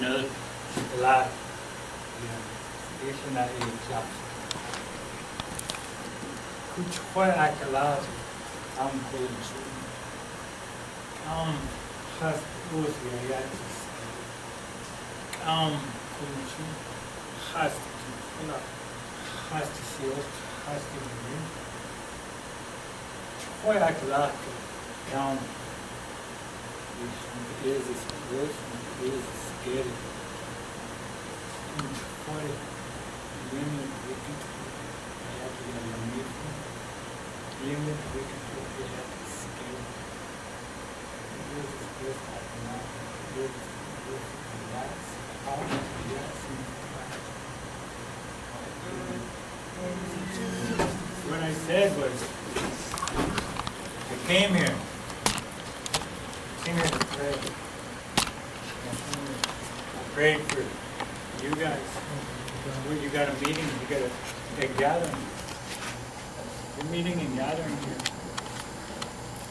no la es una eclipse. Kuchwa akalas am kulchu. Has usia yatis. Kulchu has to has to see has to be. Chwa akalas is worse and is scary. Why women wicked they have to get amazing. Women wicked they have to scare. This is this at night. This and that's how that's what I said was I came here. Came here to pray. I prayed for you guys. When you got a meeting, you got a gathering. You're meeting and gathering here.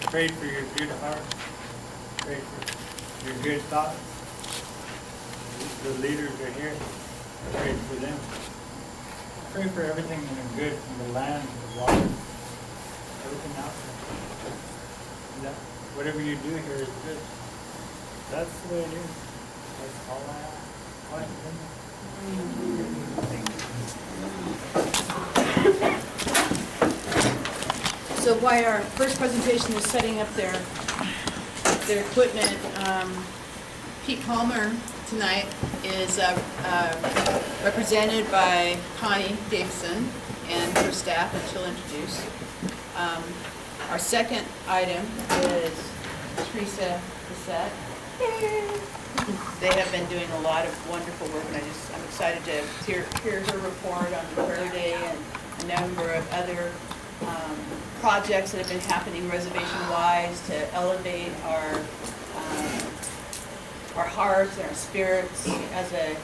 Prayed for your good heart. Prayed for your good thoughts. The leaders are here. Prayed for them. Pray for everything that is good from the land, the water, everything out there. Whatever you do here is good. That's the way it is. That's all I ask. So while our first presentation is setting up their equipment, Pete Palmer tonight is represented by Connie Davison and her staff, and she'll introduce. Our second item is Teresa Bissett. They have been doing a lot of wonderful work, and I'm excited to hear her report on the prayer day and a number of other projects that have been happening reservation-wise to elevate our hearts and our spirits as a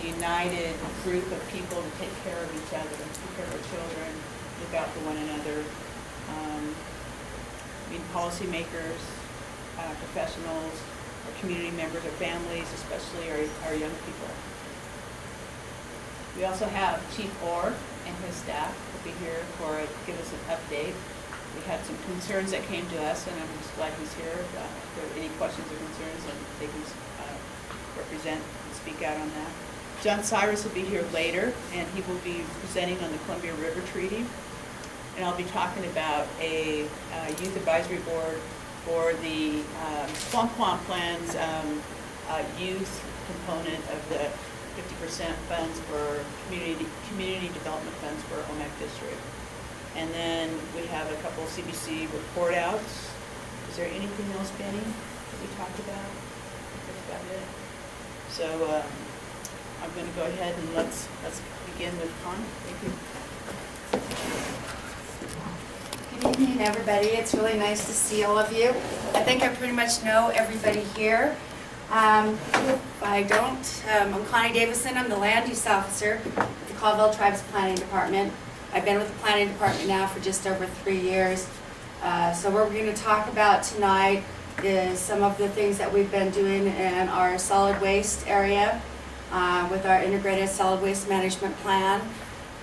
united group of people to take care of each other, take care of our children, look out for one another. Policymakers, professionals, our community members, our families, especially our young people. We also have Chief Orr and his staff will be here give us an update. We had some concerns that came to us, and I'm just glad he's here. If there are any questions or concerns, and they can represent and speak out on that. John Cyrus will be here later, and he will be presenting on the Columbia River Treaty. And I'll be talking about a youth advisory board for the Swamp Plan's youth component of the 50% funds for community development funds for Omak District. And then we have a couple of C.B.C report outs. Is there anything else, Benny, that we talked about? That's about it. So I'm going to go ahead and let's begin with Connie. Thank you. Good evening, everybody. It's really nice to see all of you. I think I pretty much know everybody here. If I don't, I'm Connie Davison. I'm the land use officer with the Colville Tribes Planning Department. I've been with the planning department now for just over 3 years. So what we're going to talk about tonight is some of the things that we've been doing in our solid waste area with our integrated solid waste management plan,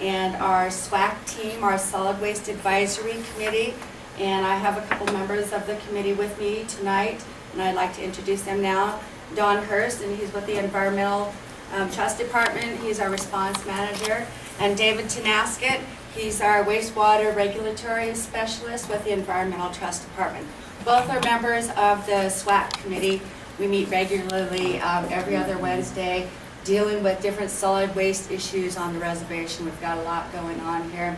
and our SWAC team, our Solid Waste Advisory Committee. And I have a couple members of the committee with me tonight, and I'd like to introduce them now. Don Hurst, and he's with the Environmental Trust Department. He's our response manager. And David Tenasket, he's our wastewater regulatory specialist with the Environmental Trust Department. Both are members of the SWAC committee. We meet regularly every other Wednesday, dealing with different solid waste issues on the reservation. We've got a lot going on here.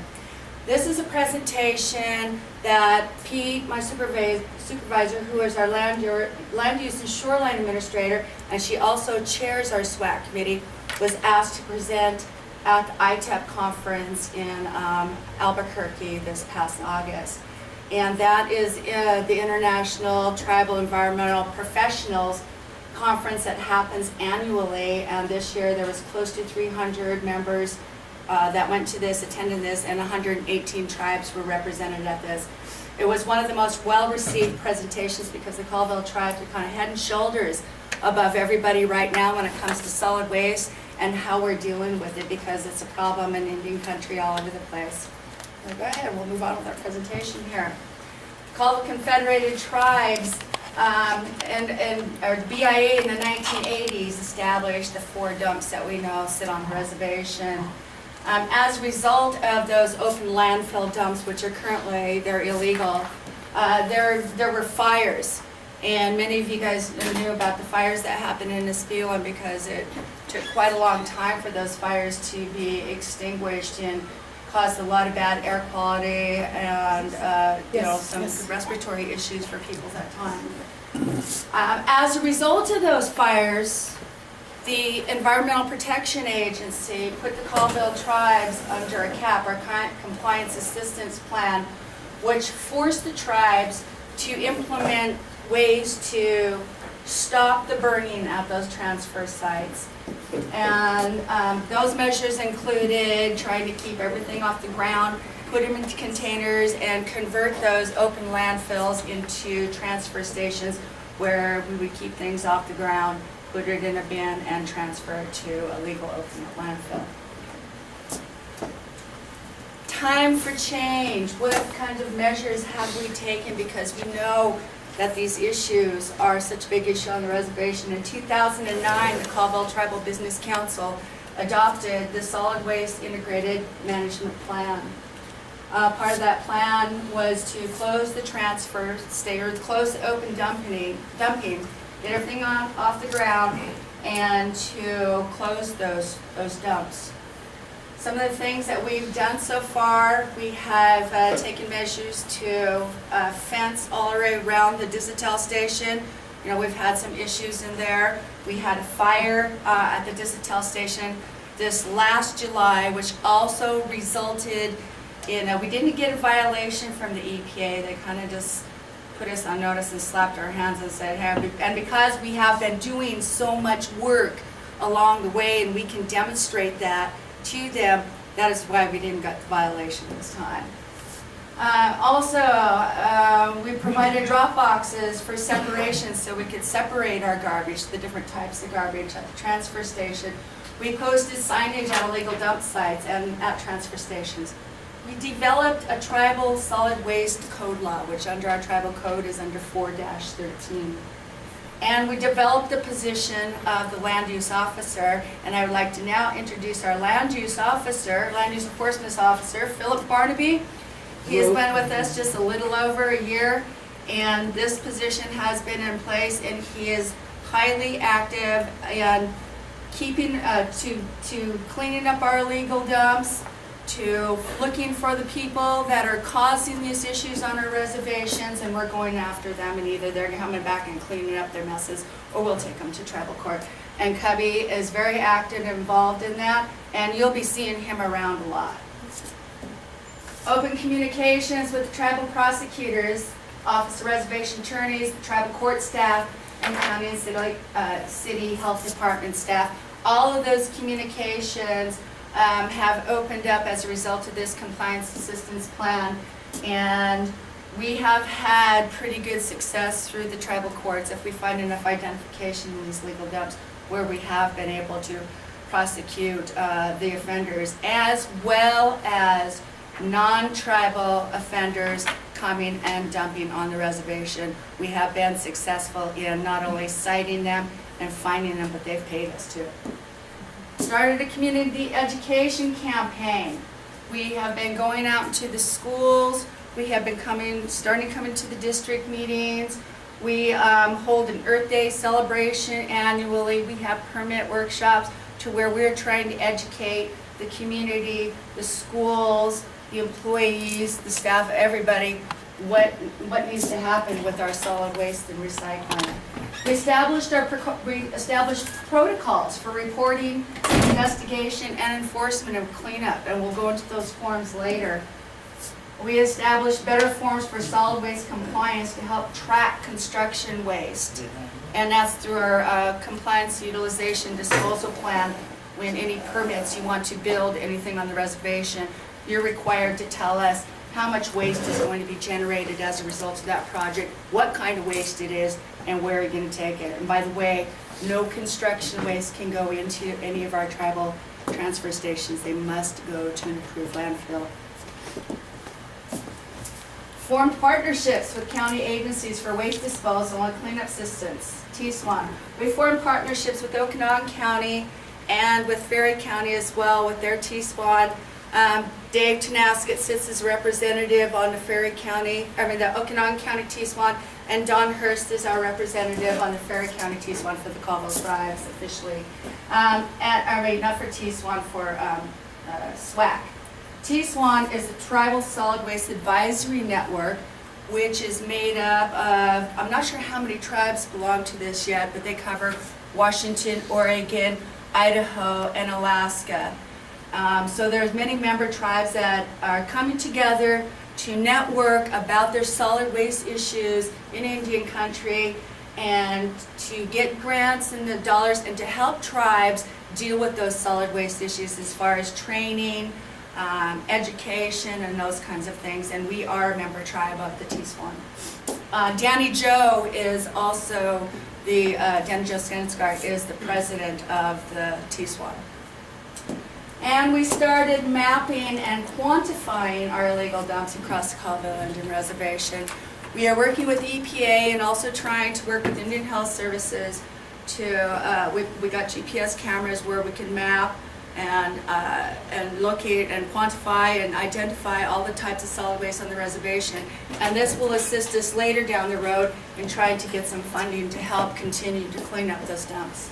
This is a presentation that Pete, my supervisor, who is our land use and shoreline administrator, and she also chairs our SWAC committee, was asked to present at the ITEP conference in Albuquerque this past August. And that is the International Tribal Environmental Professionals Conference that happens annually, and this year there was close to 300 members that went to this, attended this, and 118 tribes were represented at this. It was one of the most well-received presentations because the Colville tribes are kind of head and shoulders above everybody right now when it comes to solid waste and how we're dealing with it, because it's a problem in Indian country all over the place. Now go ahead, we'll move on with our presentation here. Called the Confederated Tribes, or the BIA in the 1980s established the 4 dumps that we know sit on the reservation. As a result of those open landfill dumps, which are currently, they're illegal, there were fires. And many of you guys knew about the fires that happened in Nispila, because it took quite a long time for those fires to be extinguished and caused a lot of bad air quality and some respiratory issues for people at that time. As a result of those fires, the Environmental Protection Agency put the Colville tribes under a CAP, or Compliance Assistance Plan, which forced the tribes to implement ways to stop the burning at those transfer sites. And those measures included trying to keep everything off the ground, put them into containers, and convert those open landfills into transfer stations where we would keep things off the ground, put it in a bin, and transfer it to a legal open landfill. Time for change. What kinds of measures have we taken? Because we know that these issues are such a big issue on the reservation. In 2009, the Colville Tribal Business Council adopted the Solid Waste Integrated Management Plan. Part of that plan was to close the transfer station, close the open dumping, get everything off the ground, and to close those dumps. Some of the things that we've done so far, we have taken measures to fence all the way around the Digital station. You know, we've had some issues in there. We had a fire at the Digital station this last July, which also resulted in, we didn't get a violation from the EPA. They kind of just put us on notice and slapped our hands and said, hey, and because we have been doing so much work along the way and we can demonstrate that to them, that is why we didn't get the violation this time. We provided drop boxes for separation so we could separate our garbage, the different types of garbage at the transfer station. We posted signage at illegal dump sites and at transfer stations. We developed a tribal solid waste code law, which under our tribal code is under 4-13. And we developed the position of the land use officer, and I would like to now introduce our land use enforcement officer, Philip Barnaby. He has been with us just a little over a year, and this position has been in place, and he is highly active in keeping, to cleaning up our illegal dumps, to looking for the people that are causing these issues on our reservations, and we're going after them, and either they're coming back and cleaning up their messes, or we'll take them to tribal court. And Cubby is very active and involved in that, and you'll be seeing him around a lot. Open communications with the tribal prosecutors, Office of Reservation Attorneys, tribal court staff, and county and city health department staff. All of those communications have opened up as a result of this compliance assistance plan, and we have had pretty good success through the tribal courts if we find enough identification in these legal dumps where we have been able to prosecute the offenders, as well as non-tribal offenders coming and dumping on the reservation. We have been successful in not only citing them and finding them, but they've paid us too. Started a community education campaign. We have been going out into the schools. We have been starting to come into the district meetings. We hold an Earth Day celebration annually. We have permit workshops to where we're trying to educate the community, the schools, the employees, the staff, everybody, what needs to happen with our solid waste and recycling. We established protocols for reporting, investigation, and enforcement of cleanup, and we'll go into those forms later. We established better forms for solid waste compliance to help track construction waste, and that's through our compliance utilization disposal plan. When any permits you want to build anything on the reservation, you're required to tell us how much waste is going to be generated as a result of that project, what kind of waste it is, and where you're going to take it. And by the way, no construction waste can go into any of our tribal transfer stations. They must go to an approved landfill. Formed partnerships with county agencies for waste disposal and cleanup systems, TSWAN. We formed partnerships with Okanagan County and with Ferry County as well with their TSWAN. Dave Tenasket sits as representative on the the Okanagan County TSWAN, and Don Hurst is our representative on the Ferry County TSWAN for the Colville Tribes officially. Not for TSWAN, for SWAC. TSWAN is a Tribal Solid Waste Advisory Network, which is made up of, I'm not sure how many tribes belong to this yet, but they cover Washington, Oregon, Idaho, and Alaska. So there's many member tribes that are coming together to network about their solid waste issues in Indian country and to get grants and the dollars and to help tribes deal with those solid waste issues as far as training, education, and those kinds of things. And we are a member tribe of the TSWAN. Danny Joe is also Danny Joe Skansgard is the president of the TSWAN. And we started mapping and quantifying our illegal dumps across the Colville Indian Reservation. We are working with EPA and also trying to work with Indian Health Services to, we got GPS cameras where we can map and locate and quantify and identify all the types of solid waste on the reservation. And this will assist us later down the road in trying to get some funding to help continue to clean up those dumps.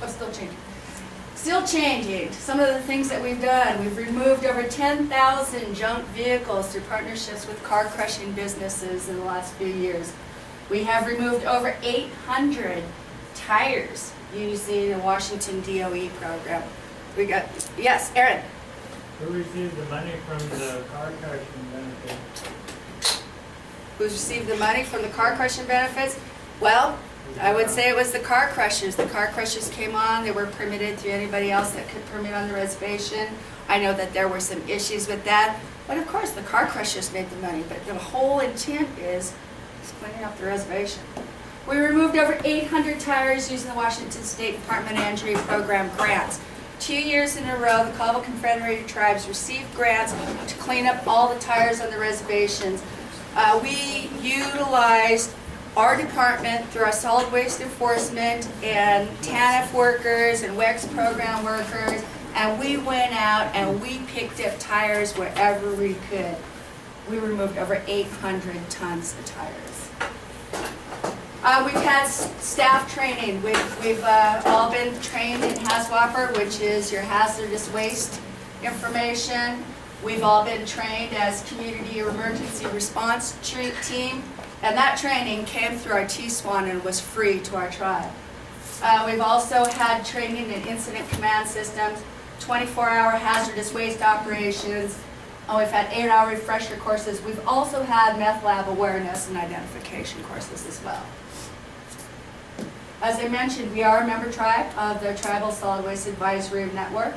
Oh, still changing. Still changing. Some of the things that we've done. We've removed over 10,000 junk vehicles through partnerships with car crushing businesses in the last few years. We have removed over 800 tires using the Washington DOE program. We got, yes, Aaron. Who received the money from the car crushing benefit? Who's received the money from the car crushing benefits? Well, I would say it was the car crushers. The car crushers came on, they were permitted through anybody else that could permit on the reservation. I know that there were some issues with that, but of course the car crushers made the money, but the whole intent is cleaning up the reservation. We removed over 800 tires using the Washington State Department of Energy Program grants. 2 years in a row, the Colville Confederated Tribes received grants to clean up all the tires on the reservations. We utilized our department through our solid waste enforcement and TANF workers and WEX program workers, and we went out and we picked up tires wherever we could. We removed over 800 tons of tires. We've had staff training. We've all been trained in HAZWAPER, which is your hazardous waste information. We've all been trained as community emergency response team, and that training came through our TSWAN and was free to our tribe. We've also had training in incident command systems, 24-hour hazardous waste operations. We've had 8-hour refresher courses. We've also had meth lab awareness and identification courses as well. As I mentioned, we are a member tribe of the Tribal Solid Waste Advisory Network.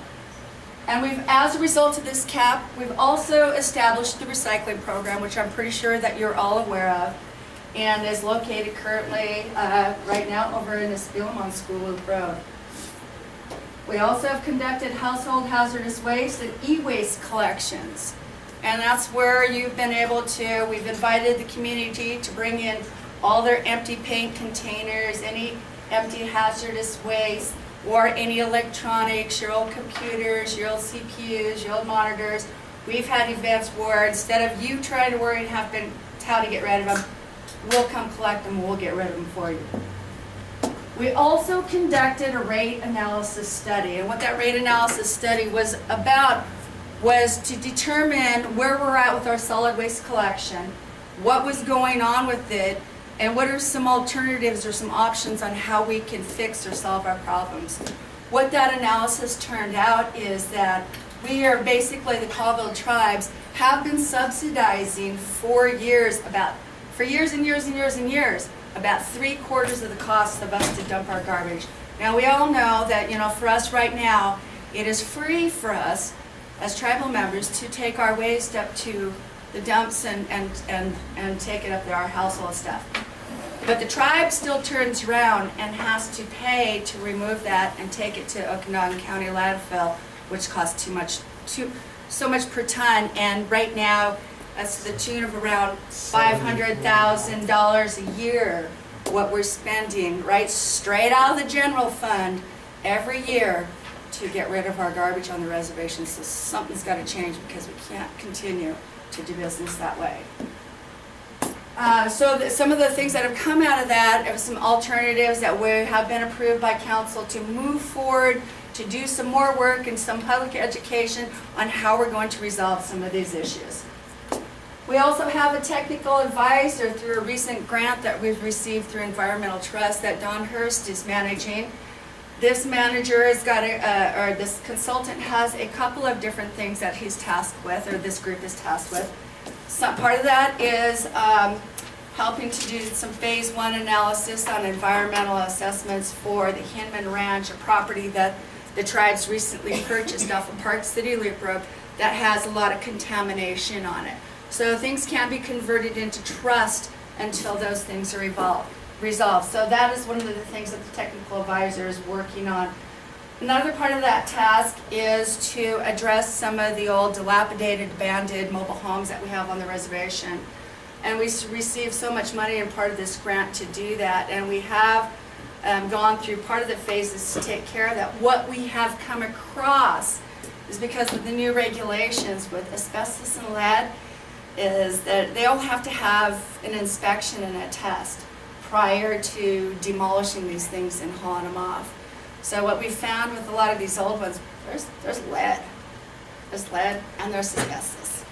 And as a result of this CAP, we've also established the recycling program, which I'm pretty sure that you're all aware of, and is located currently right now over in Espelum on School Loop Road. We also have conducted household hazardous waste and e-waste collections. And that's where you've been able to, we've invited the community to bring in all their empty paint containers, any empty hazardous waste, or any electronics, your old computers, your old CPUs, your old monitors. We've had events where instead of you trying to worry and how to get rid of them, we'll come collect them and we'll get rid of them for you. We also conducted a rate analysis study, and what that rate analysis study was about was to determine where we're at with our solid waste collection, what was going on with it, and what are some alternatives or some options on how we can fix or solve our problems. What that analysis turned out is that we are basically, the Colville tribes have been subsidizing for years about 3/4 of the cost of us to dump our garbage. Now we all know that, for us right now, it is free for us as tribal members to take our waste up to the dumps and take it up to our household stuff. But the tribe still turns around and has to pay to remove that and take it to Okanagan County landfill, which costs so much per ton. And right now, that's to the tune of around $500,000 a year, what we're spending, right, straight out of the general fund every year to get rid of our garbage on the reservation. So something's got to change because we can't continue to do business that way. Some of the things that have come out of that are some alternatives that have been approved by council to move forward, to do some more work and some public education on how we're going to resolve some of these issues. We also have a technical advisor through a recent grant that we've received through Environmental Trust that Don Hurst is managing. This manager has got or this consultant has a couple of different things that he's tasked with, or this group is tasked with. Some part of that is helping to do some phase 1 analysis on environmental assessments for the Hinman Ranch, a property that the tribes recently purchased off of Park City Loop Road that has a lot of contamination on it. So things can't be converted into trust until those things are resolved. So that is one of the things that the technical advisor is working on. Another part of that task is to address some of the old dilapidated, abandoned mobile homes that we have on the reservation. And we received so much money in part of this grant to do that. And we have gone through part of the phases to take care of that. What we have come across is because of the new regulations with asbestos and lead is that they all have to have an inspection and a test prior to demolishing these things and hauling them off. So what we found with a lot of these old ones, there's lead. There's lead and there's asbestos.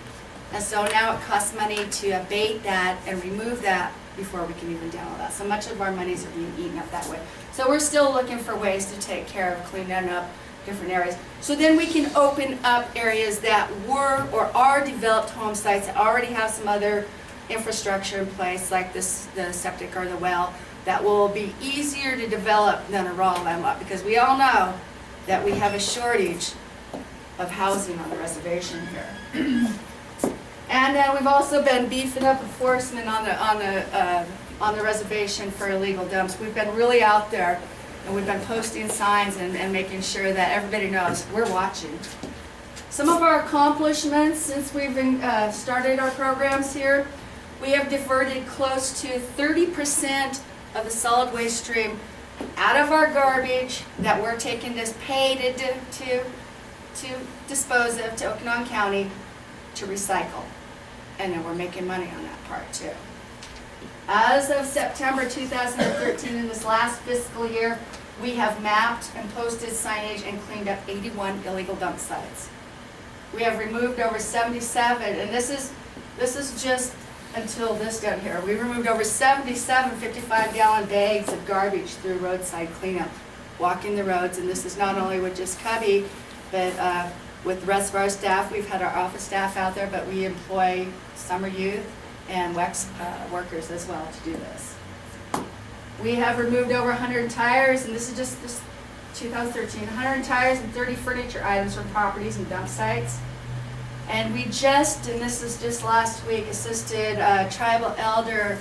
And so now it costs money to abate that and remove that before we can even demo that. So much of our monies are being eaten up that way. So we're still looking for ways to take care of cleaning up different areas. So then we can open up areas that were or are developed home sites that already have some other infrastructure in place, like the septic or the well, that will be easier to develop than a raw land lot, because we all know that we have a shortage of housing on the reservation here. And we've also been beefing up enforcement on the reservation for illegal dumps. We've been really out there, and we've been posting signs and making sure that everybody knows we're watching. Some of our accomplishments since we've started our programs here, we have diverted close to 30% of the solid waste stream out of our garbage that we're taking this pay to dispose of to Okanagan County to recycle. And then we're making money on that part too. As of September 2013, in this last fiscal year, we have mapped and posted signage and cleaned up 81 illegal dump sites. We have removed over 77, and this is just until this down here. We removed over 77 55-gallon bags of garbage through roadside cleanup, walking the roads. And this is not only with just Cubby, but with the rest of our staff. We've had our office staff out there, but we employ summer youth and WEX workers as well to do this. We have removed over 100 tires, and this is just this 2013, 100 tires and 30 furniture items from properties and dump sites. And we just, and this is just last week, assisted a tribal elder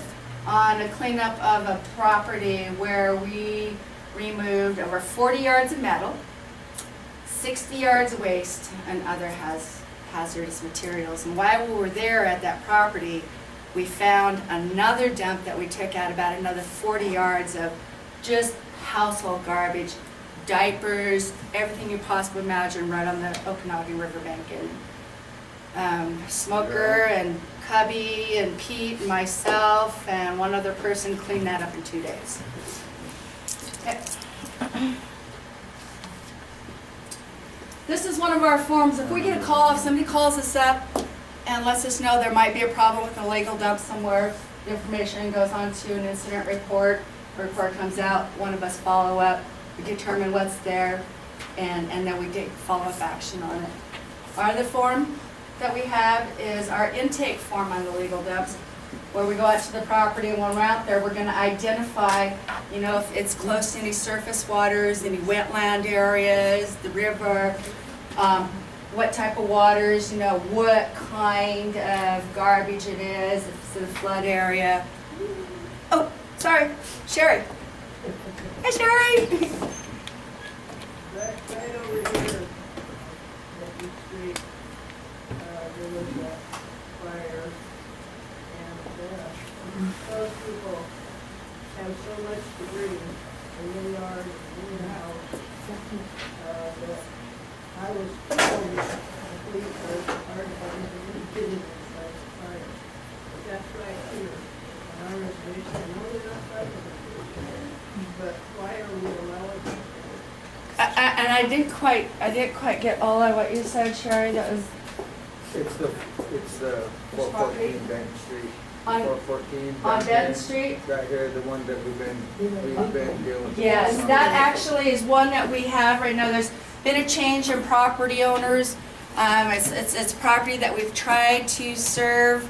on a cleanup of a property where we removed over 40 yards of metal, 60 yards of waste, and other hazardous materials. And while we were there at that property, we found another dump that we took out, about another 40 yards of just household garbage, diapers, everything you possibly imagine right on the Okanagan riverbank. And Smoker and Cubby and Pete and myself and one other person cleaned that up in 2 days. Okay. This is one of our forms. If we get a call, if somebody calls us up and lets us know there might be a problem with an illegal dump somewhere, the information goes on to an incident report. The report comes out, one of us follow up, we determine what's there, and then we take follow-up action on it. Our other form that we have is our intake form on the illegal dumps, where we go out to the property, and when we're out there, we're going to identify, if it's close to any surface waters, any wetland areas, the river, what type of waters, what kind of garbage it is, if it's in a flood area. Oh, sorry, Sherry. Hi, Sherry. Right over here, at the street, there was a fire, and those people have so much debris in their yard, in their house, that I was told the police or the fire department didn't inside the fire. But that's right here, on our reservation. I know they're not fighting, but why are we allowing them? And I didn't quite get all of what you said, Sherry. That was It's the 414 Benton Street. On- 414 on Benton Street. Right here, the one that we've been dealing with. Yes, that actually is one that we have right now. There's been a change in property owners. It's property that we've tried to serve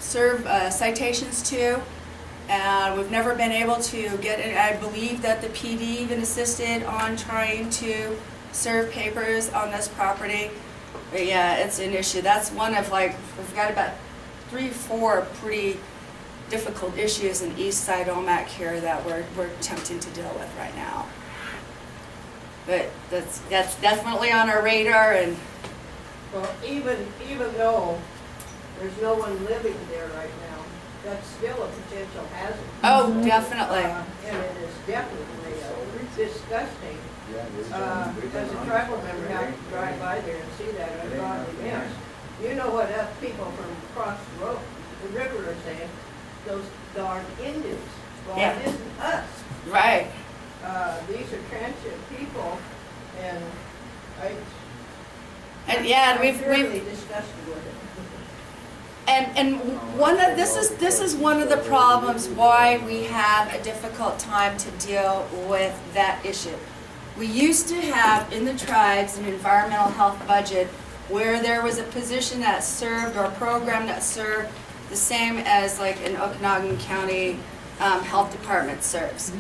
citations to. And we've never been able to get it. I believe that the PD even assisted on trying to serve papers on this property. But yeah, it's an issue. That's one of we've got about 3 or 4 pretty difficult issues in east side Omak here that we're attempting to deal with right now. But that's definitely on our radar, and Well, even though there's no one living there right now, that's still a potential hazard. oh, definitely. And it is definitely disgusting. As a tribal member, have to drive by there and see that ungodly mess. You know what us people from across the road, the river are saying, those darn Indians. Well, Yeah. it isn't us. Right. These are transient people, and And yeah, and I'm we've really disgusted with it. And this is one of the problems why we have a difficult time to deal with that issue. We used to have in the tribes an environmental health budget where there was a position that served or a program that served the same as like an Okanagan County Health Department serves.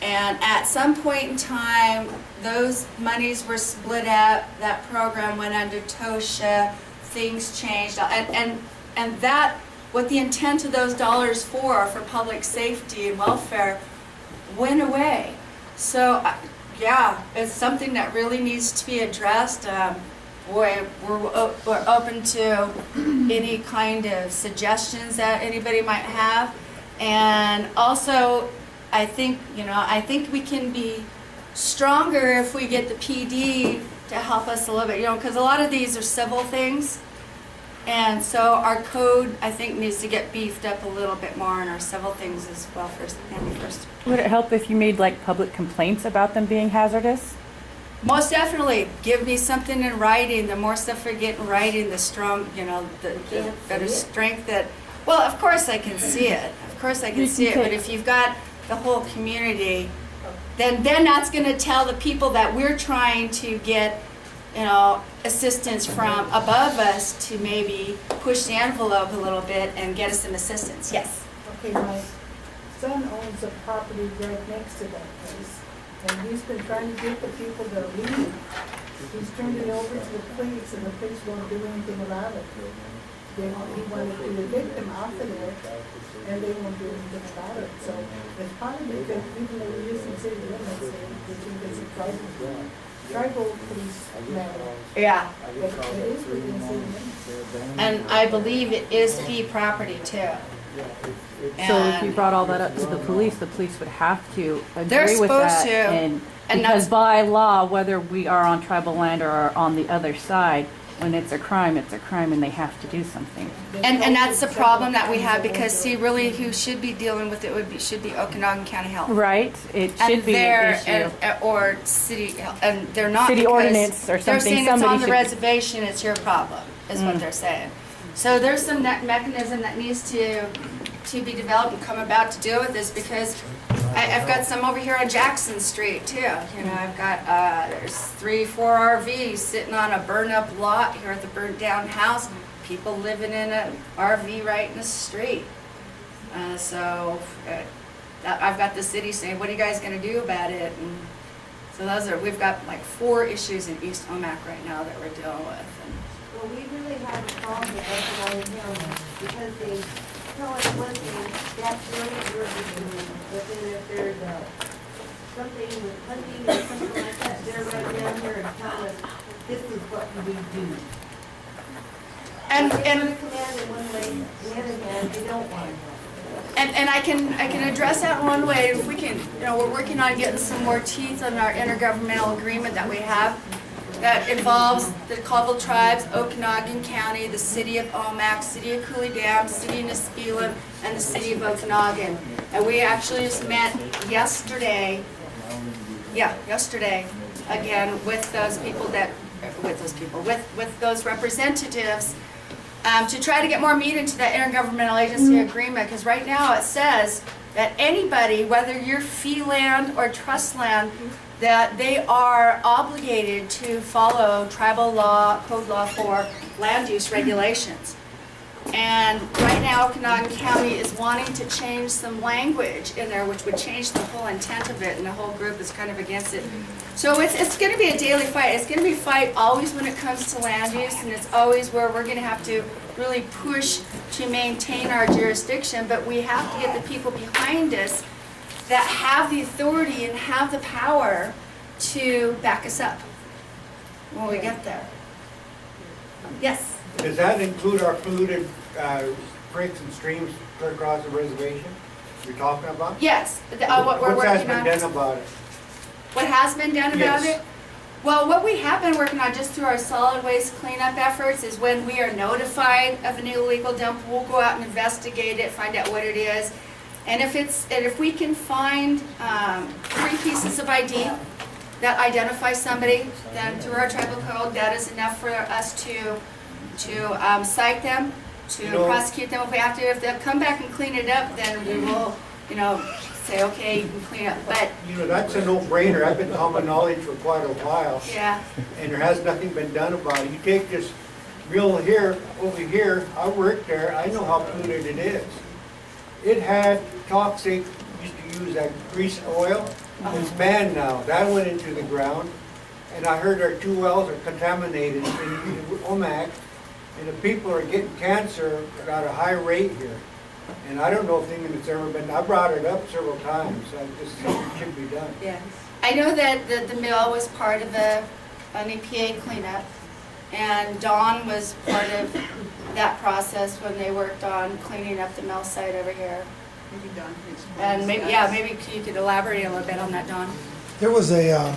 And at some point in time, those monies were split up, that program went under TOSHA, things changed, and that, what the intent of those dollars for public safety and welfare, went away. So, yeah, it's something that really needs to be addressed. We're open to any kind of suggestions that anybody might have. And also, I think we can be stronger if we get the PD to help us a little bit, because a lot of these are civil things. And so our code, I think, needs to get beefed up a little bit more in our civil things as well first. Would it help if you made like public complaints about them being hazardous? Most definitely, give me something in writing. The more stuff I get in writing, the strong, the better strength that, well, of course I can see it. Of course I can see it, but if you've got the whole community, then that's gonna tell the people that we're trying to get, assistance from above us to maybe push the envelope a little bit and get us some assistance. Yes. Okay, my son owns a property right next to that place, and he's been trying to get the people to leave. He's turned it over to the police, and the police won't do anything about it. He wanted to evict them off of there, and they won't do anything about it. So it's probably because even though we use some city limits, they think it's a tribal police matter. Yeah. But it is within city limits. And I believe it is fee property too. So if you brought all that up to the police would have to They're agree with supposed that. to. And And because that's- by law, whether we are on tribal land or are on the other side, when it's a crime, and they have to do something. And that's the problem that we have, because see, really who should be dealing with it should be Okanagan County Health. Right? It And should be an issue. or city, and they're not. City because ordinance or They're something, saying it's on somebody the should- reservation, it's your problem, is what they're saying. So there's some mechanism that needs to be developed and come about to deal with this, because I've got some over here on Jackson Street too. I've got, there's 3, 4 RVs sitting on a burned up lot here at the burnt down house. People living in an RV right in the street. So I've got the city saying, what are you guys gonna do about it? And So we've got like 4 issues in East Omak right now that we're dealing with. And Well, we really have a problem with Oklahoma County because they tell us one thing, that's really what we're doing. But then if there's something with hunting or something like that, they're right down here and tell us, this is what we do. And, They and want to command in one way, on the other hand, they don't want to. And I can address that one way. If we can, we're working on getting some more teeth on our intergovernmental agreement that we have that involves the Colville tribes, Okanagan County, the city of Omak, city of Cooley Dam, city of Niskayuna, and the city of Okanagan. And we actually just met yesterday, again, with those representatives to try to get more meat into that intergovernmental agency agreement, because right now it says that anybody, whether you're fee land or trust land, that they are obligated to follow tribal law, code law for land use regulations. And right now, Okanagan County is wanting to change some language in there, which would change the whole intent of it, and the whole group is kind of against it. So it's going to be a daily fight. It's going to be a fight always when it comes to land use, and it's always where we're going to have to really push to maintain our jurisdiction, but we have to get the people behind us that have the authority and have the power to back us up when we get there. Yes? Does that include our polluted creeks and streams clear across the reservation you're talking about? Yes. What we're What has working on. been done about it? What has been done about Yes. it? Well, what we have been working on just through our solid waste cleanup efforts is when we are notified of an illegal dump, we'll go out and investigate it, find out what it is. And if we can find 3 pieces of ID that identify somebody, then through our tribal code, that is enough for us to cite them, to prosecute them if we have to. If they'll come back and clean it up, then we will, say, okay, you can clean up. But That's a no-brainer. I've been common knowledge for quite a while. yeah, And there has nothing been done about it. You take this mill here, over here, I worked there, I know how polluted it is. It had toxic, used to use that grease oil, it's banned now. That went into the ground. And I heard our 2 wells are contaminated in Omak, and the people are getting cancer at a high rate here. And I don't know if anything that's ever been, I brought it up several times, something should be done. yeah. I know that the mill was part of an EPA cleanup, and Dawn was part of that process when they worked on cleaning up the mill site over here. Maybe Dawn can explain. And maybe you could elaborate a little bit on that, Dawn. There was an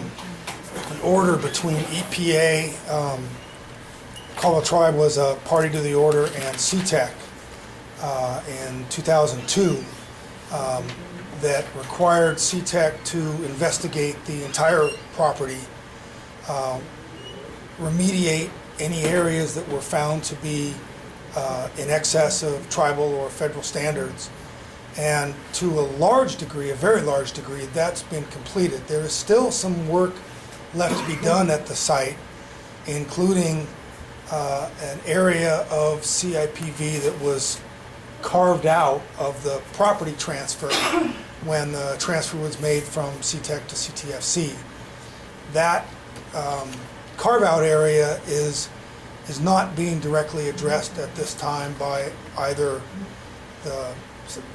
order between EPA, Colville Tribe was a party to the order, and CTEC in 2002 that required CTEC to investigate the entire property, remediate any areas that were found to be in excess of tribal or federal standards. And to a large degree, a very large degree, that's been completed. There is still some work left to be done at the site, including an area of CIPV that was carved out of the property transfer when the transfer was made from CTEC to CTFC. That carve-out area is not being directly addressed at this time by either the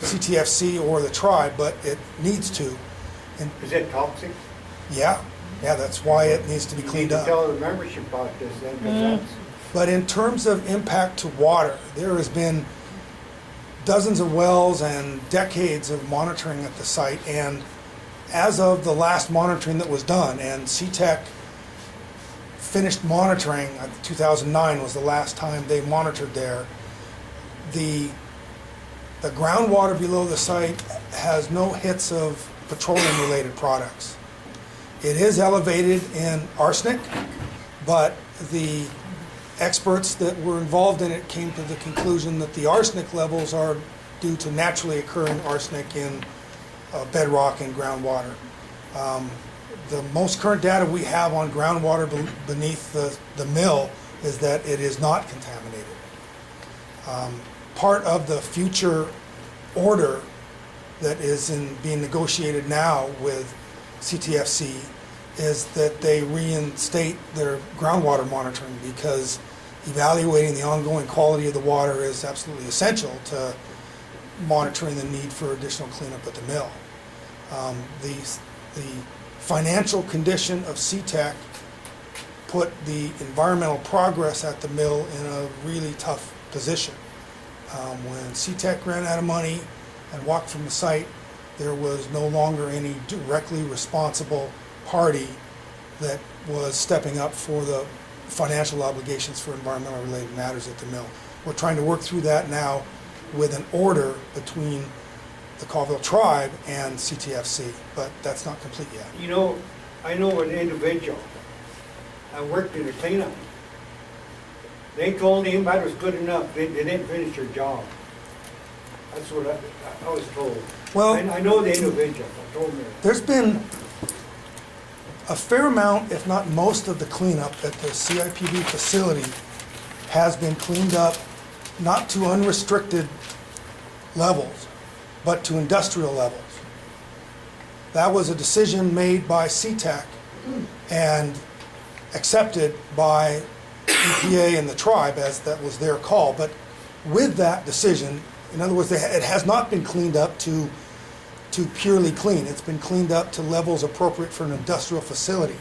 CTFC or the tribe, but it needs to. And Is it toxic? yeah, that's why it needs to be You need cleaned to up. tell the membership about this then, 'cause that's, But in terms of impact to water, there has been dozens of wells and decades of monitoring at the site, and as of the last monitoring that was done, and CTEC finished monitoring, 2009 was the last time they monitored there, the groundwater below the site has no hits of petroleum-related products. It is elevated in arsenic, but the experts that were involved in it came to the conclusion that the arsenic levels are due to naturally occurring arsenic in bedrock and groundwater. The most current data we have on groundwater beneath the mill is that it is not contaminated. Part of the future order that is being negotiated now with CTFC is that they reinstate their groundwater monitoring, because evaluating the ongoing quality of the water is absolutely essential to monitoring the need for additional cleanup at the mill. The financial condition of CTEC put the environmental progress at the mill in a really tough position. When CTEC ran out of money and walked from the site, there was no longer any directly responsible party that was stepping up for the financial obligations for environmental related matters at the mill. We're trying to work through that now with an order between the Colville tribe and CTFC, but that's not complete yet. You know, I know an individual, I worked in a cleanup. They told him that was good enough, they didn't finish their job. That's what I was told. Well, I know the individual, I told him that. there's been a fair amount, if not most of the cleanup at the CIPD facility has been cleaned up, not to unrestricted levels, but to industrial levels. That was a decision made by CTEC and accepted by EPA and the tribe, as that was their call. But with that decision, in other words, it has not been cleaned up to purely clean. It's been cleaned up to levels appropriate for an industrial facility.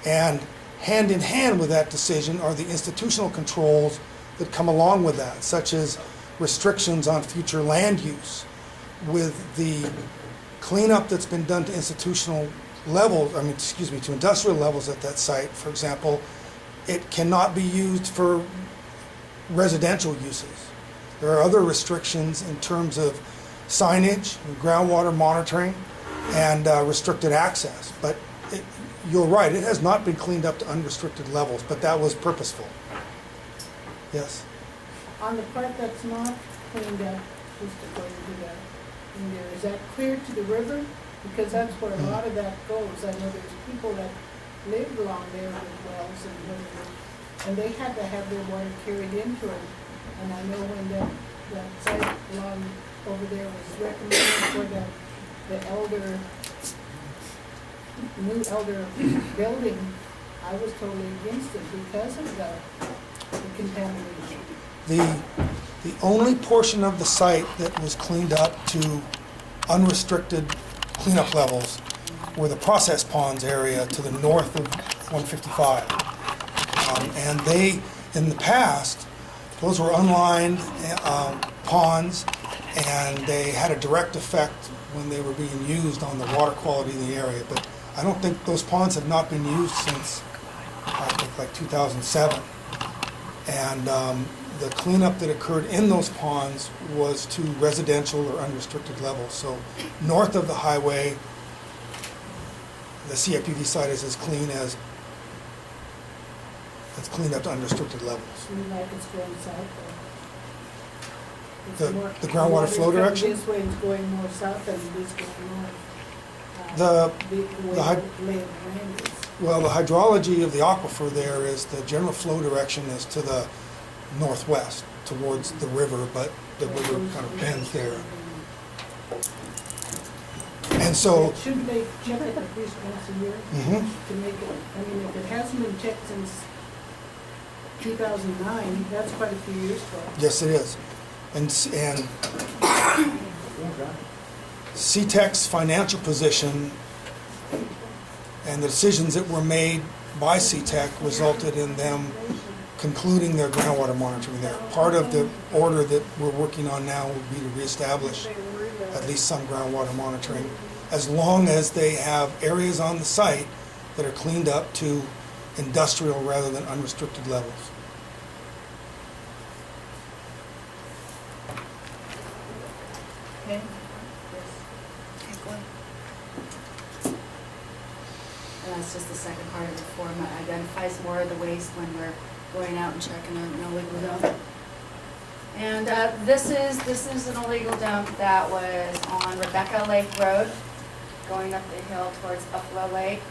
And hand in hand with that decision are the institutional controls that come along with that, such as restrictions on future land use. With the cleanup that's been done to institutional levels, to industrial levels at that site, for example, it cannot be used for residential uses. There are other restrictions in terms of signage, groundwater monitoring, and restricted access. But you're right, it has not been cleaned up to unrestricted levels, but that was purposeful. Yes? On the part that's not cleaned up, just according to that, in there, is that clear to the river? Because that's where a lot of that goes. I know there's people that lived along there with wells and whatever, and they had to have their water carried into it. And I know when that site along over there was recommended for the new elder building, I was totally against it because of the contamination. The only portion of the site that was cleaned up to unrestricted cleanup levels were the process ponds area to the north of 155. And they, in the past, those were unlined ponds, and they had a direct effect when they were being used on the water quality in the area. But I don't think those ponds have not been used since, I think, like 2007. And the cleanup that occurred in those ponds was to residential or unrestricted levels. So north of the highway, the CIPD site is as clean as it's cleaned up to unrestricted levels. Seems like it's going south. The groundwater flow direction? This way is going more south than it is going north. The way the lay of the land is. Well, the hydrology of the aquifer there is the general flow direction is to the northwest towards the river, but the river kind of bends there. And so, Shouldn't they check it at least once a year mhm. to make it, I mean, if it hasn't been checked since 2009, that's quite a few years ago. Yes, it is. And CTEC's financial position and the decisions that were made by CTEC resulted in them concluding their groundwater monitoring there. Part of the order that we're working on now would be to reestablish at least some groundwater monitoring, as long as they have areas on the site that are cleaned up to industrial rather than unrestricted levels. Okay? And that's just the second part of the form that identifies more of the waste when we're going out and checking an illegal dump. And this is an illegal dump that was on Rebecca Lake Road, going up the hill towards Buffalo Lake.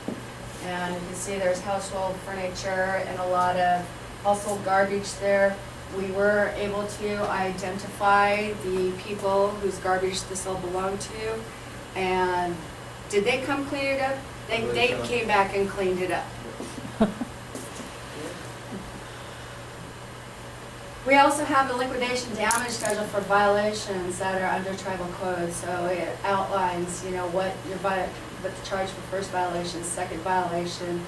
And you can see there's household furniture and a lot of household garbage there. We were able to identify the people whose garbage this all belonged to. And did they come clean it up They came back and cleaned it up. We also have a liquidation damage schedule for violations that are under tribal code, so it outlines, what the charge for first violation, second violation,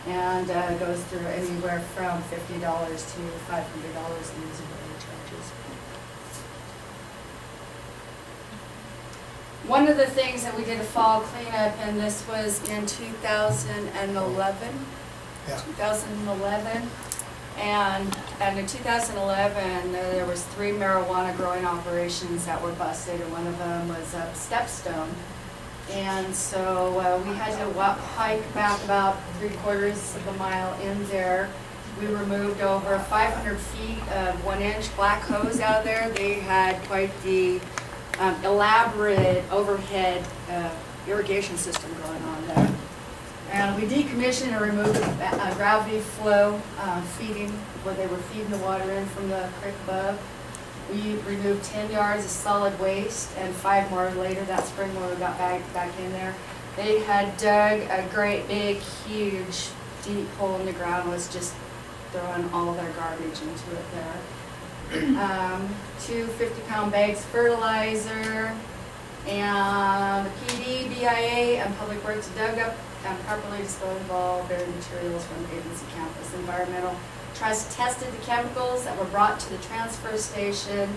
and goes through anywhere from $50 to $500 in usability charges. One of the things that we did a fall cleanup, and this was in 2011. Yeah. 2011. And in 2011, there was 3 marijuana growing operations that were busted, and one of them was up Stepstone. And so we had to hike back about 3/4 of a mile in there. We removed over 500 feet of 1-inch black hose out of there. They had quite the elaborate overhead irrigation system going on there. And we decommissioned and removed gravity flow feeding, where they were feeding the water in from the creek above. We removed 10 yards of solid waste, and 5 more later that spring when we got back in there. They had dug a great big, huge, deep hole in the ground, was just throwing all their garbage into it there. 2 50-pound bags of fertilizer, and the PD, BIA, and Public Works dug up and properly disposed of all buried materials from the agency campus. Environmental Trust tested the chemicals that were brought to the transfer station.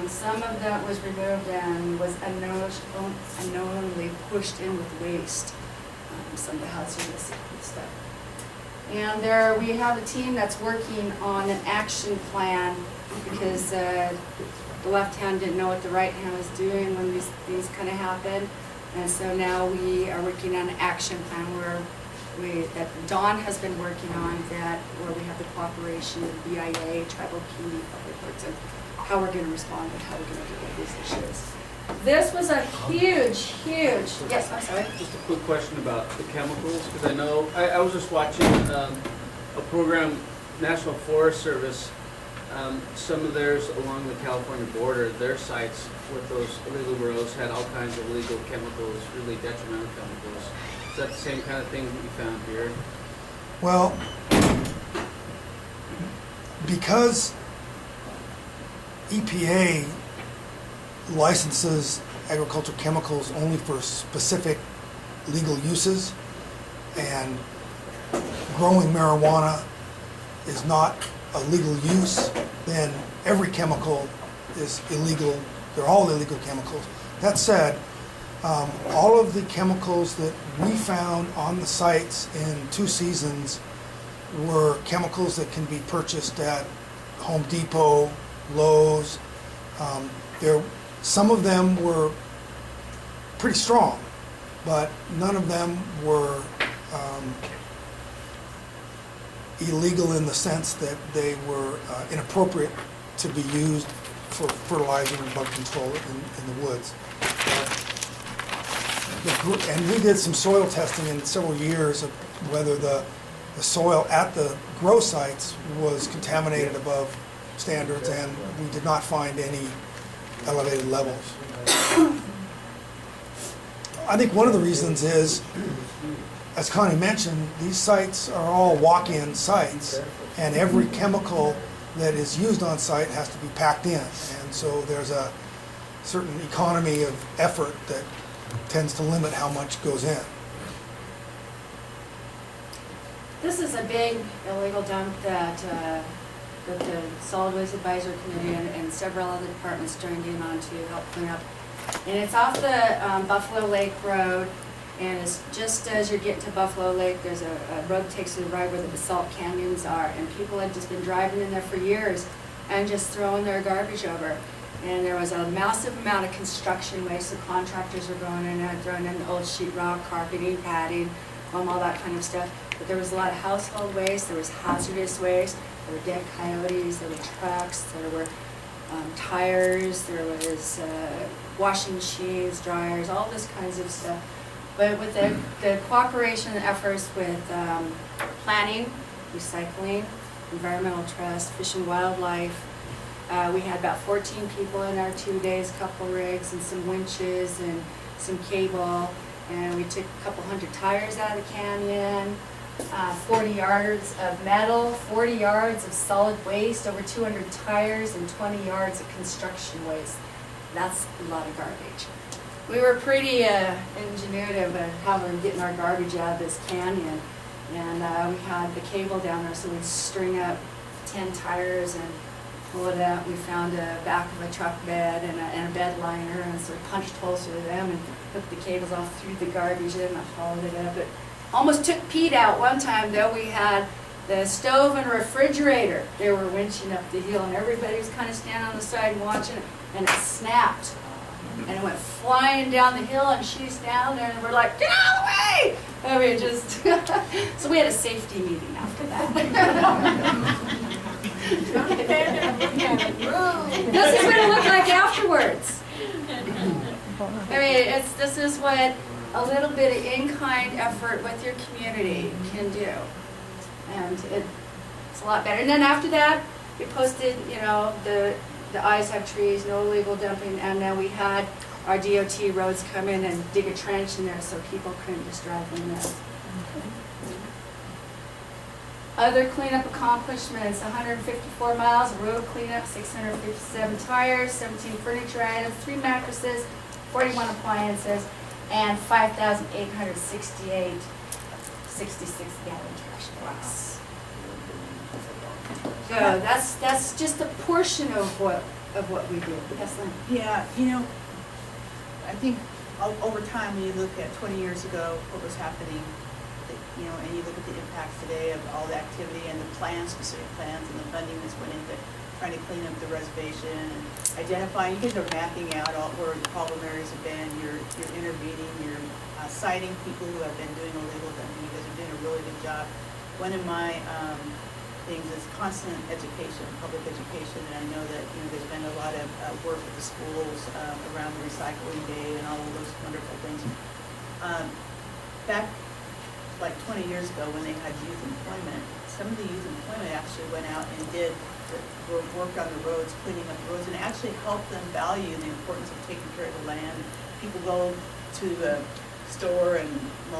Some of that was removed and was unknowingly pushed in with waste. Some of the hazardous stuff. And there we have a team that's working on an action plan, because the left hand didn't know what the right hand was doing when these things kind of happen. And so now we are working on an action plan that Dawn has been working on, where we have the cooperation of BIA, Tribal PD, Public Works, and how we're going to respond and how we're going to deal with these issues. This was a huge, yes, I'm sorry. Just a quick question about the chemicals, because I know, I was just watching a program, National Forest Service, some of theirs along the California border, their sites with those illegal grows had all kinds of illegal chemicals, really detrimental chemicals. Is that the same kind of thing that you found here? Well, because EPA licenses agricultural chemicals only for specific legal uses, and growing marijuana is not a legal use, then every chemical is illegal. They're all illegal chemicals. That said, all of the chemicals that we found on the sites in 2 seasons were chemicals that can be purchased at Home Depot, Lowe's. Some of them were pretty strong, but none of them were illegal in the sense that they were inappropriate to be used for fertilizer and bug control in the woods. And we did some soil testing in several years of whether the soil at the grow sites was contaminated above standards, and we did not find any elevated levels. I think one of the reasons is, as Connie mentioned, these sites are all walk-in sites, and every chemical that is used on site has to be packed in, and so there's a certain economy of effort that tends to limit how much goes in. This is a big illegal dump that the Solid Waste Advisory Committee and several other departments joined in on to help clean up. And it's off the Buffalo Lake Road, and it's just as you're getting to Buffalo Lake, there's a road takes you right where the basalt canyons are, and people had just been driving in there for years and just throwing their garbage over. And there was a massive amount of construction waste, so contractors were going in there, throwing in the old sheetrock, carpeting, padding, all that kind of stuff. But there was a lot of household waste, there was hazardous waste, there were dead coyotes, there were trucks, there were tires, there was washing machines, dryers, all this kinds of stuff. But with the cooperation and efforts with planning, recycling, environmental trust, fish and wildlife, we had about 14 people in our 2 days, a couple rigs and some winches and some cable. and we took a couple hundred tires out of the canyon, 40 yards of metal, 40 yards of solid waste, over 200 tires, and 20 yards of construction waste. That's a lot of garbage. We were pretty engineered of how we're getting our garbage out of this canyon. And we had the cable down there, so we'd string up 10 tires and pull it out. We found a back of a truck bed and a bed liner, and so we punched holes through them and hooked the cables off through the garbage in and hauled it up. It almost took Pete out one time, though. We had the stove and refrigerator. They were winching up the hill, and everybody was kind of standing on the side and watching it, and it snapped. And it went flying down the hill, and she's down there, and we're like, get out of the way! I mean, just, so we had a safety meeting after that. This is what it looked like afterwards. I mean, this is what a little bit of in-kind effort with your community can do. And it's a lot better. And then after that, we posted, you know, the eyes have trees, no illegal dumping, and then we had our DOT roads come in and dig a trench in there so people couldn't just drive in there. Other cleanup accomplishments: 154 miles of road cleanup, 657 tires, 17 furniture items, 3 mattresses, 41 appliances, and 5,868 66-gallon trash bags. So that's just a portion of what we do. Yes, Lynn? Yeah, you know, I think over time, when you look at 20 years ago, what was happening, you know, and you look at the impacts today of all the activity and the plans, specific plans, and the funding that's went into trying to clean up the reservation and identifying, you guys are mapping out all where the problem areas have been, you're intervening, you're citing people who have been doing illegal dumping. You guys are doing a really good job. One of my things is constant education, public education, and I know that, you know, there's been a lot of work with the schools around the recycling day and all of those wonderful things. Back like 20 years ago when they had youth employment, some of the youth employment actually went out and worked on the roads, cleaning up the roads, and actually helped them value the importance of taking care of the land. People go to the store and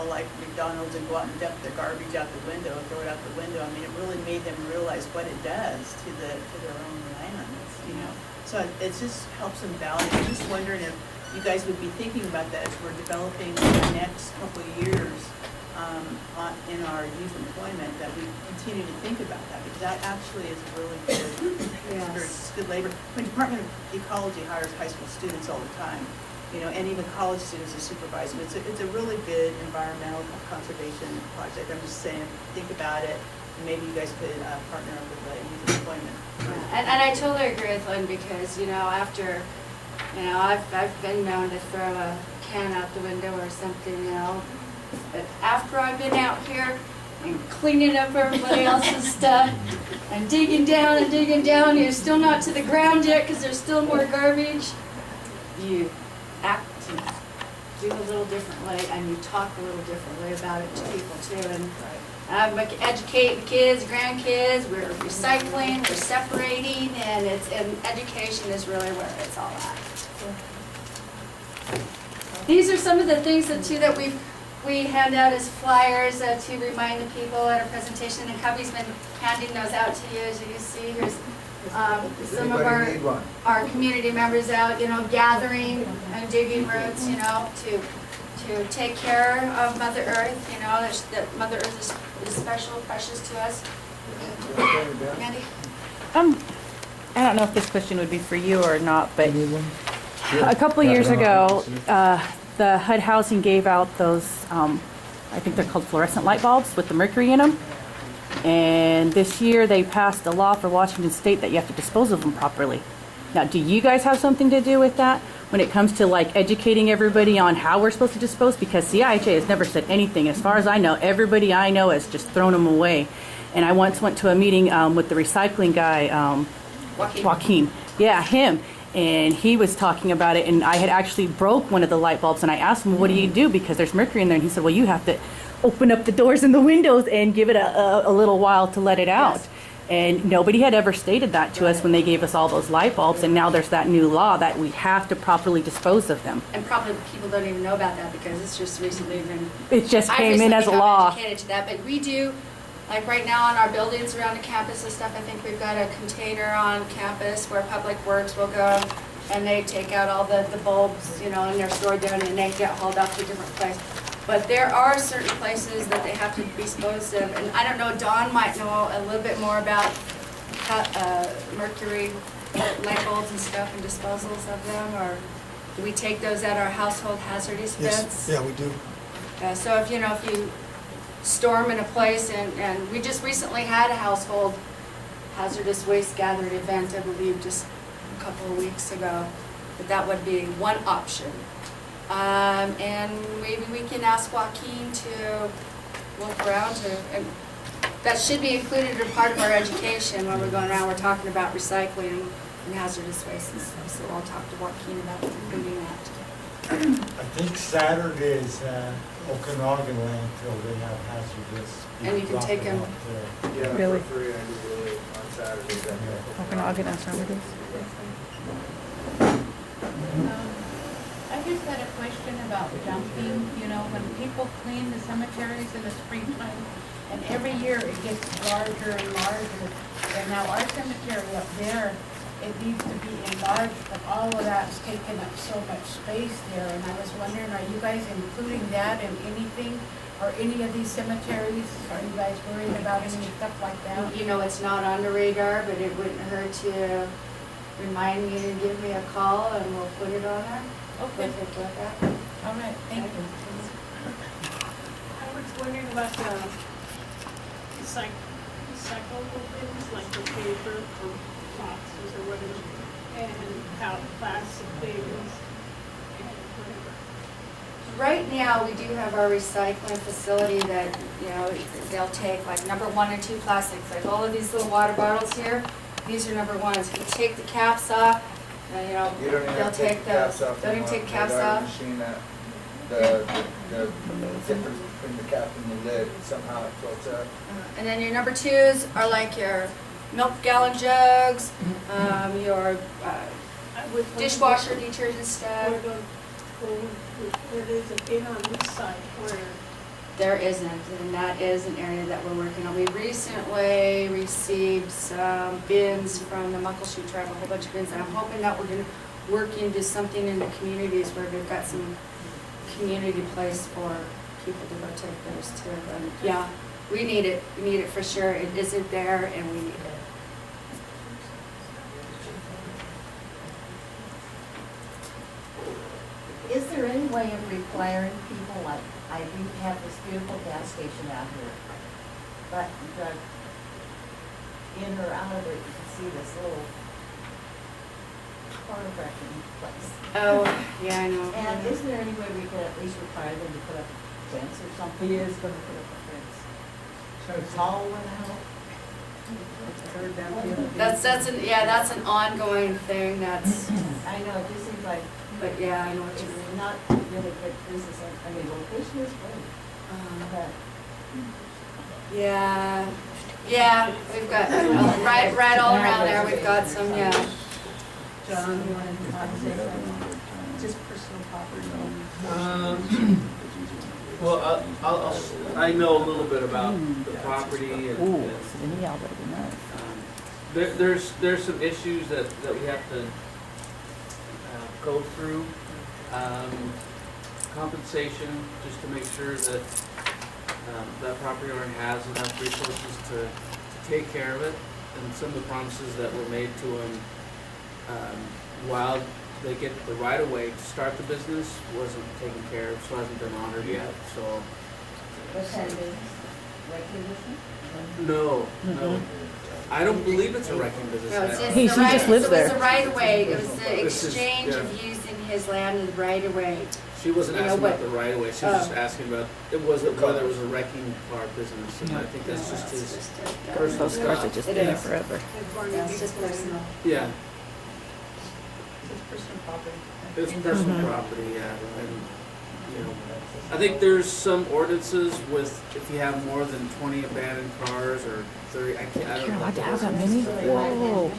like McDonald's and go out and dump their garbage out the window, throw it out the window. I mean, it really made them realize what it does to their own land, you know. So it just helps them value. I'm just wondering if you guys would be thinking about that as we're developing the next couple of years in our youth employment, that we continue to think about that, because that actually is really good. Yes. It's good labor. The Department of Ecology hires high school students all the time, you know, and even college students as supervisors. It's a really good environmental conservation project. I'm just saying, think about it. Maybe you guys could partner up with youth employment. Yeah. And I totally agree with Lynn, because, you know, after, you know, I've been known to throw a can out the window or something, you know. But after I've been out here and cleaning up everybody else's stuff and digging down, you're still not to the ground yet because there's still more garbage. You act and do a little differently, and you talk a little differently about it to people too. And I'm educating the kids, grandkids. We're recycling, we're separating, and education is really where it's all at. These are some of the things that we hand out as flyers to remind the people at our presentation, and Cubby's been handing those out to you. As you can see, here's some of our community members out, you know, gathering and digging roots, you know, to take care of Mother Earth. You know, that Mother Earth is special, precious to us. Mandy? I don't know if this question would be for you or not, but a couple of years ago, the HUD Housing gave out those, I think they're called fluorescent light bulbs with the mercury in them. And this year they passed a law for Washington State that you have to dispose of them properly. Now, do you guys have something to do with that when it comes to like educating everybody on how we're supposed to dispose? Because CIHA has never said anything. As far as I know, everybody I know has just thrown them away. And I once went to a meeting with the recycling guy, Joaquin. Yeah, him. And he was talking about it, and I had actually broke one of the light bulbs, and I asked him, what do you do? Because there's mercury in there. And he said, well, you have to open up the doors and the windows and give it a little while to let it out. Yes. And nobody had ever stated that to us when they gave us all those light bulbs, and now there's that new law that we have to properly dispose of them. And probably people don't even know about that because it's just recently been. It just I came in as a recently got law. educated to that, but we do, like right now on our buildings around the campus and stuff, I think we've got a container on campus where Public Works will go and they take out all the bulbs, you know, and they're stored there and they get hauled off to a different place. But there are certain places that they have to be disposed of, and I don't know, Dawn might know a little bit more about mercury light bulbs and stuff and disposals of them, or do we take those at our household hazardous Yes, events? yeah, we do. So if, you know, if you storm in a place, and we just recently had a household hazardous waste gathering event, I believe, just a couple of weeks ago, but that would be one option. And maybe we can ask Joaquin to look around and that should be included in part of our education when we're going around, we're talking about recycling and hazardous waste and stuff, so I'll talk to Joaquin about including that. I think Saturday's Okanagan landfill, they have hazardous. And you can drop take it them. off there. Yeah, Really? for free, I usually on Saturdays. Okanagan Affirmative. I just had a question about dumping, you know, when people clean the cemeteries in the springtime, and every year it gets larger and larger. And now our cemetery up there, it needs to be enlarged, but all of that's taking up so much space there. And I was wondering, are you guys including that in anything, or any of these cemeteries? Are you guys worried about any stuff like that? You know, it's not on the radar, but it wouldn't hurt to remind me and give me a call and we'll put it on there. Okay, We'll take a look at it. all right, thank you. I was wondering about the recyclable things like the paper or boxes or whatever, and how plastic things and whatever. Right now, we do have our recycling facility that, you know, they'll take like number 1 and 2 plastics, like all of these little water bottles here, these are number 1s. You take the caps off, and, you know, You don't even they'll have to take the caps off. don't even take anymore. caps They got a off. machine that, the difference between the cap and the lid, somehow it floats up. And then your number 2s are like your milk gallon jugs, your I was wondering dishwasher detergent stuff. where there's a bin on this side where There isn't, and that is an area that we're working on. We recently received some bins from the Muckleshoot tribe, a whole bunch of bins, and I'm hoping that we're gonna work into something in the communities where we've got some community place for people to go take those too. And yeah, we need it for sure. It isn't there and we need it. Is there any way of requiring people, like, we have this beautiful gas station out here, but the, in or out of it, you can see this little car wrecking place. Oh, yeah, I know. And isn't there any way we could at least require them to put up a fence or something? He is gonna put up a fence. So tall one out? That's an ongoing thing. That's, I know, it just seems like, but yeah, I know what you it's mean. not really good business, I mean, location is great, but Yeah, we've got, right all around there, we've got some, yeah. John, you wanted to say something? Just personal property. Well, I know a little bit about the property and. Ooh, yeah, that'd be nice. There's some issues that we have to go through. Compensation, just to make sure that that property owner has enough resources to take care of it. And some of the promises that were made to them while they get the right of way to start the business wasn't taken care of, so hasn't been honored yet, so. what kind of business? Wrecking business? No. I don't believe it's a wrecking business. No, it's now. just He the just right, lives it was there. the right of way, it was the This is- exchange yeah. of using his land as right of way. She wasn't You know asking about what- the right of way, she was just Oh. asking about, whether it was a wrecking car business, and I think that's just his personal Those cars stuff. have just It been there is. forever. Yeah, it's just personal. Yeah, Just personal property. it's personal property, yeah, and you know, I think there's some ordinances with if you have more than 20 abandoned cars or 30. I don't You're know. allowed to have that many? Whoa.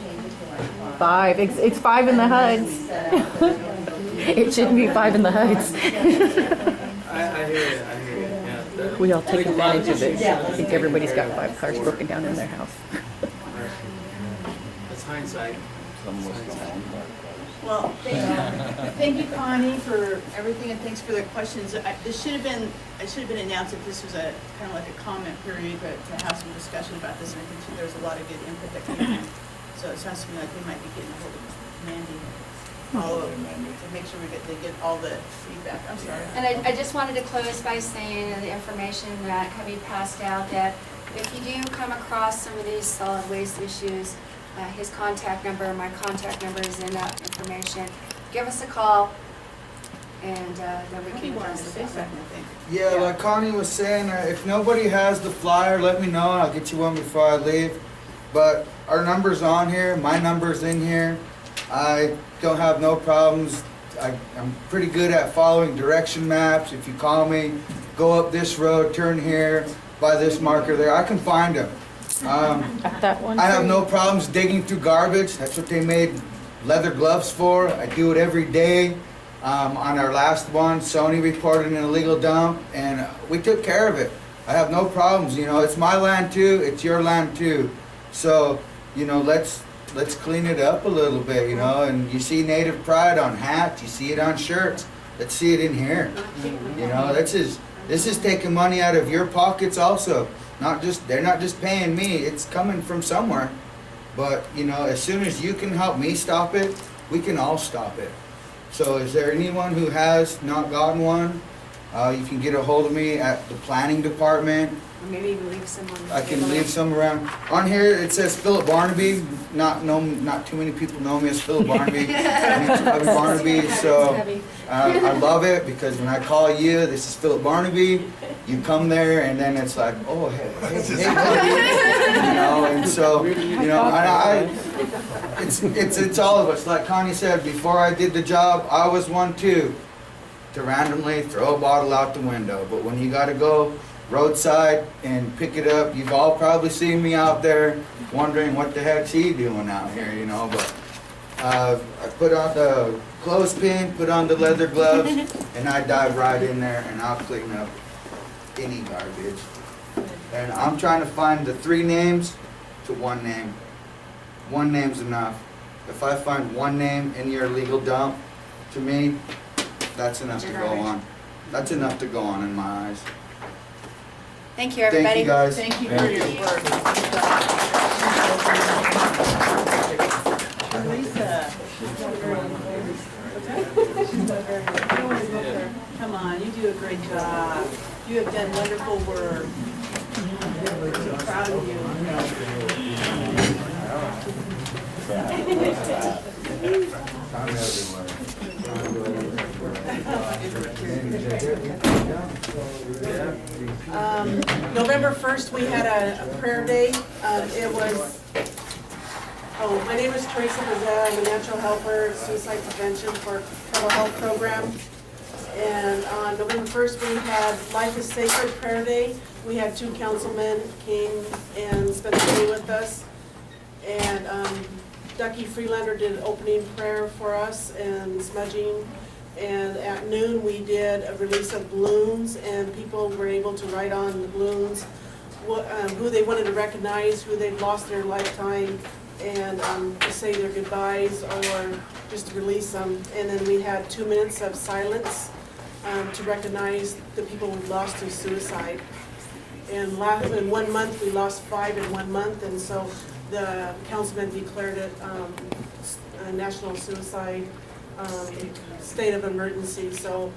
5. It's 5 in the HUDs. It shouldn't be 5 in the HUDs. I hear you. I hear you. Yeah. We all take think a lot advantage of it. issues I think everybody's got 5 cars broken down in their house. That's hindsight. Well, thank you, Connie, for everything, and thanks for the questions. I should have been announced that this was a kind of like a comment period, but to have some discussion about this, and I think there was a lot of good input that came in. So it sounds to me like we might be getting a hold of Mandy, follow up, to make sure they get all the feedback. I'm sorry. And I just wanted to close by saying the information that can be passed out, that if you do come across some of these solid waste issues, his contact number, my contact number is in that information. Give us a call, and then we Connie can wanted to address say it. something, I think. Yeah, like Connie was saying, if nobody has the flyer, let me know and I'll get you one before I leave. But our number's on here, my number's in here. I don't have no problems. I'm pretty good at following direction maps. If you call me, go up this road, turn here, by this marker there, I can find them. At that one. I have no problems digging through garbage. That's what they made leather gloves for. I do it every day. On our last one, Sony reported an illegal dump, and we took care of it. I have no problems. You know, it's my land too. It's your land too. So, you know, let's clean it up a little bit. You know, and you see native pride on hats. You see it on shirts. Let's see it in here. You know, this is taking money out of your pockets also. They're not just paying me, it's coming from somewhere. But, you know, as soon as you can help me stop it, we can all stop it. So is there anyone who has not gotten one? You can get a hold of me at the planning department. Or maybe even leave some on the I can table. leave some around. On here it says Philip Barnaby. Not too many people know me as Philip Barnaby. I'm Barnaby, so I love it because when I call you, this is Philip Barnaby. You come there and then it's like, oh hey buddy, you know. And so you know, it's all of us. Like Connie said, before I did the job, I was one too, to randomly throw a bottle out the window. But when you got to go roadside and pick it up, you've all probably seen me out there wondering what the heck's he doing out here, you know. But I put on the clothespin, put on the leather gloves, and I dive right in there and I'll clean up any garbage. And I'm trying to find the 3 names to 1 name. 1 name's enough. If I find 1 name in your illegal dump, to me, that's enough to go on. That's enough to go on in my eyes. Thank you, everybody. Thank you, guys. Thank you for your work. Lisa. Come on, you do a great job. You have done wonderful work. I'm so proud of you. November 1st, we had a prayer day. My name is Teresa Bazell. I'm a natural helper, suicide prevention for Federal Health Program. And on November 1st, we had Life is Sacred Prayer Day. We had 2 councilmen came and spent the day with us. And Ducky Freelander did an opening prayer for us and smudging. And at noon, we did a release of balloons, and people were able to write on the balloons who they wanted to recognize, who they've lost in their lifetime, and to say their goodbyes or just to release them. And then we had 2 minutes of silence to recognize the people we lost to suicide. And in 1 month, we lost 5 in 1 month, and so the councilman declared it a national suicide state of emergency. So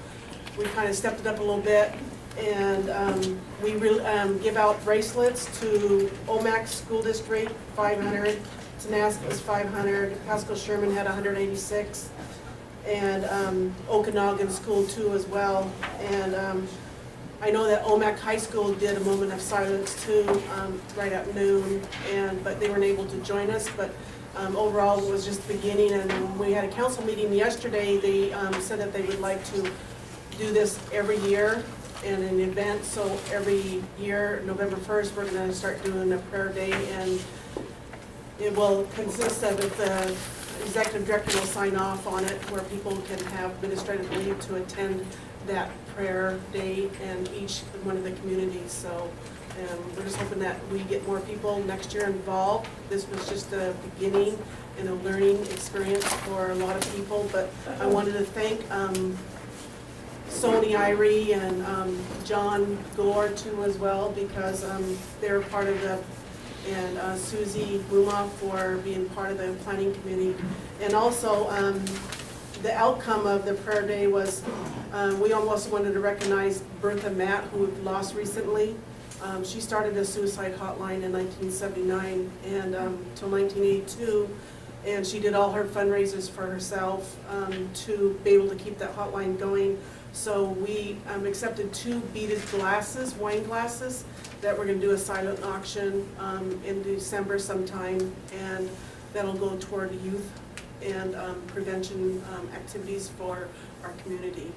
we kind of stepped it up a little bit, and we give out bracelets to Omak School District, 500, Tenascus 500, Pasco Sherman had 186, and Okanagan School 2 as well. And I know that Omak High School did a moment of silence too, right at noon, but they weren't able to join us. But overall, it was just the beginning. And when we had a council meeting yesterday, they said that they would like to do this every year in an event, so every year, November 1st, we're gonna start doing a prayer day, and it will consist of, if the executive director will sign off on it, where people can have administrative leave to attend that prayer day and each one of the communities. So we're just hoping that we get more people next year involved. This was just the beginning and a learning experience for a lot of people, but I wanted to thank Sony Irie and John Gore too as well, because they're part of the, and Susie Buma for being part of the planning committee. And also, the outcome of the prayer day was, we almost wanted to recognize Bertha Matt, who we lost recently. She started a suicide hotline in 1979 and till 1982, and she did all her fundraisers for herself to be able to keep that hotline going. So we accepted 2 beaded glasses, wine glasses, that we're gonna do a silent auction in December sometime, and that'll go toward youth and prevention activities for our community.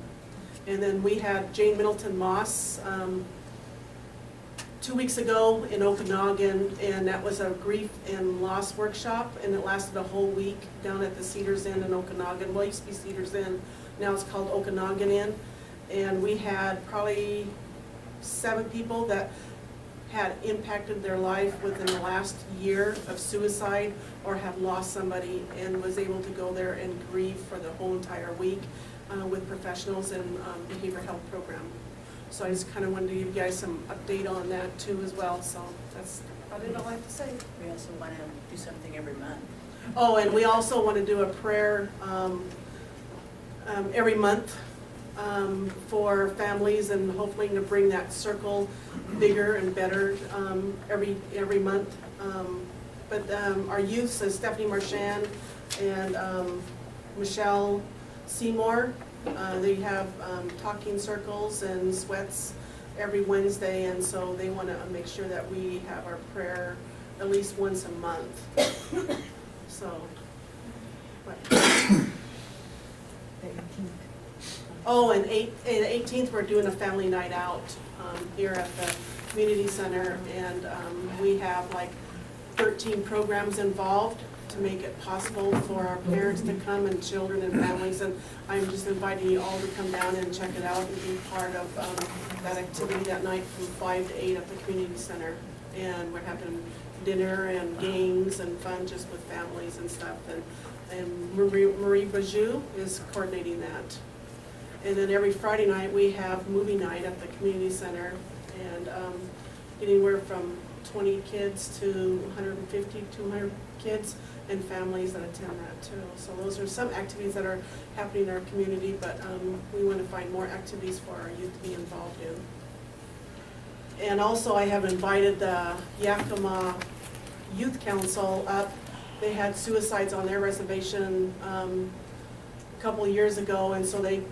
And then we had Jane Middleton Moss 2 weeks ago in Okanagan, and that was a grief and loss workshop, and it lasted a whole week down at the Cedars Inn in Okanagan. Well, it used to be Cedars Inn, now it's called Okanagan Inn. And we had probably 7 people that had impacted their life within the last year of suicide or have lost somebody, and was able to go there and grieve for the whole entire week with professionals and behavioral health program. So I just kind of wanted to give you guys some update on that too as well. So that's about it all I have to say. We also want to do something every month. Oh, and we also want to do a prayer every month for families, and hopefully to bring that circle bigger and better every month. But our youth, so Stephanie Marchand and Michelle Seymour, they have talking circles and sweats every Wednesday, and so they want to make sure that we have our prayer at least once a month. So, oh, and the 18th, we're doing a family night out here at the community center, and we have like 13 programs involved to make it possible for our parents to come, and children and families, and I'm just inviting you all to come down and check it out and be part of that activity that night from 5 to 8 at the community center. And we're having dinner and games and fun just with families and stuff, and Marie Bajou is coordinating that. And then every Friday night, we have movie night at the community center, and anywhere from 20 kids to 150, 200 kids and families that attend that too. So those are some activities that are happening in our community, but we want to find more activities for our youth to be involved in. And also, I have invited the Yakima Youth Council up. They had suicides on their reservation a couple of years ago, and so they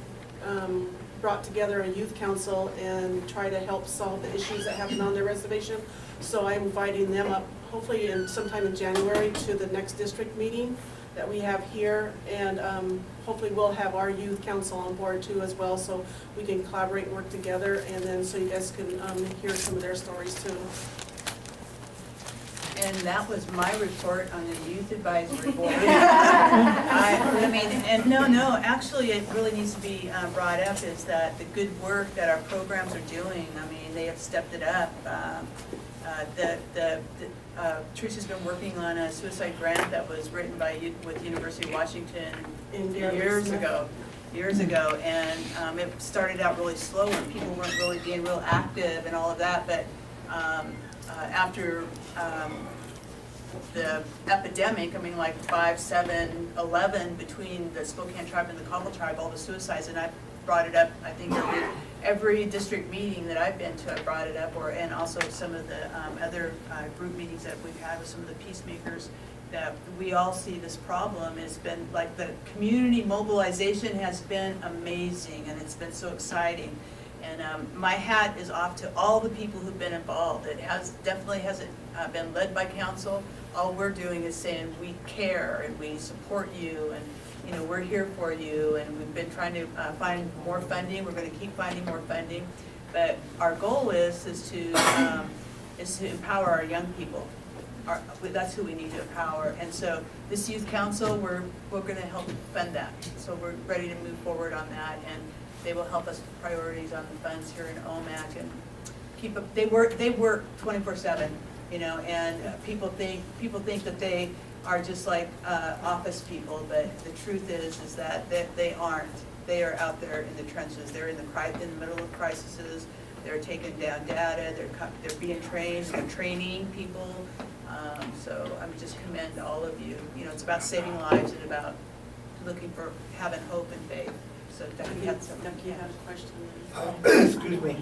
brought together a youth council and try to help solve the issues that happen on their reservation. So I'm inviting them up, hopefully sometime in January, to the next district meeting that we have here, and hopefully we'll have our youth council on board too as well, so we can collaborate and work together, and then so you guys can hear some of their stories too. And that was my report on the youth advisory board. I mean, and no, actually, it really needs to be brought up is that the good work that our programs are doing, I mean, they have stepped it up. Teresa's been working on a suicide grant that was written with University of Washington years ago, and it started out really slow and people weren't really being real active and all of that, but after the epidemic, I mean, like 5, 7, 11 between the Spokane tribe and the Cobble tribe, all the suicides, and I brought it up, I think every district meeting that I've been to, I brought it up, and also some of the other group meetings that we've had with some of the peacemakers, that we all see this problem. It's been like the community mobilization has been amazing, and it's been so exciting. And my hat is off to all the people who've been involved. It definitely hasn't been led by council. all we're doing is saying we care and we support you and, you know, we're here for you, and we've been trying to find more funding, we're gonna keep finding more funding. But our goal is to empower our young people. That's who we need to empower. And so this youth council, we're gonna help fund that. So we're ready to move forward on that, and they will help us with priorities on the funds here in Omak, and keep up, they work 24/7, you know, and people think that they are just like office people, but the truth is that they aren't. They are out there in the trenches. They're in the middle of crises. They're taking down data. They're being trained. They're training people. So I would just commend all of you. You know, it's about saving lives and about looking for having hope and faith. So Ducky had a question. Excuse me.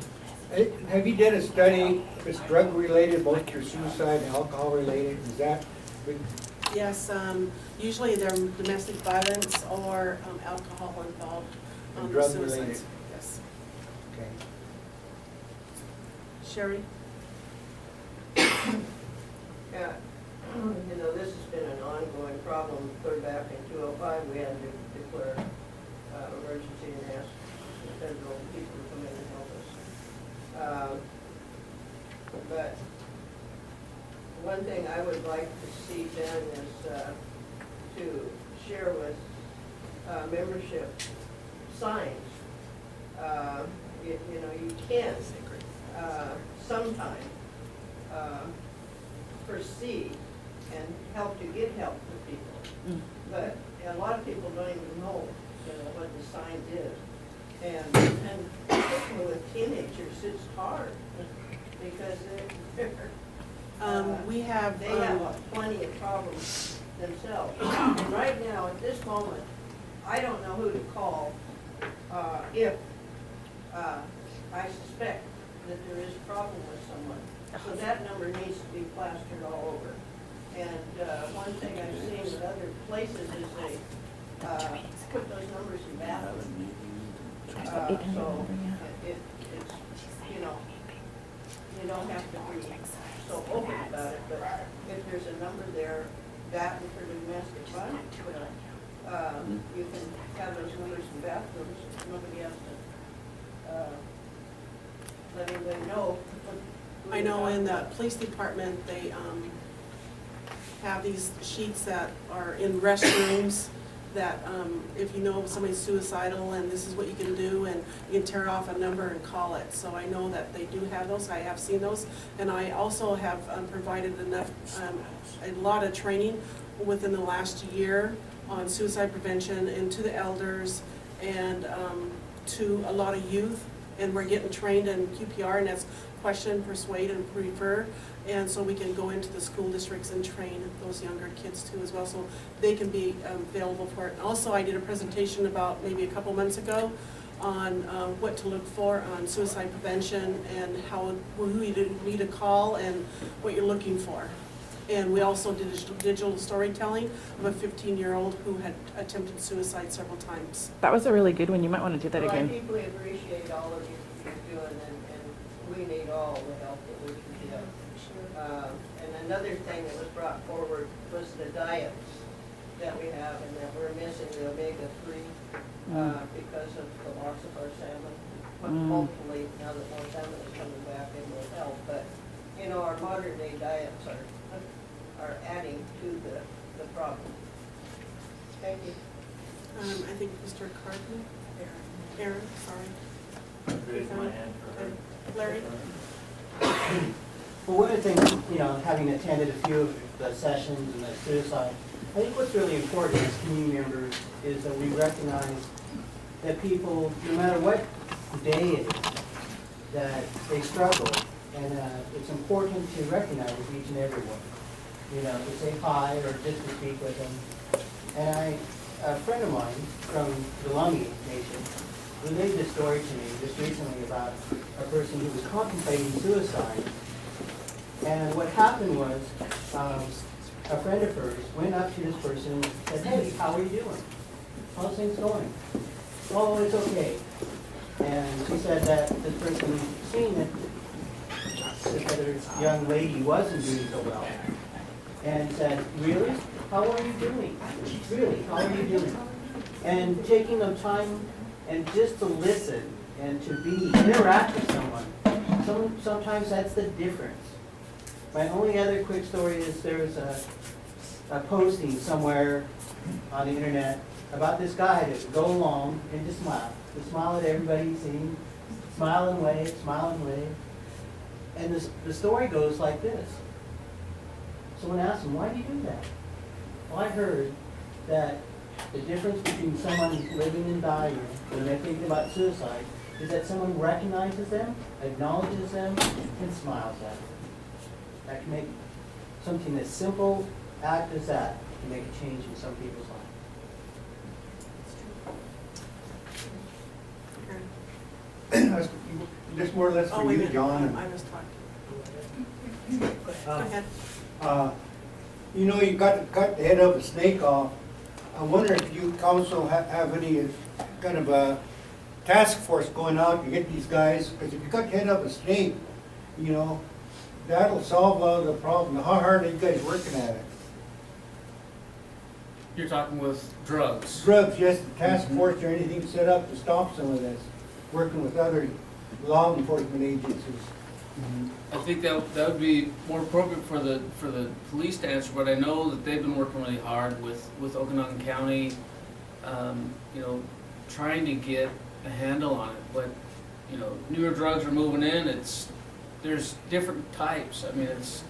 Have you done a study, if it's drug related, both your suicide and alcohol related, is that? Yes, usually they're domestic violence or alcohol involved on the Drug suicides. related. Yes. Okay. Sherry? Yeah, you know, this has been an ongoing problem. Clear back in 2005, we had to declare emergency and ask the federal people to come in and help us. But one thing I would like to see then is to share with membership signs. You know, you can sometime foresee and help to get help to people. But a lot of people don't even know, you know, what the sign is. And particularly with teenagers, it's hard because We have. they have plenty of problems themselves. And right now, at this moment, I don't know who to call if I suspect that there is a problem with someone. So that number needs to be plastered all over. And one thing I've seen with other places is they put those numbers in bathrooms. So it's, you know, you don't have to be so open about it, but if there's a number there, that and for domestic violence, you can have those numbers in bathrooms, nobody has to let anybody know. I know in the police department, they have these sheets that are in restrooms that if you know somebody's suicidal and this is what you can do, and you can tear off a number and call it. So I know that they do have those, I have seen those. And I also have provided enough, a lot of training within the last year on suicide prevention, and to the elders and to a lot of youth. And we're getting trained in QPR, and that's question, persuade, and refer. And so we can go into the school districts and train those younger kids too as well, so they can be available for it. And also, I did a presentation about maybe a couple months ago on what to look for on suicide prevention and who you need to call and what you're looking for. And we also did digital storytelling of a 15-year-old who had attempted suicide several times. That was a really good one. You might want to do that Well, again. I deeply appreciate all of you doing, and we need all the help that we can get. And another thing that was brought forward was the diets that we have, and that we're missing the omega-3 because of the loss of our salmon. Hopefully, now that more salmon is coming back, it will help. But, you know, our modern day diets are adding to the problem. Thank you. I think Mr. Cardin? Aaron, sorry. Raise my hand for her. Larry? Well, one of the things, you know, having attended a few of the sessions and the suicide, I think what's really important as community members is that we recognize that people, no matter what day it is, that they struggle. And it's important to recognize each and every one. You know, to say hi or just to speak with them. And a friend of mine from the Lungi Nation relayed this story to me just recently about a person who was contemplating suicide. And what happened was, a friend of hers went up to this person and said, "Hey, how are you doing? How's things going?" "Oh, it's okay." And she said that the person seeing it, this other young lady wasn't doing so well. and said, really? How are you doing? Really, how are you doing? And taking the time and just to listen and to interact with someone. Sometimes that's the difference. My only other quick story is there was a posting somewhere on the internet about this guy that would go along and just smile at everybody he's seen, smile and wave, smile and wave. And the story goes like this. Someone asked him, why do you do that? Well, I heard that the difference between someone living and dying when they're thinking about suicide is that someone recognizes them, acknowledges them, and smiles at them. That can make something as simple act as that can make a change in some people's lives. Just more or less Oh, for wait a you, minute, John. I was talking. Go ahead. You know, you got the head of a snake off. I wonder if you council have any kind of a task force going out to get these guys, because if you got the head of a snake, you know, that'll solve a lot of the problem. How hard are you guys working at it? You're talking with drugs. Drugs, yes, the task force or anything set up to stop some of this, working with other law enforcement agencies. I think that would be more appropriate for the police to answer, but I know that they've been working really hard with Okanagan County, you know, trying to get a handle on it. But, you know, newer drugs are moving in, there's different types. I mean, it's.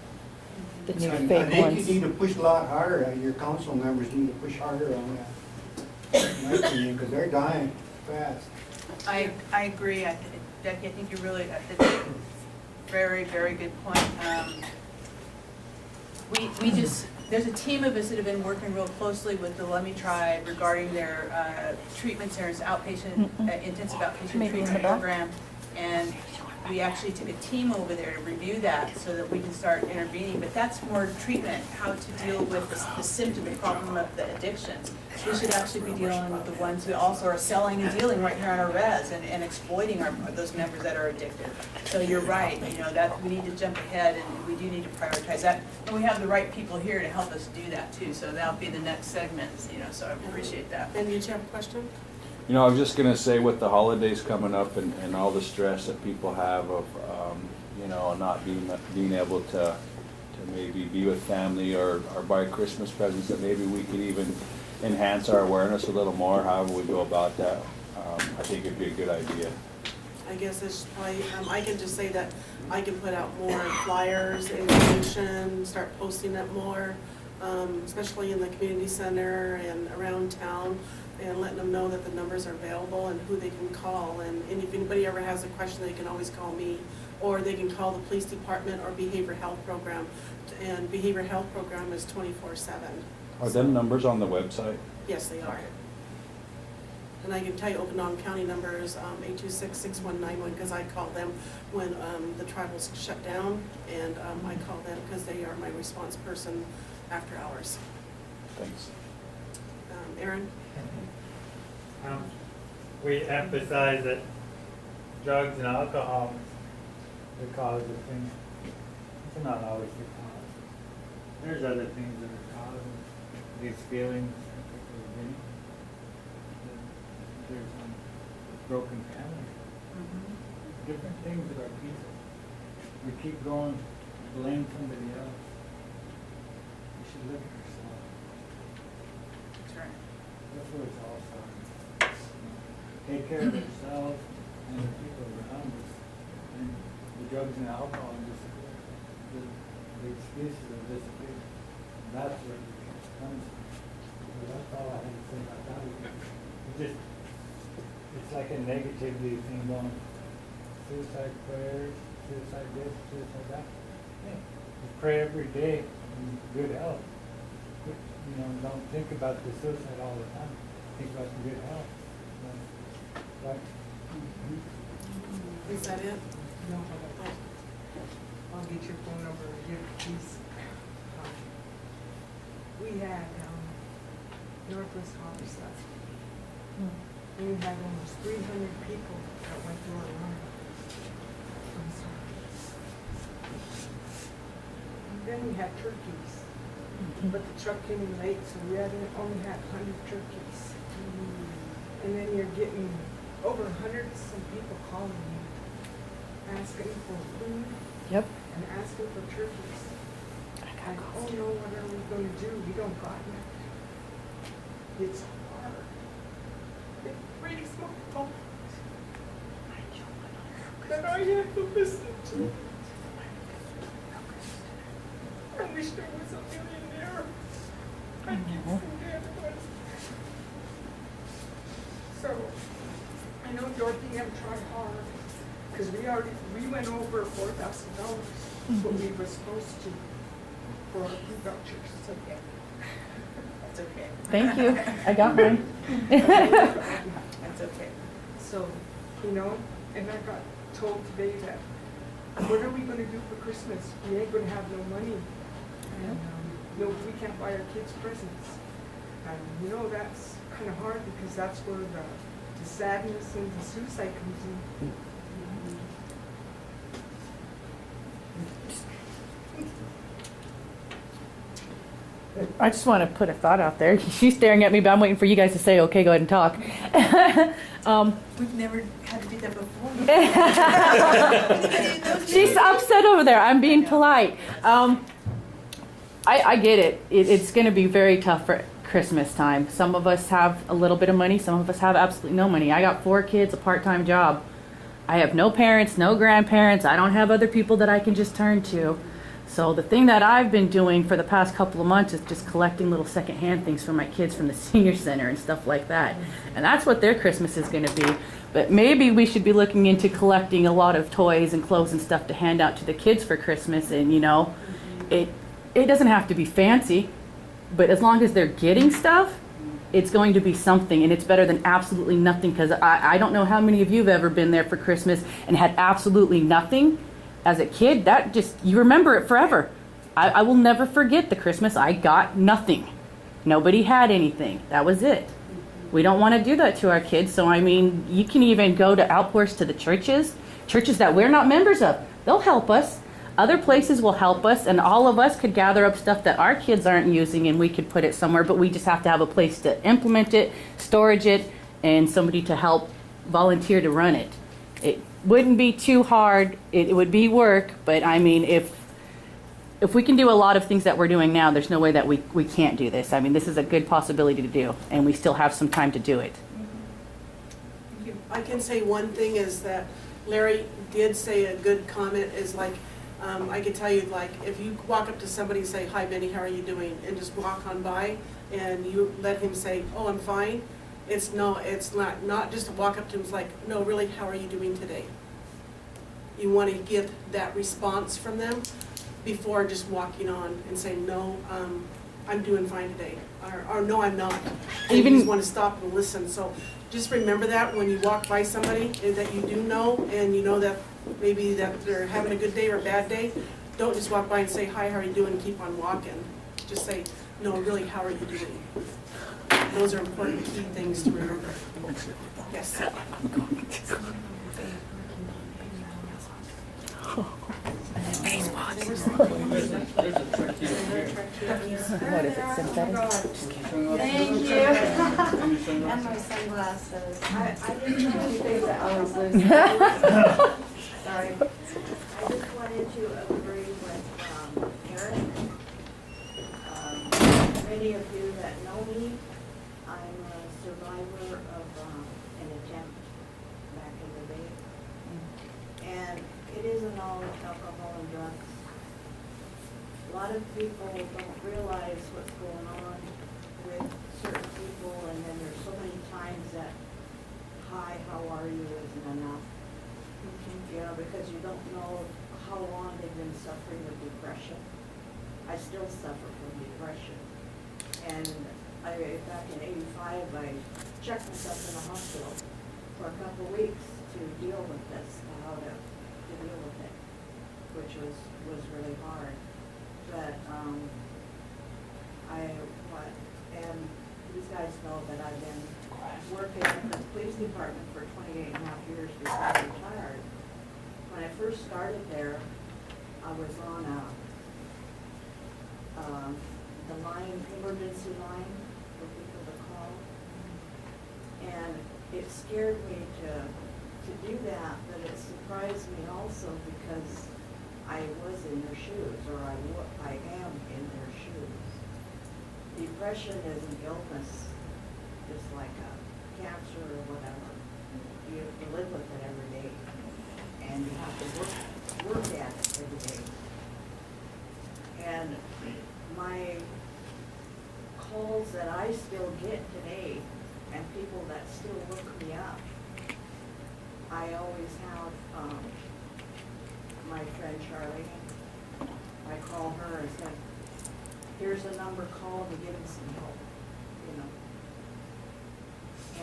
The new I fake think ones. you need to push a lot harder, your council members need to push harder on that, in my opinion, because they're dying fast. I agree. Becky, I think you really, that's a very, very good point. We just, there's a team of us that have been working real closely with the Lummi tribe regarding their treatment centers, outpatient, intensive outpatient Maybe in the treatment back. program. And we actually took a team over there to review that so that we can start intervening. But that's more treatment, how to deal with the symptom, the problem of the addictions. We should actually be dealing with the ones who also are selling and dealing right here on our res and exploiting those members that are addicted. So you're right, you know, that we need to jump ahead and we do need to prioritize that. And we have the right people here to help us do that too. So that'll be the next segment, you know, so I appreciate that. And you have a question? You know, I was just gonna say with the holidays coming up and all the stress that people have of, you know, not being able to maybe be with family or buy Christmas presents, that maybe we could even enhance our awareness a little more, however we go about that. I think it'd be a good idea. I guess it's probably, I can just say that I can put out more flyers, information, start posting it more, especially in the community center and around town, and letting them know that the numbers are available and who they can call. And if anybody ever has a question, they can always call me, or they can call the police department or behavioral health program. And behavioral health program is 24/7. Are them numbers on the website? Yes, they are. And I can tell you Okanagan County number is 826-6191, because I call them when the tribals shut down, and I call them because they are my response person after hours. Thanks. Aaron? We emphasize that drugs and alcohol is the cause of things. It's not always the cause. There's other things that are causing these feelings that people are getting. There's broken families. Different things that are people. We keep going, blame somebody else. We should look at ourselves. That's right. That's where it's all starting. Take care of themselves and the people around us. And the drugs and alcohol and the excuses will disappear. That's where it comes from. So that's all I have to say about that. It's like a negativity thing going. Suicide prayers, suicide this, suicide that. Yeah. Just pray every day in good health. You know, don't think about the suicide all the time. Think about the good health. Right? Is that it? No, I'll get your phone number and give it, please. We had, Northwest Homicide. We had almost 300 people that went through our line. I'm sorry. And then we had turkeys. but the truck came in late, so we only had 100 turkeys. And then you're getting over 100 some people calling you, asking for food Yep. and asking for turkeys. And, oh no, what are we gonna do? We don't got nothing. It's hard. It breaks my heart that I have to listen to. I wish there was a millionaire. I'd give some to everybody. So, I know Dorothy have tried hard, because we went over $4,000, what we were supposed to for our food vouchers. It's okay. That's okay. Thank you. I got mine. That's okay. So, and I got told today that, what are we gonna do for Christmas? We ain't gonna have no money. And, we can't buy our kids presents. And, that's kind of hard because that's where the sadness and the suicide comes in. I just want to put a thought out there. She's staring at me, but I'm waiting for you guys to say, okay, go ahead and talk. We've never had to do that before. She's upset over there. I'm being polite. I get it. It's going to be very tough for Christmas time. Some of us have a little bit of money. Some of us have absolutely no money. I got 4 kids, a part-time job. I have no parents, no grandparents. I don't have other people that I can just turn to. So the thing that I've been doing for the past couple of months is just collecting little secondhand things for my kids from the senior center and stuff like that. And that's what their Christmas is going to be. But maybe we should be looking into collecting a lot of toys and clothes and stuff to hand out to the kids for Christmas. And it doesn't have to be fancy, but as long as they're getting stuff, it's going to be something, and it's better than absolutely nothing, because I don't know how many of you have ever been there for Christmas and had absolutely nothing. As a kid, you remember it forever. I will never forget the Christmas I got nothing. Nobody had anything. That was it. We don't want to do that to our kids, so you can even go to outpours to the churches that we're not members of. They'll help us. Other places will help us, and all of us could gather up stuff that our kids aren't using, and we could put it somewhere, but we just have to have a place to implement it, storage it, and somebody to help volunteer to run it. It wouldn't be too hard. It would be work, but if we can do a lot of things that we're doing now, there's no way that we can't do this. This is a good possibility to do, and we still have some time to do it. I can say one thing is that Larry did say a good comment is I can tell you, if you walk up to somebody and say, "Hi, Benny, how are you doing?" and just walk on by, and you let him say, "Oh, I'm fine." It's not just to walk up to him. It's like, "No, really, how are you doing today?" You want to get that response from them before just walking on and saying, "No, I'm doing fine today," or "No, I'm not." And you just want to stop and listen. So just remember that when you walk by somebody that you do know, and you know that maybe that they're having a good day or a bad day, don't just walk by and say, "Hi, how are you doing?" and keep on walking. Just say, "No, really, how are you doing?" Those are important key things to remember. Yes. What is it, synthetic? Thank you. And my sunglasses. I didn't know anything that I was losing. Sorry. I just wanted to agree with Eric. Many of you that know me, I'm a survivor of an attempt back in the day. And it isn't all alcohol and drugs. A lot of people don't realize what's going on with certain people, and then there's so many times that, "Hi, how are you?" isn't enough. Because you don't know how long they've been suffering with depression. I still suffer from depression. And back in '85, I checked myself in the hospital for a couple of weeks to deal with this, how to deal with it, which was really hard. But and these guys know that I've been working in the police department for 28 and a half years before I retired. When I first started there, I was on the line, emergency line for people to call. And it scared me to do that, but it surprised me also because I was in their shoes, or I am in their shoes. Depression is an illness, just like a cancer or whatever. You have to live with it every day, and you have to work at it every day. And my calls that I still get today, and people that still look me up, I always have my friend Charlene. I call her and say, here's a number, call to get him some help, you know.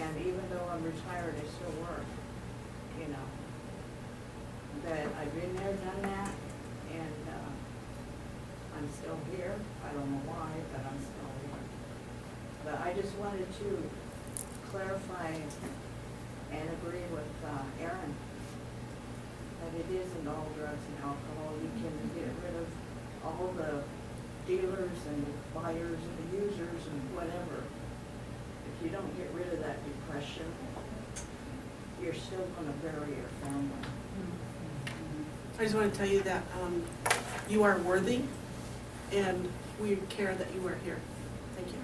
And even though I'm retired, I still work, you know. But I've been there, done that, and I'm still here. I don't know why, but I'm still here. But I just wanted to clarify and agree with Aaron that it isn't all drugs and alcohol. You can get rid of all the dealers and the buyers and the users and whatever. If you don't get rid of that depression, you're still going to bury your family. I just want to tell you that you are worthy, and we care that you are here. Thank you.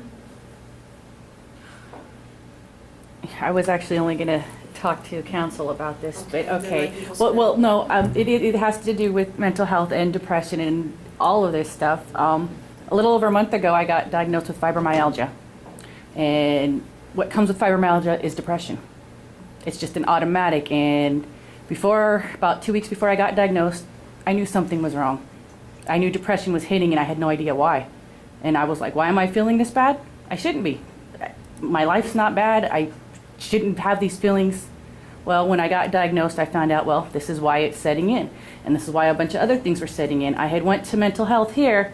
I was actually only going to talk to council about this, but Okay, then okay. I can go Well, no, it has to do with mental health and depression and all of this stuff. A little over a month ago, I got diagnosed with fibromyalgia. And what comes with fibromyalgia is depression. It's just an automatic. And about 2 weeks before I got diagnosed, I knew something was wrong. I knew depression was hitting, and I had no idea why. And I was like, why am I feeling this bad? I shouldn't be. My life's not bad. I shouldn't have these feelings. Well, when I got diagnosed, I found out, well, this is why it's setting in. And this is why a bunch of other things were setting in. I had went to mental health here,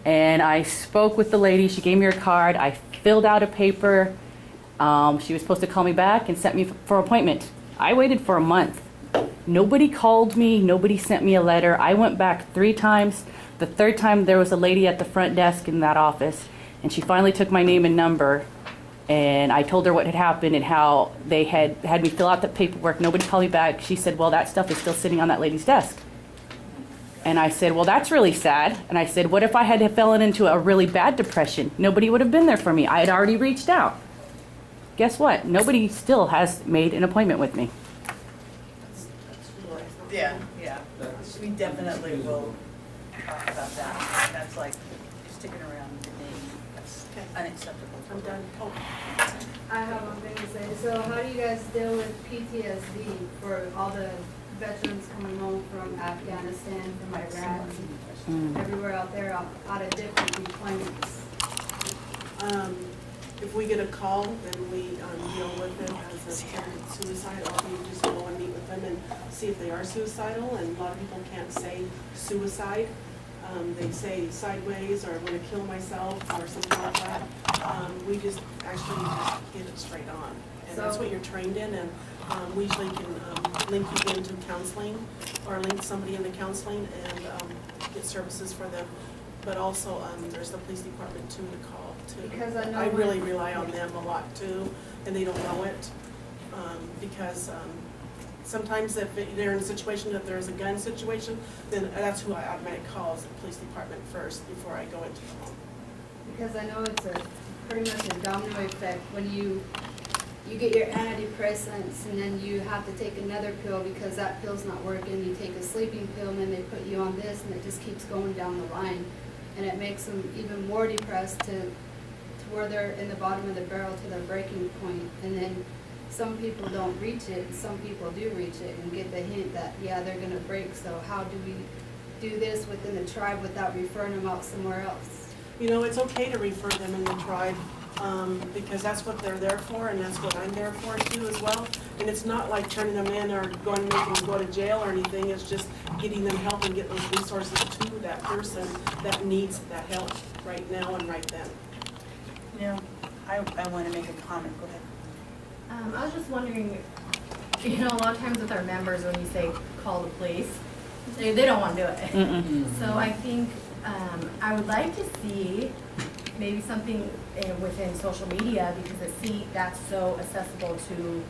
and I spoke with the lady. She gave me her card. I filled out a paper. She was supposed to call me back and sent me for an appointment. I waited for a month. Nobody called me. Nobody sent me a letter. I went back 3 times. The 3rd time, there was a lady at the front desk in that office, and she finally took my name and number. And I told her what had happened and how they had me fill out the paperwork. Nobody called me back. She said, well, that stuff is still sitting on that lady's desk. And I said, well, that's really sad. And I said, what if I had fallen into a really bad depression? Nobody would have been there for me. I had already reached out. Guess what? Nobody still has made an appointment with me. Yeah, yeah. We definitely will talk about that. That's like sticking around the name. That's unacceptable. I'm done. Oh. I have one thing to say. So how do you guys deal with PTSD for all the veterans coming home from Afghanistan, from Iraq, everywhere out there, out of different deployments? If we get a call, then we deal with them as attempted suicide, or we just go and meet with them and see if they are suicidal. And a lot of people can't say suicide. They say sideways, or I'm going to kill myself, or something like that. We just actually just get it straight on. And that's what you're trained in, and we usually can link you into counseling, or link somebody into counseling and get services for them. But also, there's the police department too to call too. Because I know I really rely on them a lot too, and they don't know it. Because sometimes if they're in a situation that there's a gun situation, then that's who I automatically call, is the police department first before I go into the home. Because I know it's pretty much a domino effect when you get your antidepressants and then you have to take another pill because that pill's not working. You take a sleeping pill and then they put you on this, and it just keeps going down the line. And it makes them even more depressed to where they're in the bottom of the barrel to their breaking point. And then some people don't reach it, and some people do reach it and get the hint that, yeah, they're going to break. So how do we do this within the tribe without referring them out somewhere else? You know, it's okay to refer them in the tribe, because that's what they're there for, and that's what I'm there for too as well. And it's not like turning them in or going to make them go to jail or anything. It's just getting them help and getting those resources to that person that needs that help right now and right then. You know, I want to make a comment. Go ahead. I was just wondering, you know, a lot of times with our members, when you say call the police, they don't want to do it. So I think I would like to see maybe something within social media, because that's so accessible to,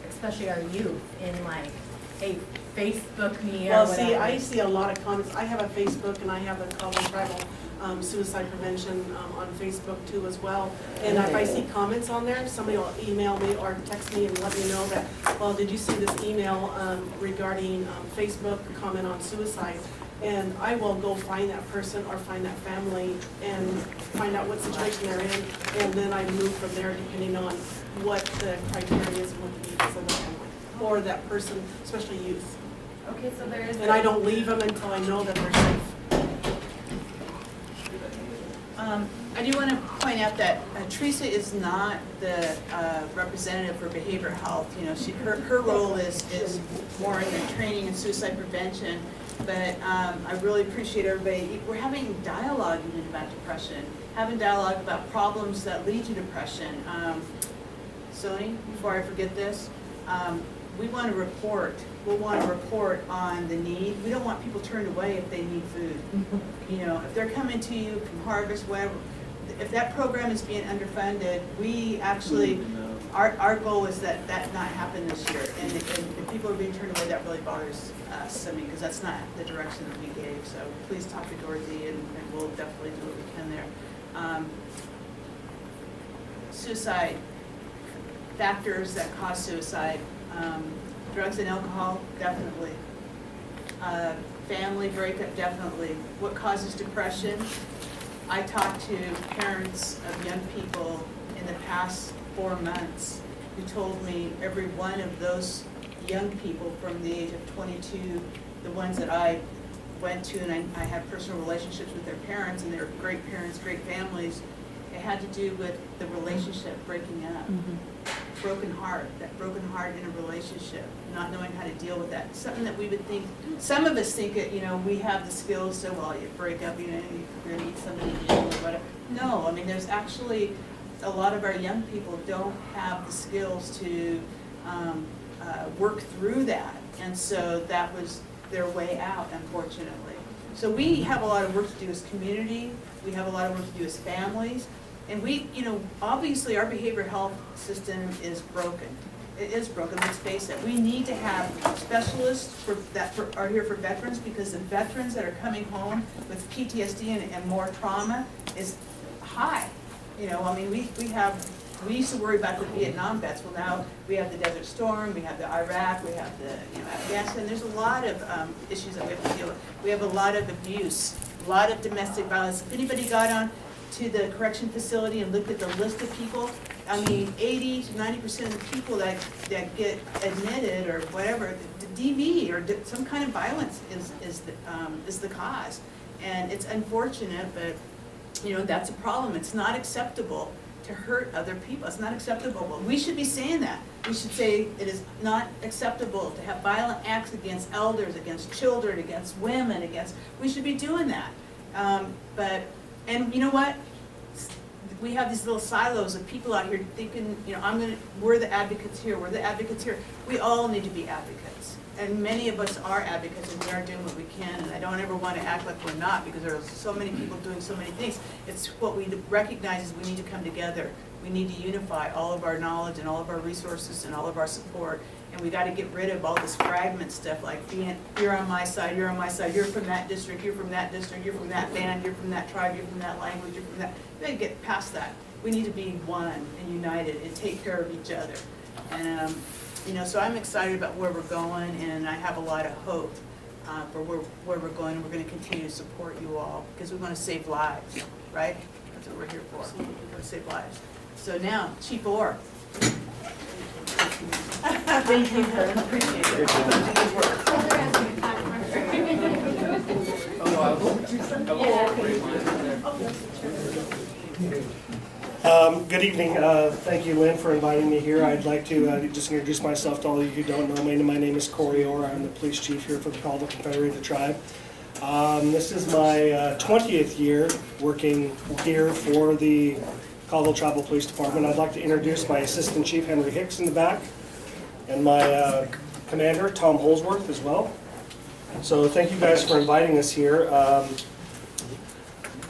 especially our youth, in like, hey, Facebook me or Well, whatever. see, I see a lot of comments. I have a Facebook and I have the Caldwell Tribal Suicide Prevention on Facebook too as well. And if I see comments on there, somebody will email me or text me and let me know that, well, did you see this email regarding Facebook comment on suicide? And I will go find that person or find that family and find out what situation they're in. And then I move from there depending on what the criteria is and what the needs of the family or that person, especially youth. Okay, so there is. And I don't leave them until I know that they're safe. I do want to point out that Teresa is not the representative for behavioral health. You know, her role is more in the training and suicide prevention. But I really appreciate everybody. We're having dialogue even about depression, having dialogue about problems that lead to depression. Sony, before I forget this, we want to report. We'll want to report on the need. We don't want people turned away if they need food. You know, if they're coming to you from Harvest, whatever, if that program is being underfunded, we actually, our goal is that not happen this year. And if people are being turned away, that really bothers us. I mean, because that's not the direction that we gave. So please talk to Dorothy, and we'll definitely do what we can there. Suicide, factors that cause suicide. Drugs and alcohol, definitely. Family breakup, definitely. What causes depression? I talked to parents of young people in the past 4 months who told me every one of those young people from the age of 22, the ones that I went to and I had personal relationships with their parents, and they were great parents, great families, it had to do with the relationship breaking up. Broken heart, that broken heart in a relationship, not knowing how to deal with that. Something that we would think, some of us think that, you know, we have the skills, so well, you break up, you know, you're gonna need somebody to deal with whatever. No, I mean, there's actually, a lot of our young people don't have the skills to work through that. And so that was their way out, unfortunately. So we have a lot of work to do as community, we have a lot of work to do as families. And we, you know, obviously our behavioral health system is broken. It is broken, let's face it. We need to have specialists that are here for veterans, because the veterans that are coming home with PTSD and more trauma is high. You know, I mean, we used to worry about the Vietnam vets. Well, now we have the Desert Storm, we have the Iraq, we have the, you know, Afghanistan. There's a lot of issues that we have to deal with. We have a lot of abuse, a lot of domestic violence. If anybody got on to the correction facility and looked at the list of people, I mean, 80 to 90% of the people that get admitted or whatever, the DV or some kind of violence is the cause. And it's unfortunate, but you know, that's a problem. It's not acceptable to hurt other people. It's not acceptable. Well, we should be saying that. We should say it is not acceptable to have violent acts against elders, against children, against women, we should be doing that. And you know what? We have these little silos of people out here thinking, you know, we're the advocates here, we're the advocates here. We all need to be advocates. And many of us are advocates, and we are doing what we can, and I don't ever want to act like we're not, because there are so many people doing so many things. It's what we recognize is we need to come together. We need to unify all of our knowledge and all of our resources and all of our support. And we got to get rid of all this fragment stuff, like you're on my side, you're on my side, you're from that district, you're from that district, you're from that band, you're from that tribe, you're from that language, you're from that. We got to get past that. We need to be one and united and take care of each other. And you know, so I'm excited about where we're going, and I have a lot of hope for where we're going, and we're going to continue to support you all, because we want to save lives, right? That's what we're here for. We want to save lives. So now, Chief Orr. Thank you, sir. Appreciate it. Good evening. Thank you, Lynn, for inviting me here. I'd like to just introduce myself to all of you who don't know me. My name is Corey Orr. I'm the police chief here for the Caldwell Confederated Tribe. This is my 20th year working here for the Caldwell Tribal Police Department. I'd like to introduce my Assistant Chief, Henry Hicks, in the back, and my Commander, Tom Holsworth, as well. So thank you guys for inviting us here.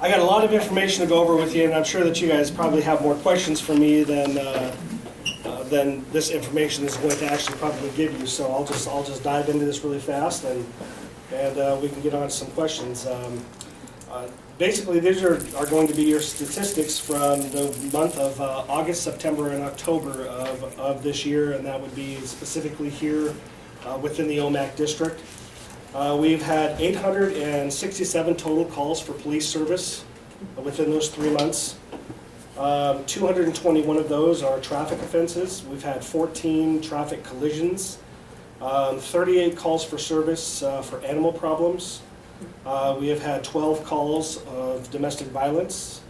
I got a lot of information to go over with you, and I'm sure that you guys probably have more questions for me than this information is going to actually probably give you. So I'll just dive into this really fast, and we can get on to some questions. Basically, these are going to be your statistics from the month of August, September, and October of this year, and that would be specifically here within the Omak district. We've had 867 total calls for police service within those 3 months. 221 of those are traffic offenses. We've had 14 traffic collisions, 38 calls for service for animal problems. We have had 12 calls of domestic violence,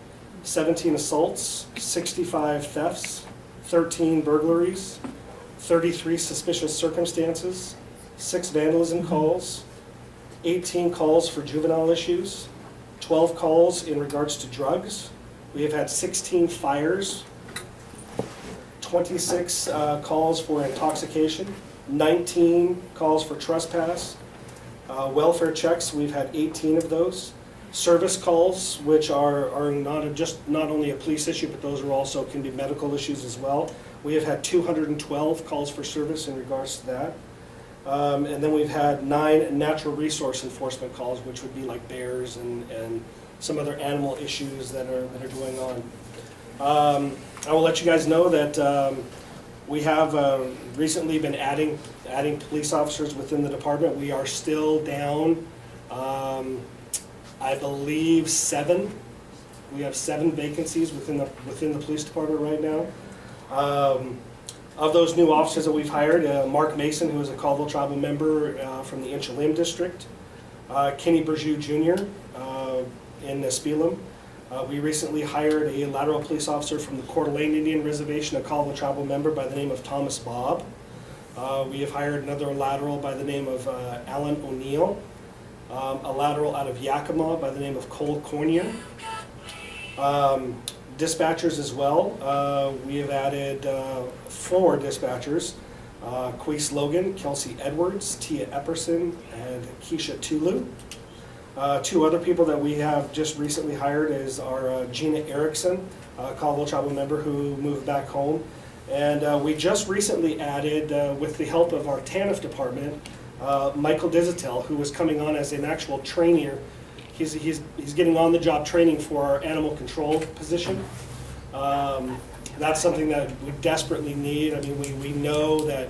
17 assaults, 65 thefts, 13 burglaries, 33 suspicious circumstances, 6 vandalism calls, 18 calls for juvenile issues, 12 calls in regards to drugs. We have had 16 fires, 26 calls for intoxication, 19 calls for trespass. Welfare checks, we've had 18 of those. Service calls, which are not only a police issue, but those are also can be medical issues as well. We have had 212 calls for service in regards to that. And then we've had 9 natural resource enforcement calls, which would be like bears and some other animal issues that are going on. I will let you guys know that we have recently been adding police officers within the department. We are still down, I believe, 7. We have 7 vacancies within the police department right now. Of those new officers that we've hired, Mark Mason, who is a Caldwell Tribal member from the Inchalim district, Kenny Berjou Jr. In Spelem. We recently hired a lateral police officer from the Coeur d'Alene Indian Reservation, a Caldwell Tribal member by the name of Thomas Bob. We have hired another lateral by the name of Alan O'Neill, a lateral out of Yakima by the name of Cole Cornier. Dispatchers as well. We have added 4 dispatchers, Queese Logan, Kelsey Edwards, Tia Epperson, and Keisha Tulu. 2 other people that we have just recently hired is our Gina Erickson, Caldwell Tribal member who moved back home. And we just recently added, with the help of our TANF department, Michael Dizitel, who was coming on as an actual trainer. He's getting on the job training for our animal control position. That's something that we desperately need. I mean, we know that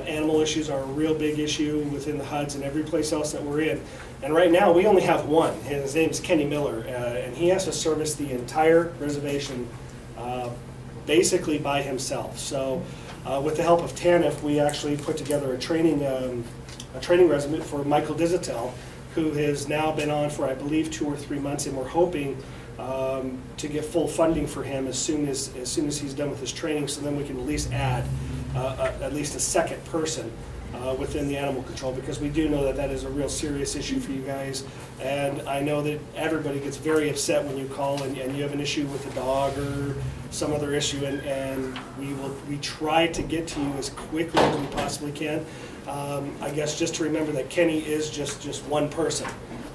animal issues are a real big issue within the HUDs and every place else that we're in. And right now, we only have one, and his name is Kenny Miller, and he has to service the entire reservation basically by himself. So with the help of TANF, we actually put together a training regimen for Michael Dizitel, who has now been on for, I believe, 2 or 3 months, and we're hoping to get full funding for him as soon as he's done with his training, so then we can at least add at least a second person within the animal control, because we do know that that is a real serious issue for you guys. And I know that everybody gets very upset when you call and you have an issue with a dog or some other issue, and we try to get to you as quickly as we possibly can. I guess just to remember that Kenny is just one person,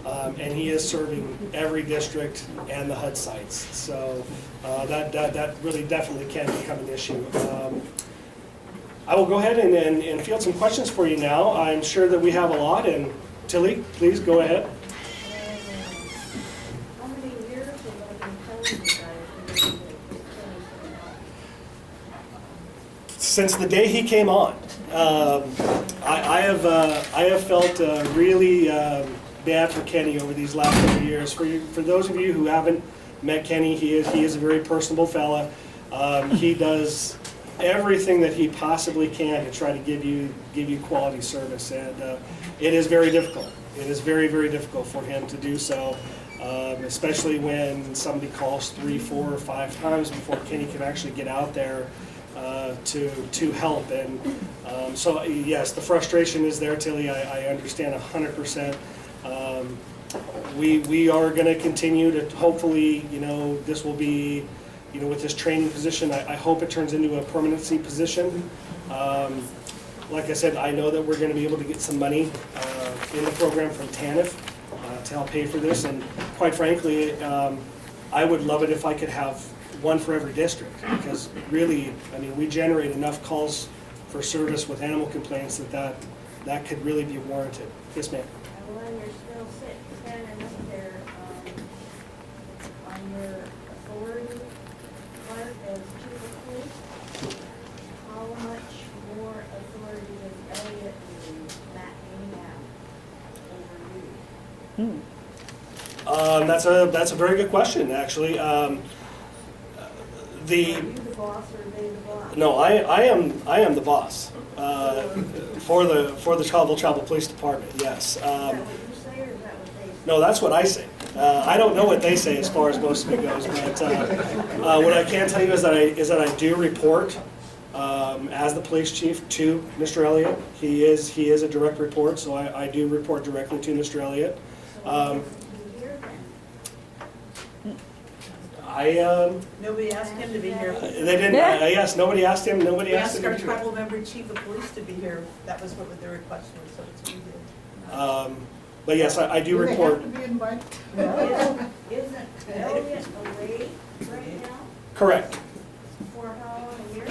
and he is serving every district and the HUD sites. So that really definitely can become an issue. I will go ahead and field some questions for you now. I'm sure that we have a lot, and Tilly, please go ahead. How many years have I been telling you guys? Since the day he came on, I have felt really bad for Kenny over these last couple of years. For those of you who haven't met Kenny, he is a very personable fella. He does everything that he possibly can to try to give you quality service, and it is very difficult. It is very, very difficult for him to do so, especially when somebody calls 3, 4, or 5 times before Kenny can actually get out there to help. And so yes, the frustration is there, Tilly. I understand 100%. We are going to continue to, hopefully, this will be, with this training position, I hope it turns into a permanency position. Like I said, I know that we're going to be able to get some money in the program from TANF to help pay for this, and quite frankly, I would love it if I could have one for every district, because really, I mean, we generate enough calls for service with animal complaints that could really be warranted. Yes, ma'am. And when you're still standing up there, on your authority part as chief of police, how much more authority does Elliot and Matt Amy have over you? That's a very good question, actually. Are you the boss or are they the boss? No, I am the boss for the Travel Police Department. Yes. Is that what you say or is that what they say? No, that's what I say. I don't know what they say as far as most of it goes, but what I can tell you is that I do report as the police chief to Mr. Elliott. He is a direct report, so I do report directly to Mr. Elliott. Nobody asked him to be here. They didn't. Yes, nobody asked him. Nobody We asked asked him our to. tribal member chief of police to be here. That was what the request was, so it's we did. But yes, I do report. be invited? Isn't Elliot away right now? Correct. For how long a year?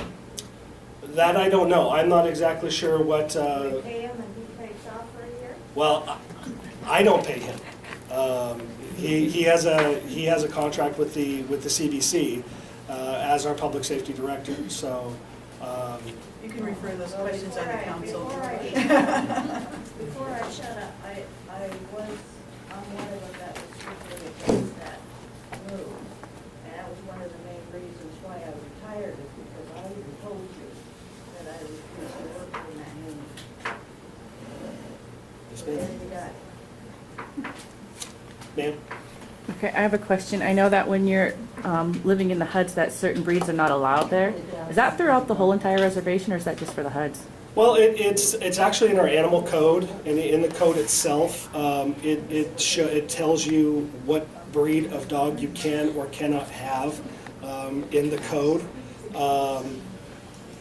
That I don't know. I'm not exactly sure what. They pay him and he pays off for a year? Well, I don't pay him. He has a contract with the C.B.C. As our public safety director. So. You can refer those questions on the council. Before I shut up, I was on one of them that was strictly against that move. And that was one of the main reasons why I retired, is because I even told you that I refused to work in that union. Yes, There you got it. Ma'am? Okay, I have a question. I know that when you're living in the HUDs, that certain breeds are not allowed there. Is that throughout the whole entire reservation, or is that just for the HUDs? Well, it's actually in our animal code, and in the code itself, it tells you what breed of dog you can or cannot have in the code.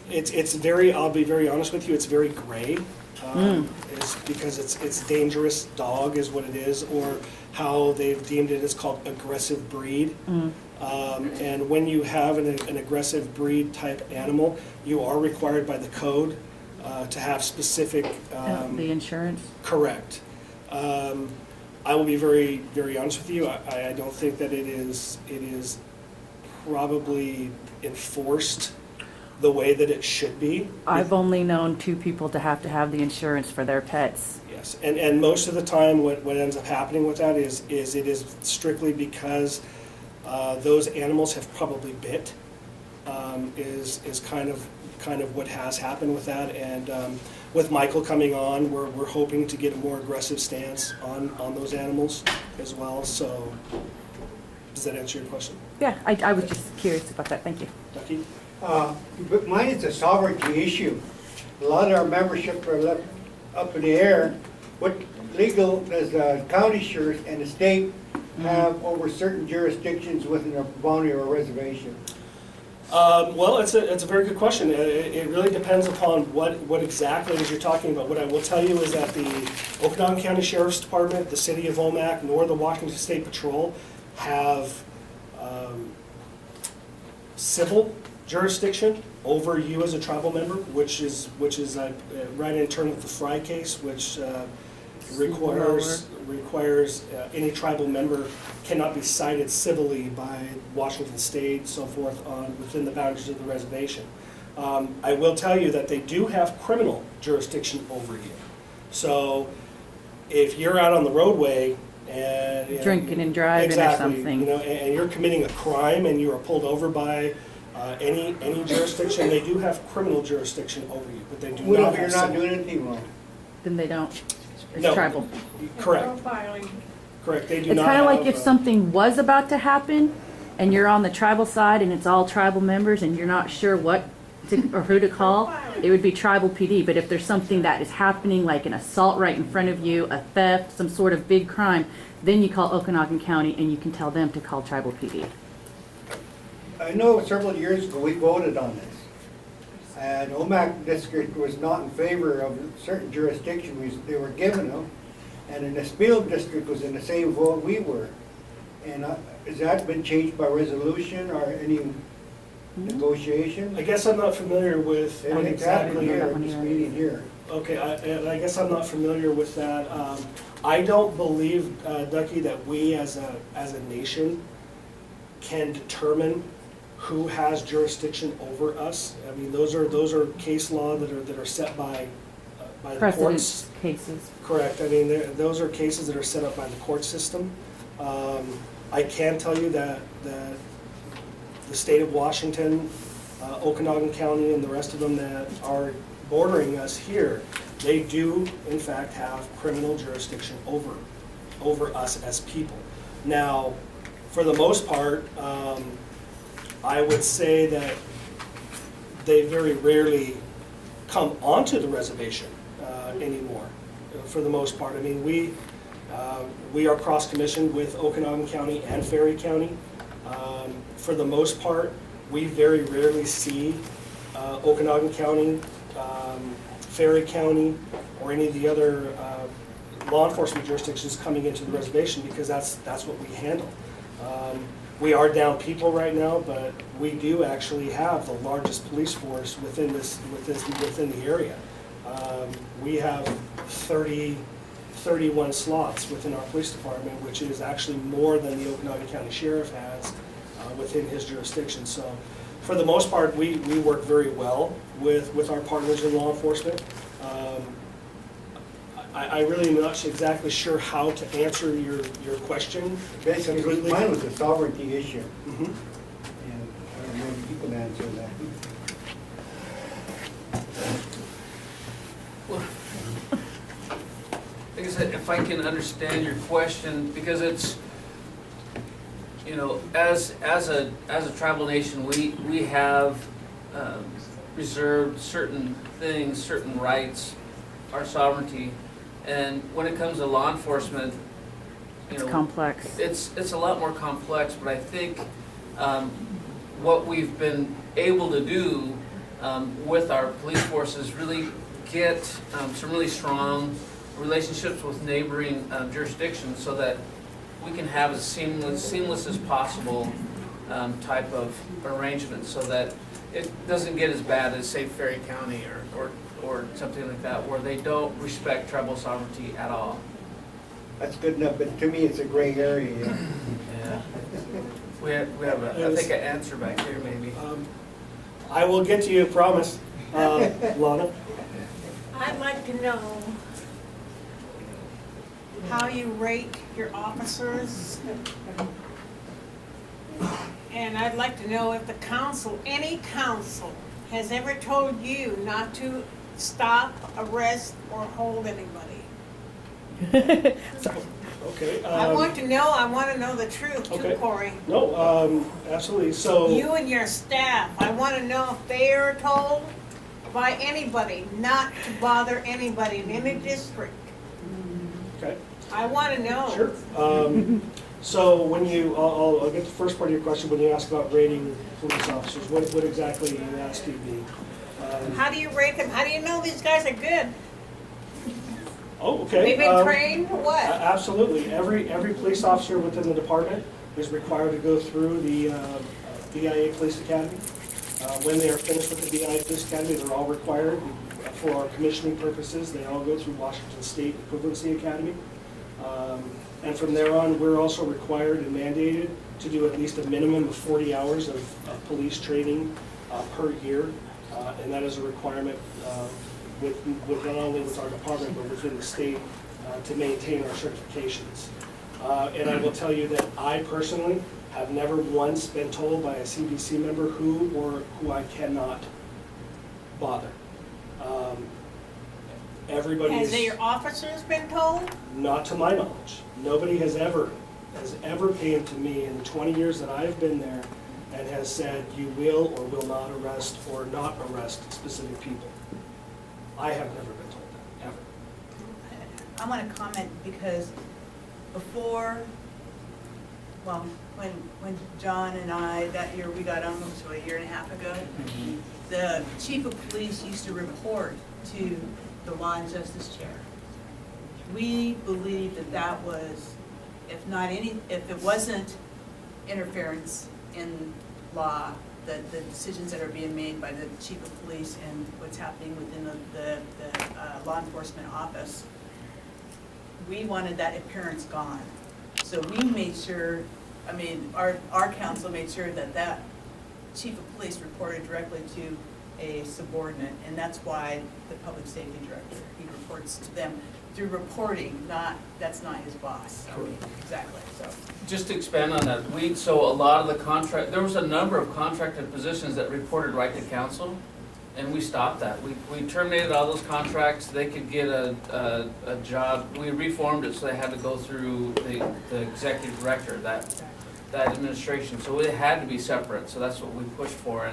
It's very. I'll be very honest with you. It's very gray. It's because it's dangerous dog is what it is, or how they've deemed it is called aggressive breed. And when you have an aggressive breed type animal, you are required by the code to have specific. The insurance? Correct. I will be very, very honest with you. I don't think that it is probably enforced the way that it should be. I've only known 2 people to have the insurance for their pets. Yes, and most of the time, what ends up happening with that is it is strictly because those animals have probably bit. Is kind of what has happened with that, and with Michael coming on, we're hoping to get a more aggressive stance on those animals as well. So, does that answer your question? Yeah, I was just curious about that. Thank you. Ducky? But mine is a sovereignty issue. A lot of our membership are left up in the air. What legal does the county sheriff and the state have over certain jurisdictions within a boundary or a reservation? Well, it's a very good question. It really depends upon what exactly it is you're talking about. What I will tell you is that the Okanagan County Sheriff's Department, the City of Omak, nor the Washington State Patrol have civil jurisdiction over you as a tribal member, which is right in terms of the Fry case, which requires any tribal member cannot be cited civilly by Washington State, so forth, within the boundaries of the reservation. I will tell you that they do have criminal jurisdiction over you. So if you're out on the roadway and Drinking and driving or something. and you're committing a crime and you are pulled over by any jurisdiction, they do have criminal jurisdiction over you, but they do What not if have you're not civil. doing anything wrong? Then they don't. It's No. tribal. Correct. Correct. They do It's not kind of like have, if something was about to happen and you're on the tribal side and it's all tribal members and you're not sure what to, or who to call, it would be tribal PD. But if there's something that is happening, like an assault right in front of you, a theft, some sort of big crime, then you call Okanagan County and you can tell them to call tribal PD. I know several years ago we voted on this. And Omak district was not in favor of certain jurisdiction they were given them. And in the Spiel district was in the same vote we were. And has that been changed by resolution or any negotiation? I guess I'm not familiar with It what ain't happening exactly. here, at this meeting here. Okay, I guess I'm not familiar with that. I don't believe, Ducky, that we as a nation can determine who has jurisdiction over us. I mean, those are case law that are set by the courts. Precedent cases. Correct. I mean, those are cases that are set up by the court system. I can tell you that the state of Washington, Okanagan County, and the rest of them that are bordering us here, they do in fact have criminal jurisdiction over us as people. Now, for the most part, I would say that they very rarely come onto the reservation anymore. For the most part, I mean, we are cross-commissioned with Okanagan County and Ferry County. For the most part, we very rarely see Okanagan County, Ferry County, or any of the other law enforcement jurisdictions coming into the reservation, because that's what we handle. We are down people right now, but we do actually have the largest police force within the area. We have 31 slots within our police department, which is actually more than the Okanagan County Sheriff has within his jurisdiction. So for the most part, we work very well with our partners in law enforcement. I really am not exactly sure how to answer your question. Basically, mine was a sovereignty issue. Mhm. And I don't know if you can answer that. Well, like I said, if I can understand your question, because it's, you know, as a tribal nation, we have reserved certain things, certain rights, our sovereignty, and when it comes to law enforcement, you know, It's complex. It's a lot more complex, but I think what we've been able to do with our police forces really get some really strong relationships with neighboring jurisdictions, so that we can have as seamless as possible type of arrangement, so that it doesn't get as bad as, say, Ferry County or something like that, where they don't respect tribal sovereignty at all. That's good enough, but to me, it's a gray area. Yeah. We have I think an answer back here, maybe. I will get to you, promise. Lana? I'd like to know how you rate your officers. And I'd like to know if the council, any council, has ever told you not to stop, arrest, or hold anybody. Okay. I want to know the truth okay. too, Corey. No, absolutely. So You and your staff, I want to know if they are told by anybody not to bother anybody in any district. okay. I want to know. Sure. So when I'll get the first part of your question. When you ask about rating police officers, what exactly are you asking me? How do you rate them? How do you know these guys are good? Oh, okay. They've been trained or what? Absolutely. Every police officer within the department is required to go through the BIA Police Academy. When they are finished with the BIA Police Academy, they're all required for our commissioning purposes. They all go through Washington State Equivalency Academy. And from there on, we're also required and mandated to do at least a minimum of 40 hours of police training per year. And that is a requirement with not only with our department, but within the state to maintain our certifications. And I will tell you that I personally have never once been told by a C.B.C. member who I cannot bother. Has your officers been told? Not to my knowledge. Nobody has ever came to me in the 20 years that I've been there and has said you will or will not arrest or not arrest specific people. I have never been told that, ever. I want to comment because before, well, when John and I, that year we got on, so a year and a half ago, the chief of police used to report to the law and justice chair. we believe that that was, if it wasn't interference in law, the decisions that are being made by the chief of police and what's happening within the law enforcement office, we wanted that appearance gone. So we made sure, I mean, our council made sure that that chief of police reported directly to a subordinate, and that's why the public safety director, he reports to them through reporting, that's not his boss. So, exactly, so. Just to expand on that, so a lot of the there was a number of contracted positions that reported right to council, and we stopped that. We terminated all those contracts. They could get a job. We reformed it so they had to go through the executive director, that administration. So it had to be separate. So that's what we pushed for,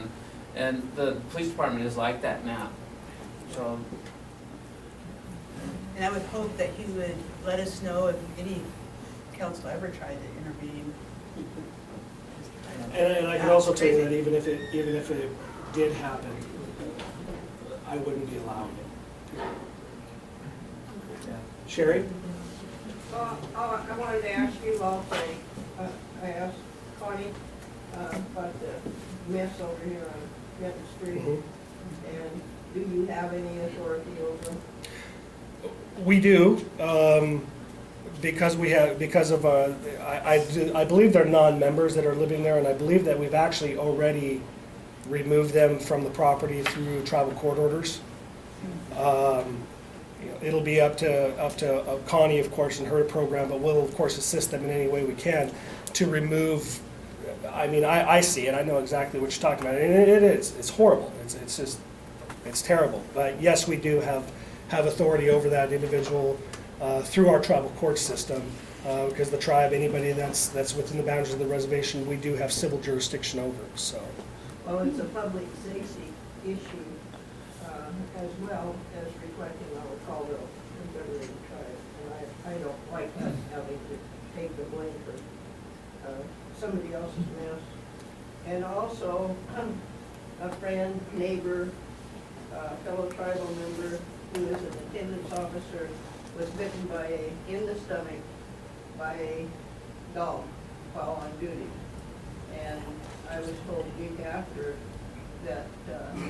and the police department is like that now. So. And I would hope that he would let us know if any council ever tried to intervene. And I can also tell you that even if it did happen, I wouldn't be allowing it. Sherry? I wanted to ask you also, I asked Connie about the mess over here on Benton Street, and do you have any authority over? We do, I believe they're non-members that are living there, and I believe that we've actually already removed them from the property through tribal court orders. It'll be up to Connie, of course, in her program, but we'll of course assist them in any way we can to remove. I mean, I see it. I know exactly what you're talking about, and it's horrible. It's terrible. But yes, we do have authority over that individual through our tribal court system, because the tribe, anybody that's within the boundaries of the reservation, we do have civil jurisdiction over. So. Well, it's a public safety issue as well as reflecting on the Colville and Beverly tribe, and I don't like us having to take the blame for somebody else's mess. And also, a friend, neighbor, fellow tribal member who is an attendance officer was bitten in the stomach by a dog while on duty. And I was told a week after that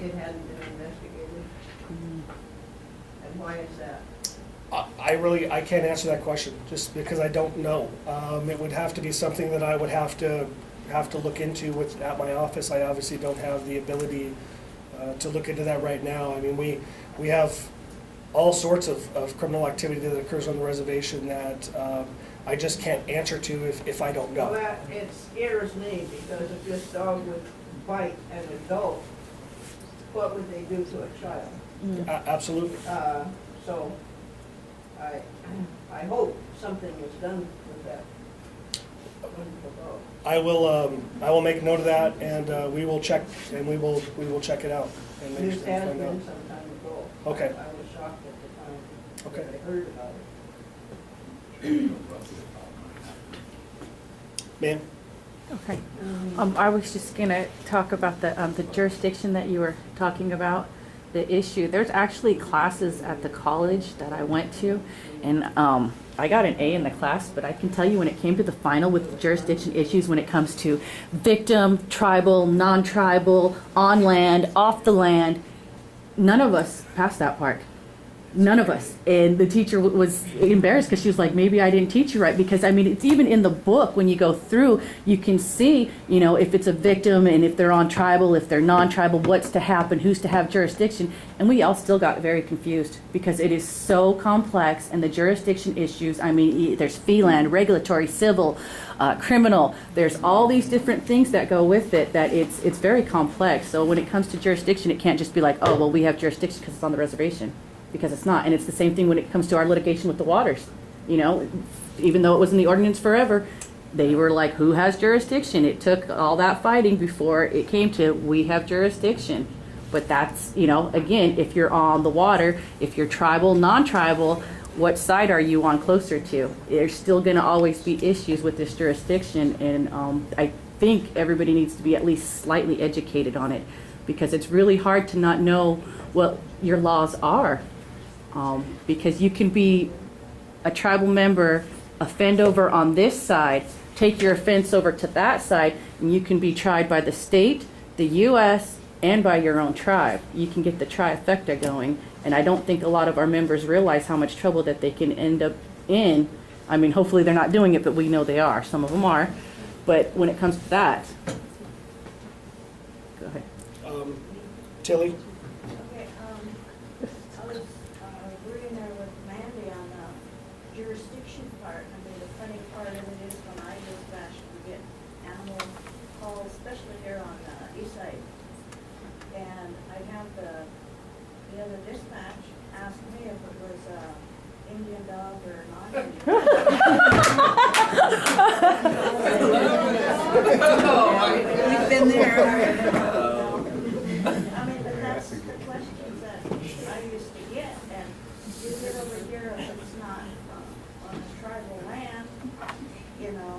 it hadn't been investigated. And why is that? I can't answer that question just because I don't know. It would have to be something that I would have to look into at my office. I obviously don't have the ability to look into that right now. I mean, we have all sorts of criminal activity that occurs on the reservation that I just can't answer to if I don't know. Well, it scares me because if this dog would bite an adult, what would they do to a child? Absolutely. So I hope something is done with that wonderful dog. I will make note of that, and we will check it out and make This sure has find out. been some time ago. Okay. I was shocked at the time Okay. that I heard about it. Ma'am? Okay. I was just gonna talk about the jurisdiction that you were talking about, the issue. There's actually classes at the college that I went to, and I got an A in the class, but I can tell you when it came to the final with the jurisdiction issues, when it comes to victim, tribal, non-tribal, on land, off the land, none of us passed that part. None of us. And the teacher was embarrassed because she was like, maybe I didn't teach you right. Because, I mean, it's even in the book when you go through, you can see, you know, if it's a victim and if they're on tribal, if they're non-tribal, what's to happen, who's to have jurisdiction. And we all still got very confused because it is so complex, and the jurisdiction issues, I mean, there's fee land, regulatory, civil, criminal. There's all these different things that go with it that it's very complex. So when it comes to jurisdiction, it can't just be like, oh, well, we have jurisdiction because it's on the reservation. Because it's not. And it's the same thing when it comes to our litigation with the waters. You know, even though it was in the ordinance forever, they were like, who has jurisdiction? It took all that fighting before it came to, we have jurisdiction. But that's, you know, again, if you're on the water, if you're tribal, non-tribal, what side are you on closer to? There's still going to always be issues with this jurisdiction. And I think everybody needs to be at least slightly educated on it, because it's really hard to not know what your laws are. Because you can be a tribal member offend over on this side, take your offense over to that side, and you can be tried by the state, the U.S., and by your own tribe. You can get the trifecta going, and I don't think a lot of our members realize how much trouble that they can end up in. I mean, hopefully they're not doing it, but we know they are. Some of them are. But when it comes to that, go ahead. Tilly? Okay, I was agreeing there with Mandy on the jurisdiction part. I mean, the funny part of it is when I dispatch, we get animal calls, especially here on the east side. And I have the other dispatch ask me if it was Indian dog or not. We've been there. I mean, but that's the questions that I used to get, and you get over here if it's not on a tribal land, you know,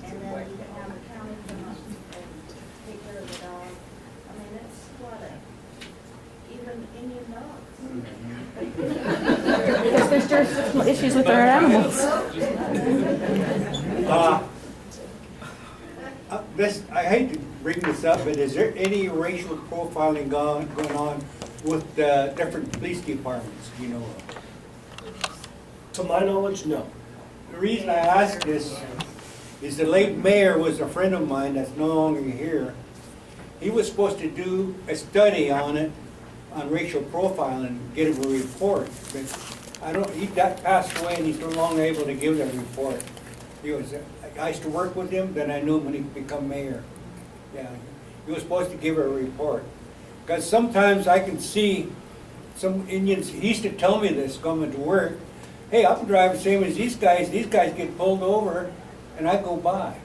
and then you can have the county come up and take care of the dog. I mean, it's what even Indian dogs. Because there's jurisdictional issues with our animals. I hate to bring this up, but is there any racial profiling going on with the different police departments, you know? To my knowledge, no. The reason I ask this is the late mayor was a friend of mine that's no longer here. He was supposed to do a study on it, on racial profiling, and get him a report, but he got passed away and he's no longer able to give that report. I used to work with him, then I knew him when he became mayor. Yeah, he was supposed to give a report. Because sometimes I can see some Indians, he used to tell me this coming to work, hey, I'm driving the same as these guys get pulled over and I go by.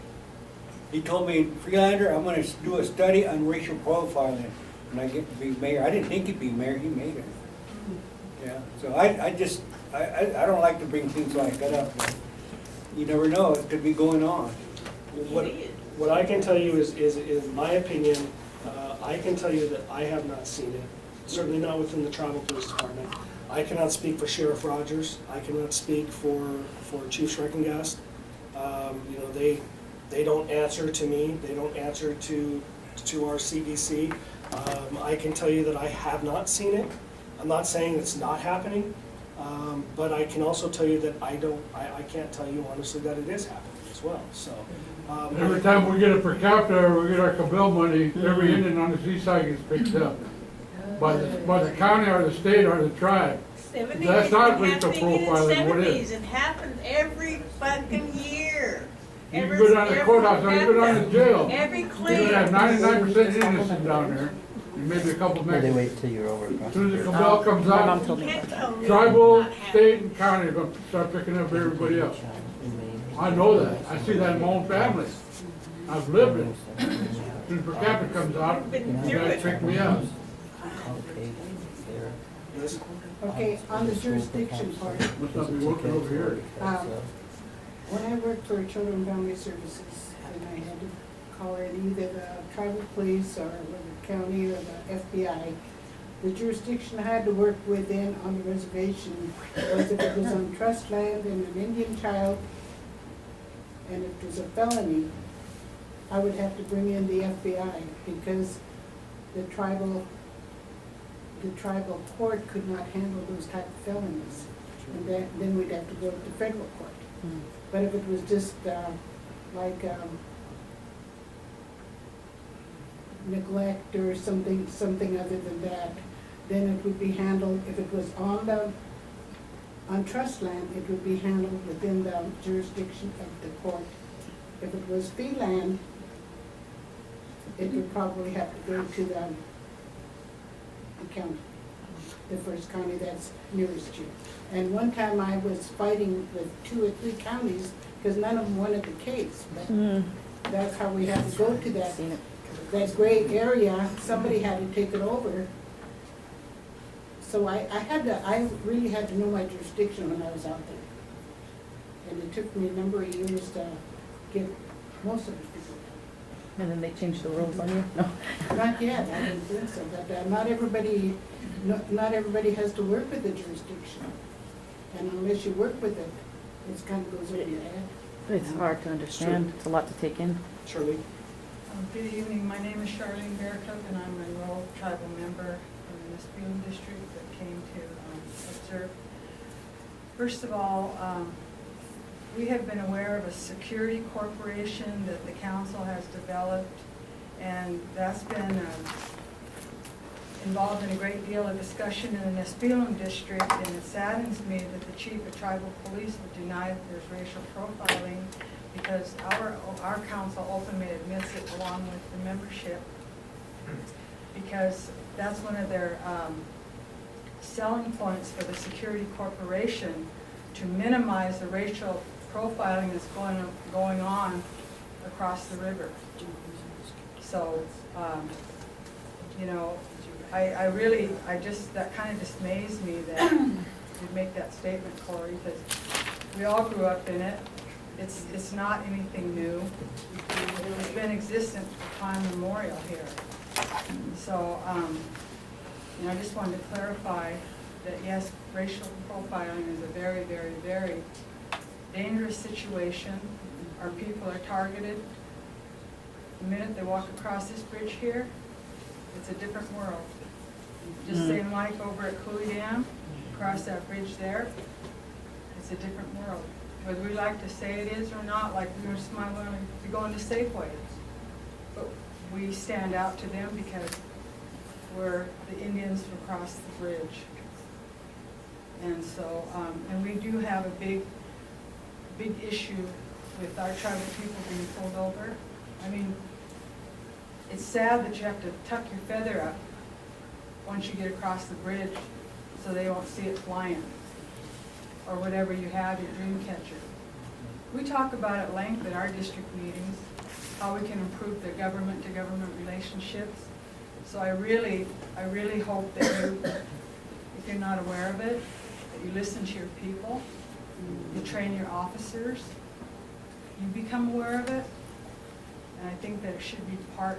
He told me, Freelander, I'm going to do a study on racial profiling when I get to be mayor. I didn't think he'd be mayor, he made it. Yeah, so I don't like to bring things like that up, but you never know, it could be going on. What I can tell you is my opinion. I can tell you that I have not seen it, certainly not within the tribal police department. I cannot speak for Sheriff Rogers. I cannot speak for Chief Schreckengast. You know, they don't answer to me. They don't answer to our C.B.C. I can tell you that I have not seen it. I'm not saying it's not happening, but I can also tell you that I can't tell you honestly that it is happening as well. So. Every time we get a per capita or we get our cabell money, every Indian on the east side gets picked up by the county or the state or the tribe. That's not racial profiling, what is? It happened every fucking year. You can go down to the courthouse, or you go down to jail. Every You claim. can have 99% innocent down there, and maybe a couple They Mexicans. wait till you're over. As soon as the cabell comes out, tribal, state, and county are going to start picking up everybody else. I know that. I see that in my own family. I've lived it. As soon as per capita comes out, you guys pick me up. Okay, on the jurisdiction part, Must not be working over here. when I worked for Children and Family Services, and I had to call in either the tribal police or the county or the FBI, the jurisdiction I had to work within on the reservation was if it was on trust land and an Indian child, and if it was a felony, I would have to bring in the FBI because the tribal court could not handle those type of felonies. And then we'd have to go to federal court. But if it was just like neglect or something other than that, then it would be handled, if it was on trust land, it would be handled within the jurisdiction of the court. If it was fee land, it would probably have to go to the county, the first county that's nearest you. And one time I was fighting with 2 or 3 counties because none of them wanted the case. But that's how we had to go to that gray area. Somebody had to take it over. So I really had to know my jurisdiction when I was out there. And it took me a number of years to get most of it figured out. And then they changed the rules on you? No. Not yet, I don't think so, but not everybody has to work with the jurisdiction. And unless you work with it, it kind of goes over your head. It's hard to understand. It's a lot to take in. Shirley? Good evening, my name is Charlene Bearcook, and I'm a rural tribal member in this Boone district that came to observe. First of all, we have been aware of a security corporation that the council has developed, and that's been involved in a great deal of discussion in the Nespelung district, and it saddens me that the chief of tribal police would deny that there's racial profiling, because our council openly admits it along with the membership, because that's one of their selling points for the security corporation, to minimize the racial profiling that's going on across the river. So, you know, that kind of dismays me that you'd make that statement, Corey, because we all grew up in it. It's not anything new. It's been existent for time memorial here. So, you know, I just wanted to clarify that yes, racial profiling is a very, very, very dangerous situation. Our people are targeted. The minute they walk across this bridge here, it's a different world. Just same like over at Cooley Dam, across that bridge there, it's a different world. Whether we like to say it is or not, like we were smiling to go into Safeway, but we stand out to them because we're the Indians who crossed the bridge. And so, and we do have a big issue with our tribal people being pulled over. I mean, it's sad that you have to tuck your feather up once you get across the bridge so they won't see it flying, or whatever you have, your dream catcher. We talk about at length at our district meetings how we can improve the government-to-government relationships. So I really hope that you, if you're not aware of it, that you listen to your people, you train your officers, you become aware of it, and I think that it should be part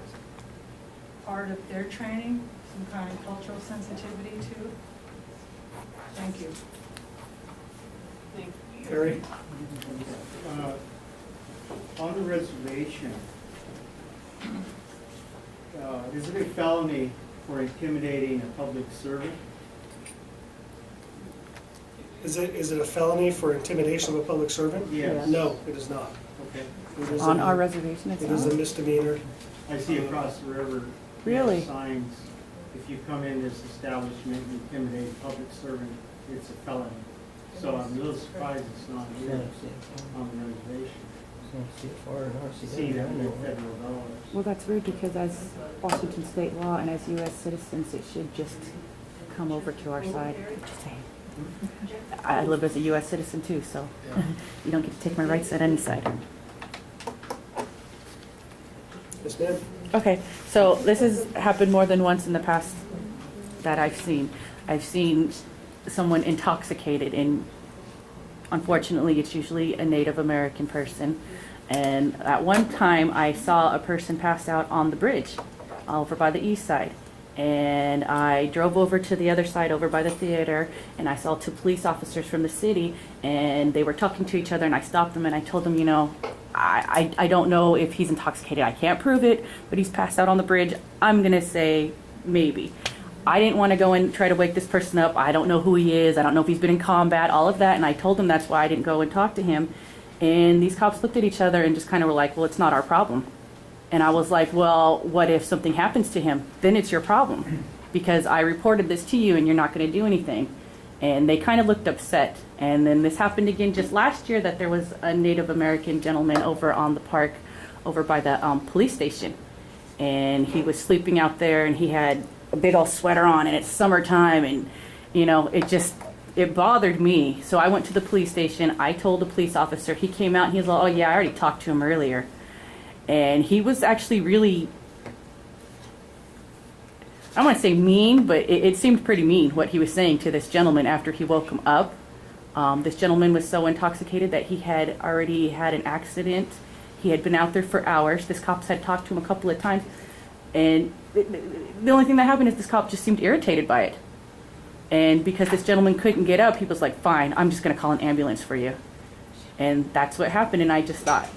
of their training, some kind of cultural sensitivity too. Thank you. Harry? On the reservation, is it a felony for intimidating a public servant? Is it a felony for intimidation of a public servant? Yes. No, it is not. Okay. It is On our reservation, it's It is a misdemeanor. I see across the river. Really? Signs, if you come in this establishment and intimidate a public servant, it's a felony. So I'm a little surprised it's not here on the reservation. See that in federal dollars. Well, that's weird because as Washington state law and as U.S. citizens, it should just come over to our side. Just saying. I live as a U.S. citizen too, so you don't get to take my rights at any side. Yes, ma'am? Okay, so this has happened more than once in the past that I've seen. I've seen someone intoxicated, and unfortunately it's usually a Native American person. And at one time I saw a person pass out on the bridge over by the east side. And I drove over to the other side over by the theater, and I saw two police officers from the city, and they were talking to each other, and I stopped them and I told them, you know, I don't know if he's intoxicated. I can't prove it, but he's passed out on the bridge. I'm gonna say maybe. I didn't want to go and try to wake this person up. I don't know who he is. I don't know if he's been in combat, all of that. And I told them that's why I didn't go and talk to him. And these cops looked at each other and just kind of were like, well, it's not our problem. And I was like, well, what if something happens to him? Then it's your problem, because I reported this to you and you're not going to do anything. And they kind of looked upset. And then this happened again just last year, that there was a Native American gentleman over on the park, over by the police station. And he was sleeping out there, and he had a big old sweater on, and it's summertime, and you know, it bothered me. So I went to the police station. I told the police officer. He came out and he was like, oh yeah, I already talked to him earlier. And he was actually really, I don't want to say mean, but it seemed pretty mean what he was saying to this gentleman after he woke him up. This gentleman was so intoxicated that he had already had an accident. He had been out there for hours. This cops had talked to him a couple of times, and the only thing that happened is this cop just seemed irritated by it. And because this gentleman couldn't get up, he was like, fine, I'm just gonna call an ambulance for you. And that's what happened, and I just thought,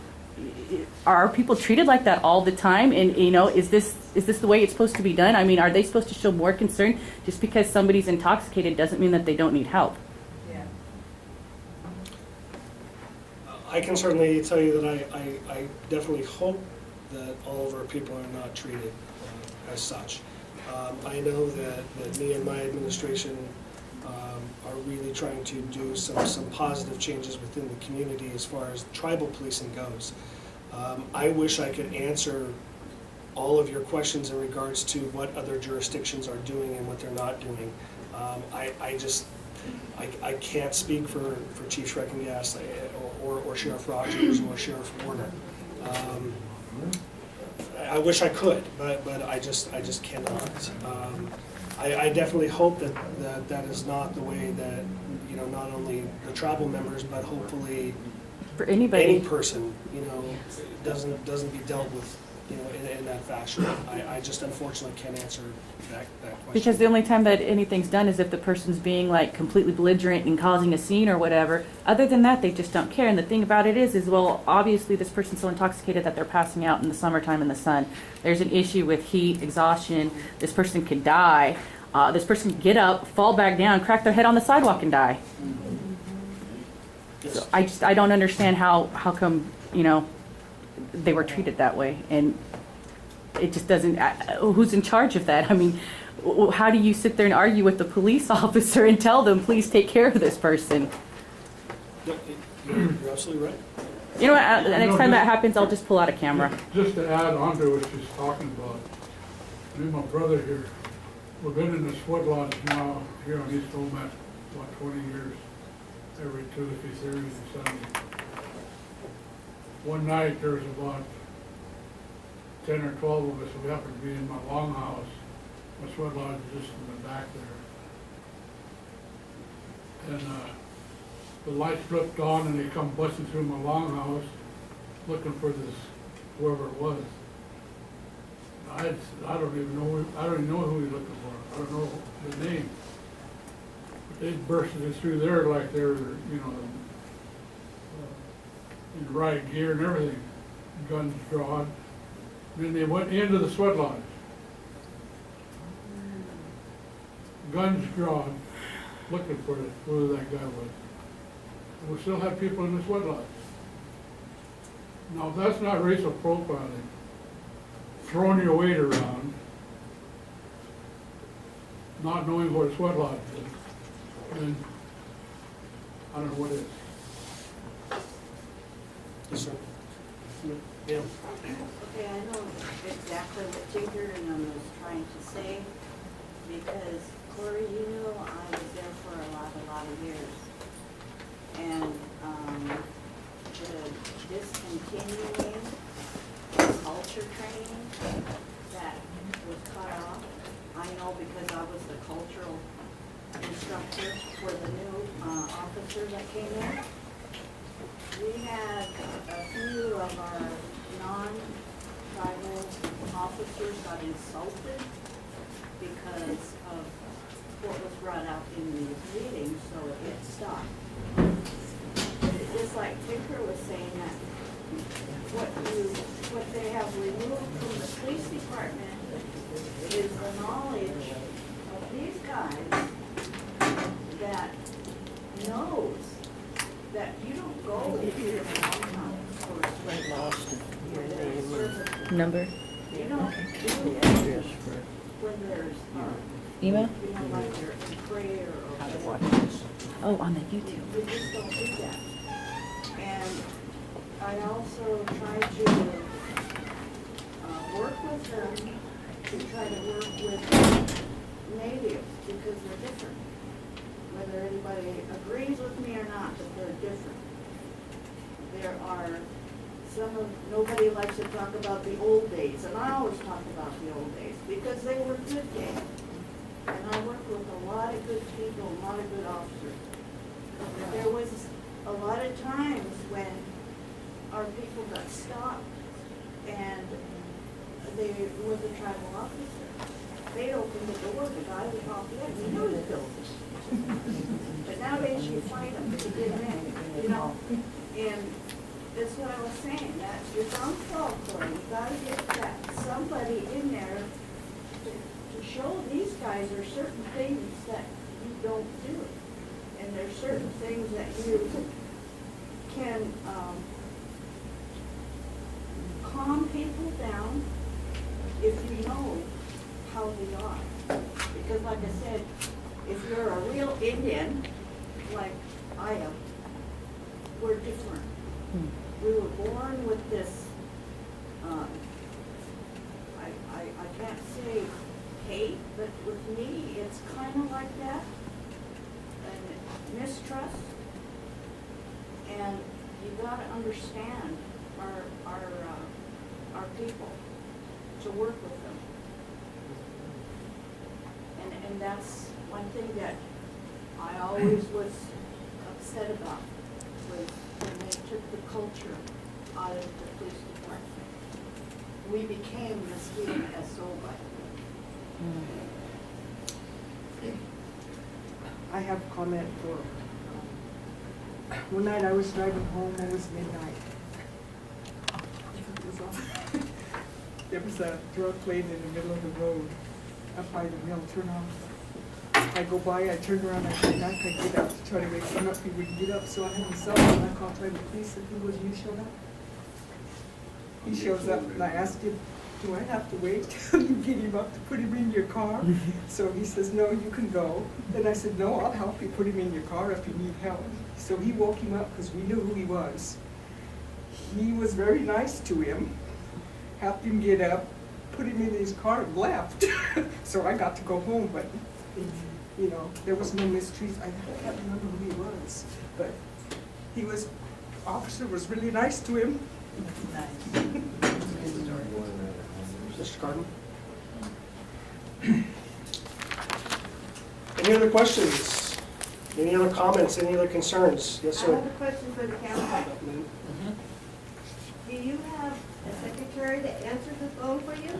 are people treated like that all the time? And, you know, is this the way it's supposed to be done? I mean, are they supposed to show more concern? Just because somebody's intoxicated doesn't mean that they don't need help. Yeah. I can certainly tell you that I definitely hope that all of our people are not treated as such. I know that me and my administration are really trying to do some positive changes within the community as far as tribal policing goes. I wish I could answer all of your questions in regards to what other jurisdictions are doing and what they're not doing. I can't speak for Chief Schreckengas or Sheriff Rogers or Sheriff Warner. I wish I could, but I just cannot. I definitely hope that is not the way that, you know, not only the tribal members, but hopefully For anybody. any person, you know, doesn't be dealt with, you know, in that fashion. I just unfortunately can't answer that question. Because the only time that anything's done is if the person's being like completely belligerent and causing a scene or whatever. Other than that, they just don't care. And the thing about it is well, obviously this person's so intoxicated that they're passing out in the summertime in the sun. There's an issue with heat, exhaustion. This person could die. This person could get up, fall back down, crack their head on the sidewalk and die. Yes. So I don't understand how come, you know, they were treated that way. And it just doesn't, who's in charge of that? I mean, how do you sit there and argue with the police officer and tell them, please take care of this person? You're absolutely right. You know what, the next time that happens, I'll just pull out a camera. Just to add on to what she's talking about, me and my brother here, we've been in the sweat lodge now here on East Omak, about 20 years, every Tuesday, Thursday, and Sunday. One night, there was about 10 or 12 of us. We happened to be in my longhouse. My sweat lodge is just in the back there. And the lights flipped on and they come busting through my longhouse looking for this, whoever it was. I don't even know who he's looking for. I don't know the name. But they bursted through there like they were, you know, in riot gear and everything, guns drawn. Then they went into the sweat lodge. Guns drawn, looking for it, whoever that guy was. And we still have people in the sweat lodge. Now, if that's not racial profiling, throwing your weight around, not knowing what a sweat lodge is, and I don't know what it is. Yes, sir. Yeah. Okay, I know exactly what Tinker and I was trying to say, because Corey, you know, I was there for a lot of years. And the discontinuing culture training that was cut off, I know because I was the cultural instructor for the new officer that came in. We had a few of our non-tribal officers got insulted because of what was brought out in these meetings, so it stopped. But it's just like Tinker was saying, that what they have removed from the police department is the knowledge of these guys that knows that you don't go to your mom's house or Number? you don't do it when there's, Email? you know, like there's a prayer or whatever. Oh, on the YouTube. You just don't do that. And I also try to work with them to try to work with natives because they're different. Whether anybody agrees with me or not, but they're different. There are nobody likes to talk about the old days, and I always talk about the old days because they were good days. And I work with a lot of good people, a lot of good officers. There was a lot of times when our people got stopped and they were the tribal officer. they'd open the door, the guy would hop in, you know he's guilty. But nowadays you fight them to get them in, you know? And that's what I was saying, that you're on call, Corey, you gotta get that, somebody in there to show these guys there are certain things that you don't do. And there's certain things that you can, calm people down if you know how they are. Because like I said, if you're a real Indian, like I am, we're different. We were born with this, I can't say hate, but with me, it's kind of like that. And mistrust. And you gotta understand our people, to work with them. And that's one thing that I always was upset about, was when they took the culture out of the police department. We became mosquito SO by I have a comment for, one night I was driving home, it was midnight. There was a drug lane in the middle of the road, up by the mill turnoff. I go by, I turn around, I said, I could get up to try to wake him up, he wouldn't get up, so I had him cell phone, I called the police, and who was you showed up? He shows up, and I asked him, do I have to wait till you get him up to put him in your car? So he says, no, you can go. Then I said, no, I'll help you put him in your car if you need help. So he woke him up because we knew who he was. He was very nice to him, helped him get up, put him in his car and left. So I got to go home, but you know, there was no mistreat. I can't remember who he was, but he was, officer was really nice to him. Nice. Mr. Cardin? Any other questions? Any other comments? Any other concerns? Yes, I sir. have a question for the council. Do you have a secretary that answers the phone for you?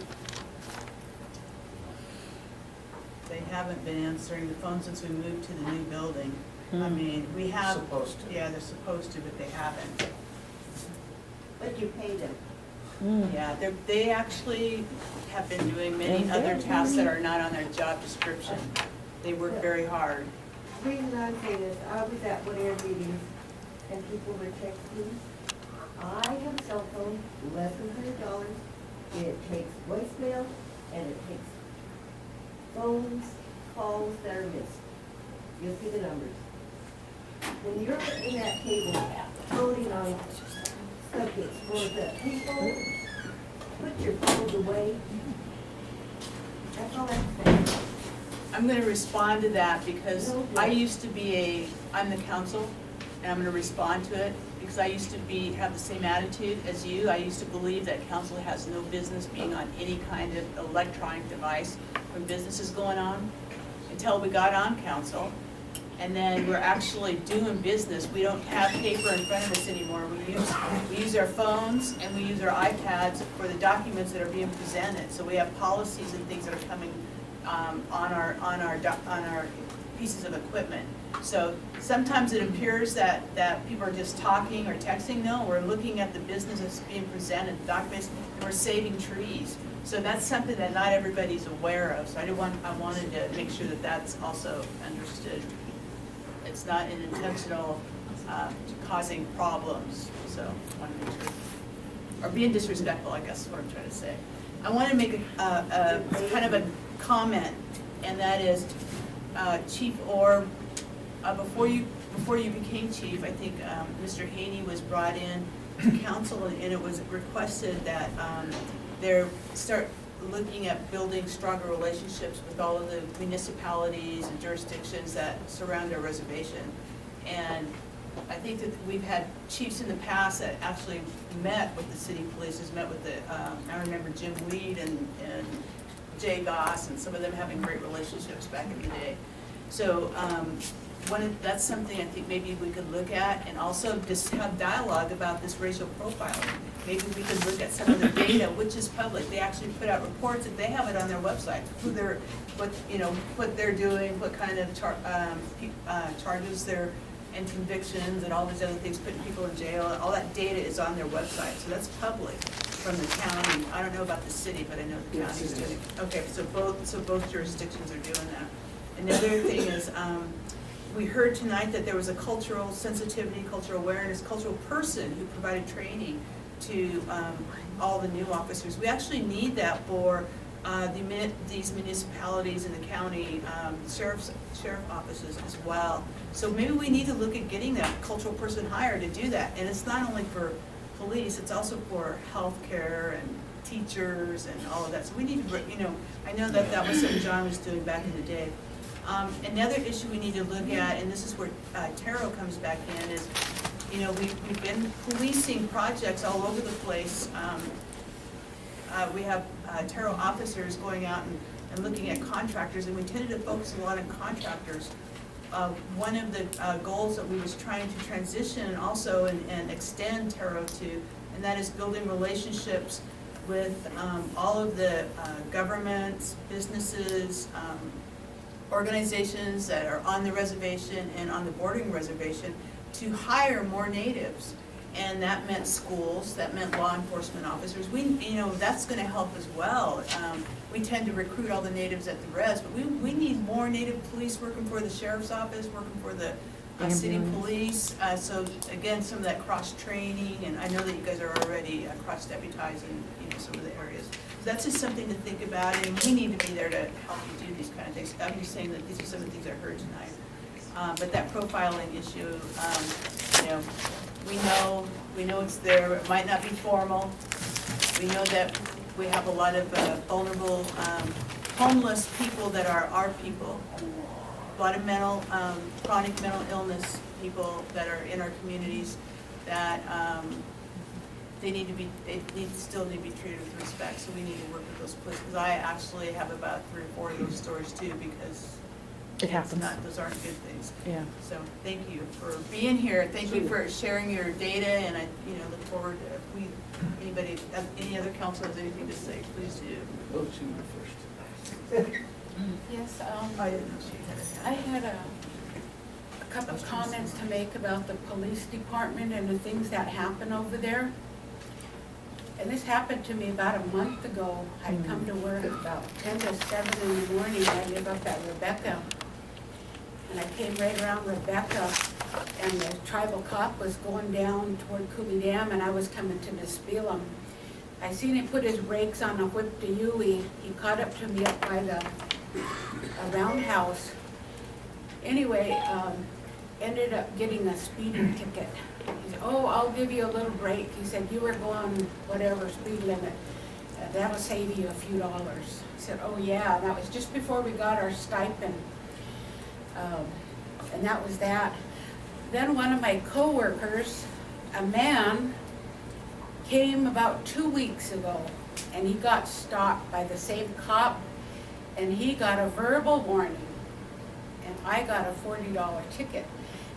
They haven't been answering the phone since we moved to the new building. I mean, we have. Supposed to. Yeah, they're supposed to, but they haven't. But you pay them. Yeah, they actually have been doing many other tasks that are not on their job description. They work very hard. The reason I say this, I was at one of your meetings and people were texting me. I have a cell phone, less than $100. It takes voicemail and it takes phones, calls that are missed. You'll see the numbers. When you're in that table voting on subjects for the people, put your phones away. That's all I'm saying. I'm gonna respond to that because I used to be I'm the council, and I'm gonna respond to it, because I used to have the same attitude as you. I used to believe that council has no business being on any kind of electronic device when business is going on, until we got on council. And then we're actually doing business. We don't have paper in front of us anymore. We use our phones and we use our iPads for the documents that are being presented. So we have policies and things that are coming on our pieces of equipment. So sometimes it appears that people are just talking or texting. No, we're looking at the business that's being presented, the documents, and we're saving trees. So that's something that not everybody's aware of. So I wanted to make sure that that's also understood. It's not an intentional causing problems, so I want to make sure. Or being disrespectful, I guess is what I'm trying to say. I want to make a kind of a comment, and that is, Chief Orr, before you became chief, I think Mr. Haney was brought in to council, and it was requested that they start looking at building stronger relationships with all of the municipalities and jurisdictions that surround our reservation. And I think that we've had chiefs in the past that actually met with the city police, has met with the, I remember Jim Weed and Jay Goss, and some of them having great relationships back in the day. So that's something I think maybe we could look at, and also just have dialogue about this racial profiling. Maybe we could look at some of the data, which is public. They actually put out reports, and they have it on their website, what they're doing, what kind of charges they're, and convictions, and all these other things, putting people in jail. All that data is on their website, so that's public from the county. I don't know about the city, but I know the county's doing it. Okay, so both jurisdictions are doing that. Another thing is, we heard tonight that there was a cultural sensitivity, cultural awareness, cultural person who provided training to all the new officers. We actually need that for these municipalities in the county, sheriff offices as well. So maybe we need to look at getting that cultural person hired to do that. And it's not only for police, it's also for healthcare and teachers and all of that. So we need to, I know that was something John was doing back in the day. Another issue we need to look at, and this is where Taro comes back in, is, we've been policing projects all over the place. We have Taro officers going out and looking at contractors, and we tended to focus a lot on contractors. One of the goals that we was trying to transition also and extend Taro to, and that is building relationships with all of the governments, businesses, organizations that are on the reservation and on the bordering reservation to hire more natives. And that meant schools, that meant law enforcement officers. That's gonna help as well. We tend to recruit all the natives at the res, but we need more native police working for the sheriff's office, working for the city police. So again, some of that cross-training, and I know that you guys are already cross-deputizing some of the areas. So that's just something to think about, and we need to be there to help you do these kind of things. I'm just saying that these are some of the things I heard tonight. But that profiling issue, we know it's there. It might not be formal. We know that we have a lot of vulnerable, homeless people that are our people. A lot of chronic mental illness people that are in our communities that they still need to be treated with respect. So we need to work with those places. I actually have about 3 or 4 of those stories too, because it happens. Those aren't good things. Yeah. So thank you for being here. Thank you for sharing your data, and I look forward to any other council has anything to say, please do. Oh, she went first. Yes, I didn't know she had a hand. I had a couple of comments to make about the police department and the things that happen over there. And this happened to me about a month ago. I'd come to work about 10 to 7 in the morning. I live up at Rebecca. And I came right around Rebecca, and the tribal cop was going down toward Cooley Dam, and I was coming to Nispeel him. I seen him put his brakes on a whip to Yui. He caught up to me up by the roundhouse. Anyway, ended up getting a speeding ticket. He said, "Oh, I'll give you a little break." He said, "You were going whatever speed limit. That'll save you a few dollars." I said, "Oh yeah," and that was just before we got our stipend. And that was that. Then one of my coworkers, a man, came about 2 weeks ago, and he got stopped by the same cop, and he got a verbal warning, and I got a $40 ticket.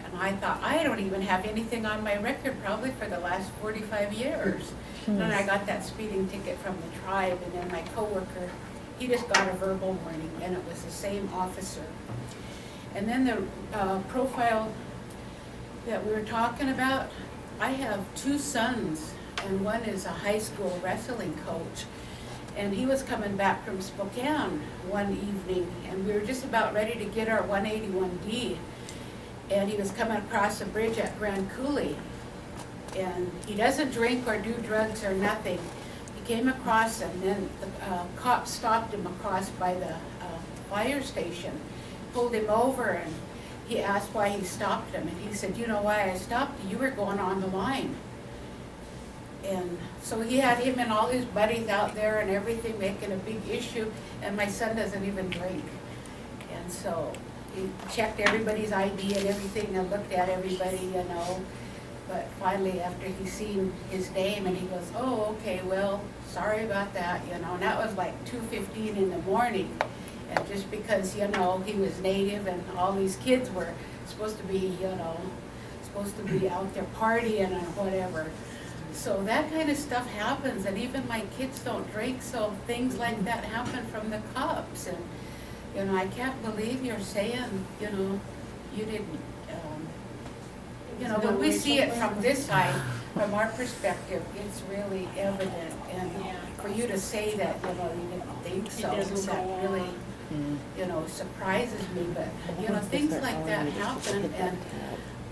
And I thought, I don't even have anything on my record probably for the last 45 years. And then I got that speeding ticket from the tribe, and then my coworker, he just got a verbal warning, and it was the same officer. And then the profile that we were talking about, I have 2 sons, and one is a high school wrestling coach. And he was coming back from Spokane one evening, and we were just about ready to get our 181D. And he was coming across a bridge at Grand Coulee. And he doesn't drink or do drugs or nothing. He came across, and then the cops stopped him across by the fire station, pulled him over, and he asked why he stopped him. And he said, "You know why I stopped you? You were going on the line." And so he had him and all his buddies out there and everything, making a big issue, and my son doesn't even drink. And so he checked everybody's ID and everything and looked at everybody, but finally after he seen his name, and he goes, "Oh, okay, well, sorry about that," and that was like 2:15 in the morning. And just because, he was native and all these kids were supposed to be, supposed to be out there partying or whatever. So that kind of stuff happens, and even my kids don't drink, so things like that happen from the cops. And, I can't believe you're saying, you didn't, when we see it from this side, from our perspective, it's really evident. And for you to say that, you didn't think so, that really, surprises me. But, things like that happen, and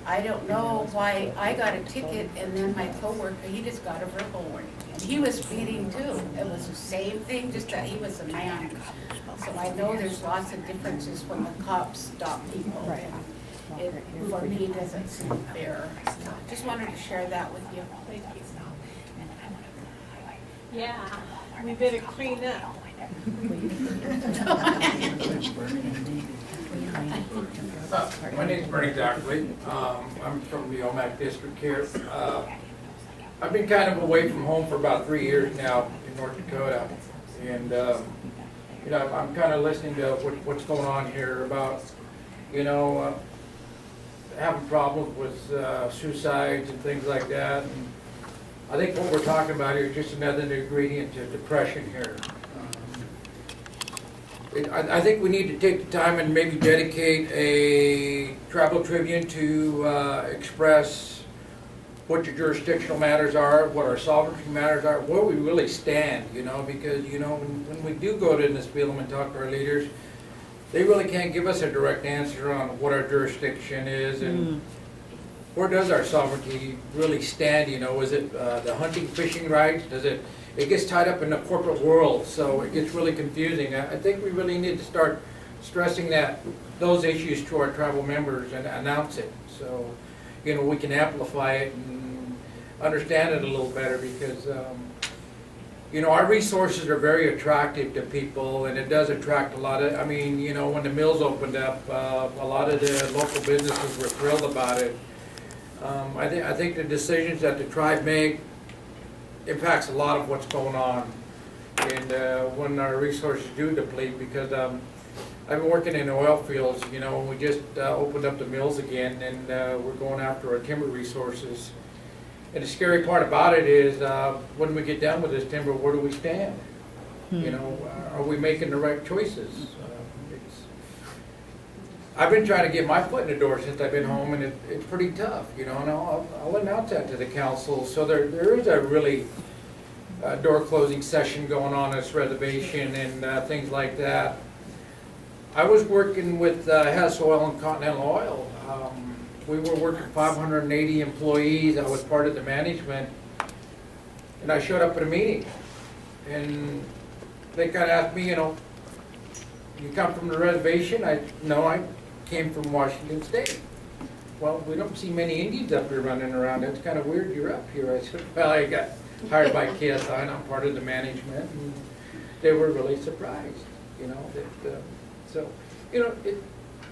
I don't know why I got a ticket and then my coworker, he just got a verbal warning. And he was speeding too. It was the same thing, just that he was a man. So I know there's lots of differences when the cops stop people. And it, for me, doesn't seem fair. So just wanted to share that with you. Thank you. Yeah, we better clean up. My name's Bernie Dockley. I'm from the Omak district here. I've been kind of away from home for about 3 years now in North Dakota. And, I'm kind of listening to what's going on here about, having problems with suicides and things like that. And I think what we're talking about here is just another ingredient to depression here. I think we need to take the time and maybe dedicate a Tribal Tribune to express what your jurisdictional matters are, what our sovereignty matters are, where we really stand, because, when we do go to this field and talk to our leaders, they really can't give us a direct answer on what our jurisdiction is and where does our sovereignty really stand, is it the hunting, fishing rights, it gets tied up in the corporate world, so it gets really confusing. I think we really need to start stressing those issues to our tribal members and announce it, so we can amplify it and understand it a little better, because our resources are very attractive to people, and it does attract a lot of. When the mills opened up, a lot of the local businesses were thrilled about it. I think the decisions that the tribe make impacts a lot of what's going on, and when our resources do deplete, because I've been working in the oil fields, and we just opened up the mills again, and we're going after our timber resources. And the scary part about it is when we get done with this timber, where do we stand? Are we making the right choices? I've been trying to get my foot in the door since I've been home, and it's pretty tough, and I'll announce that to the council. So there is a really door closing session going on this reservation and things like that. I was working with Hess Oil and Continental Oil. We were working 580 employees. I was part of the management, and I showed up at a meeting, and they kind of asked me, you come from the reservation? No, I came from Washington State. Well, we don't see many Indians up here running around. It's kind of weird you're up here. I said, well, I got hired by KSI, and I'm part of the management. And they were really surprised,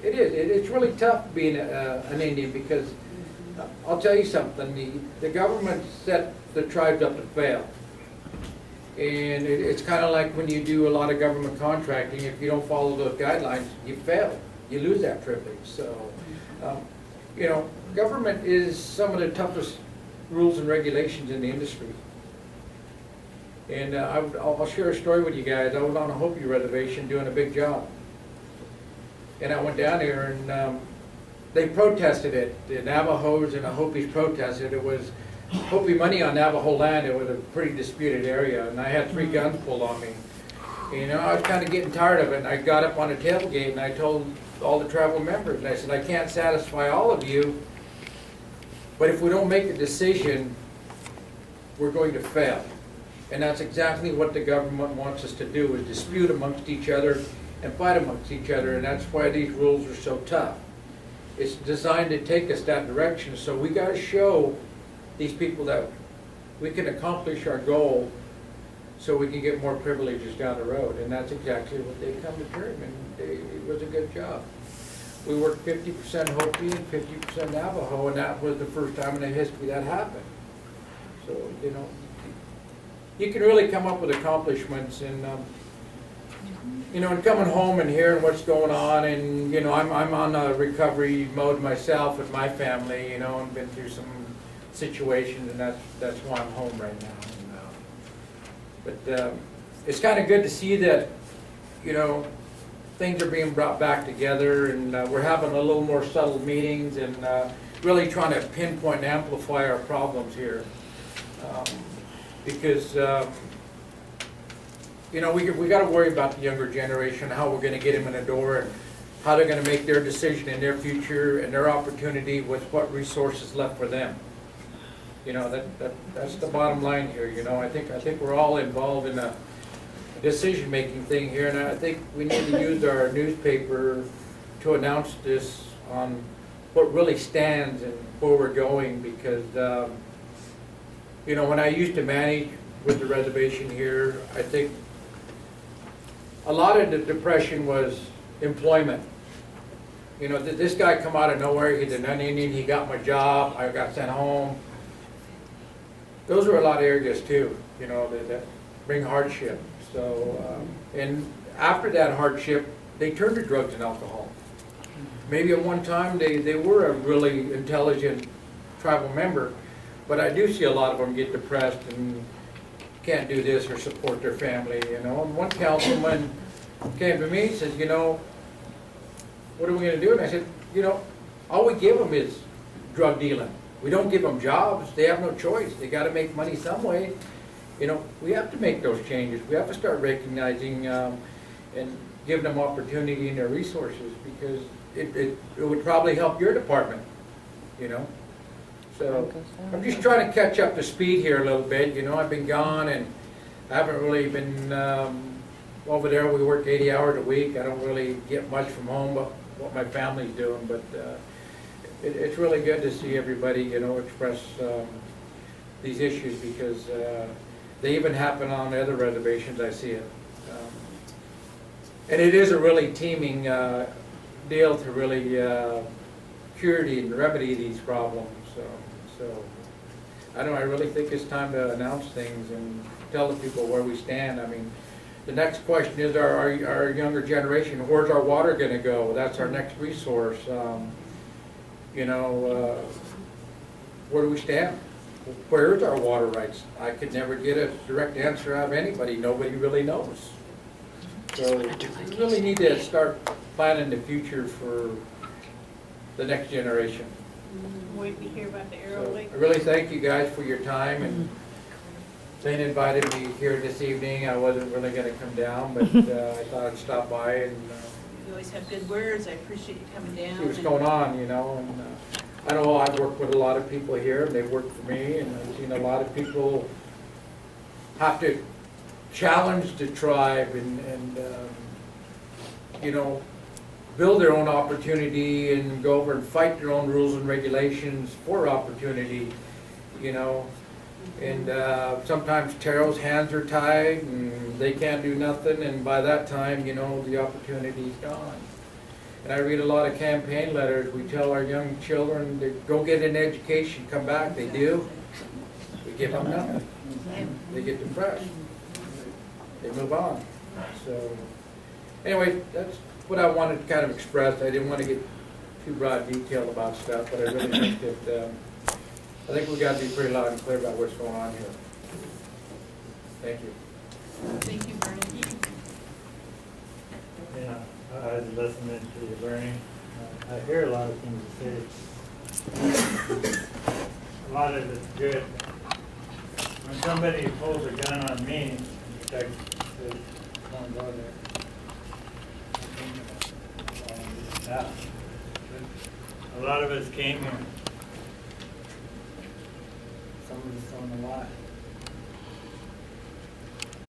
it's really tough being an Indian, because I'll tell you something, the government set the tribes up to fail. And it's kind of like when you do a lot of government contracting, if you don't follow those guidelines, you fail. You lose that privilege. So, government is some of the toughest rules and regulations in the industry. And I'll share a story with you guys. I was on a Hopi reservation doing a big job. And I went down there, and they protested it. The Navajos and the Hopis protested. It was Hopi money on Navajo land. It was a pretty disputed area, and I had 3 guns pulled on me. I was kind of getting tired of it, and I got up on the tailgate, and I told all the tribal members, and I said, I can't satisfy all of you, but if we don't make a decision, we're going to fail. And that's exactly what the government wants us to do, is dispute amongst each other and fight amongst each other, and that's why these rules are so tough. It's designed to take us that direction, so we got to show these people that we can accomplish our goal so we can get more privileges down the road, and that's exactly what they come to term, and it was a good job. We worked 50% Hopi and 50% Navajo, and that was the first time in the history that happened. So, you can really come up with accomplishments, and you know, and coming home and hearing what's going on, and, you know, I'm on a recovery mode myself with my family, you know, and been through some situations, and that's why I'm home right now. But it's kind of good to see that, you know, things are being brought back together, and we're having a little more subtle meetings, and really trying to pinpoint and amplify our problems here. Because you know, we got to worry about the younger generation, how we're going to get them in the door, and how they're going to make their decision in their future and their opportunity with what resources left for them. You know, that's the bottom line here. You know, I think we're all involved in a decision-making thing here, and I think we need to use our newspaper to announce this on what really stands and where we're going, because you know, when I used to manage with the reservation here, I think a lot of the depression was employment. You know, this guy come out of nowhere, he's an Indian, he got my job, I got sent home. Those are a lot of areas too, you know, that bring hardship. So, and after that hardship, they turn to drugs and alcohol. Maybe at one time they were a really intelligent tribal member, but I do see a lot of them get depressed and can't do this or support their family, you know. And one councilman came to me and said, you know, what are we going to do? And I said, you know, all we give them is drug dealing. We don't give them jobs. They have no choice. They got to make money some way. You know, we have to make those changes. We have to start recognizing and giving them opportunity in their resources, because it would probably help your department, you know. So I'm just trying to catch up to speed here a little bit. You know, I've been gone and I haven't really been over there. We work 80 hours a week. I don't really get much from home, but what my family's doing. But it's really good to see everybody, you know, express these issues, because they even happen on the other reservations. I see it. And it is a really teeming deal to really cure and remedy these problems. So I don't know, I really think it's time to announce things and tell the people where we stand. I mean, the next question is our younger generation, where's our water going to go? That's our next resource. You know, where do we stand? Where is our water rights? I could never get a direct answer out of anybody. Nobody really knows. So we really need to start planning the future for the next generation. Wait to hear about the Arrow So Lake. I really thank you guys for your time, and Lynn invited me here this evening. I wasn't really going to come down, but I thought I'd stop by and You always have good words. I appreciate you coming down. see what's going on, you know. And I know I've worked with a lot of people here, and they've worked for me, and I've seen a lot of people have to challenge the tribe and you know, build their own opportunity and go over and fight their own rules and regulations for opportunity, you know. And sometimes Taro's hands are tied and they can't do nothing, and by that time, you know, the opportunity's gone. And I read a lot of campaign letters. We tell our young children to go get an education, come back. They do. We give them nothing. They get depressed. They move on. So anyway, that's what I wanted to kind of express. I didn't want to get too broad detail about stuff, but I really think that I think we got to be pretty loud and clear about what's going on here. Thank you. Thank you, Bernie. Yeah, I was listening to you, Bernie. I hear a lot of things you say. A lot of it's good. When somebody pulls a gun on me, like, don't go there. Yeah. A lot of us came here. Some of us don't know why.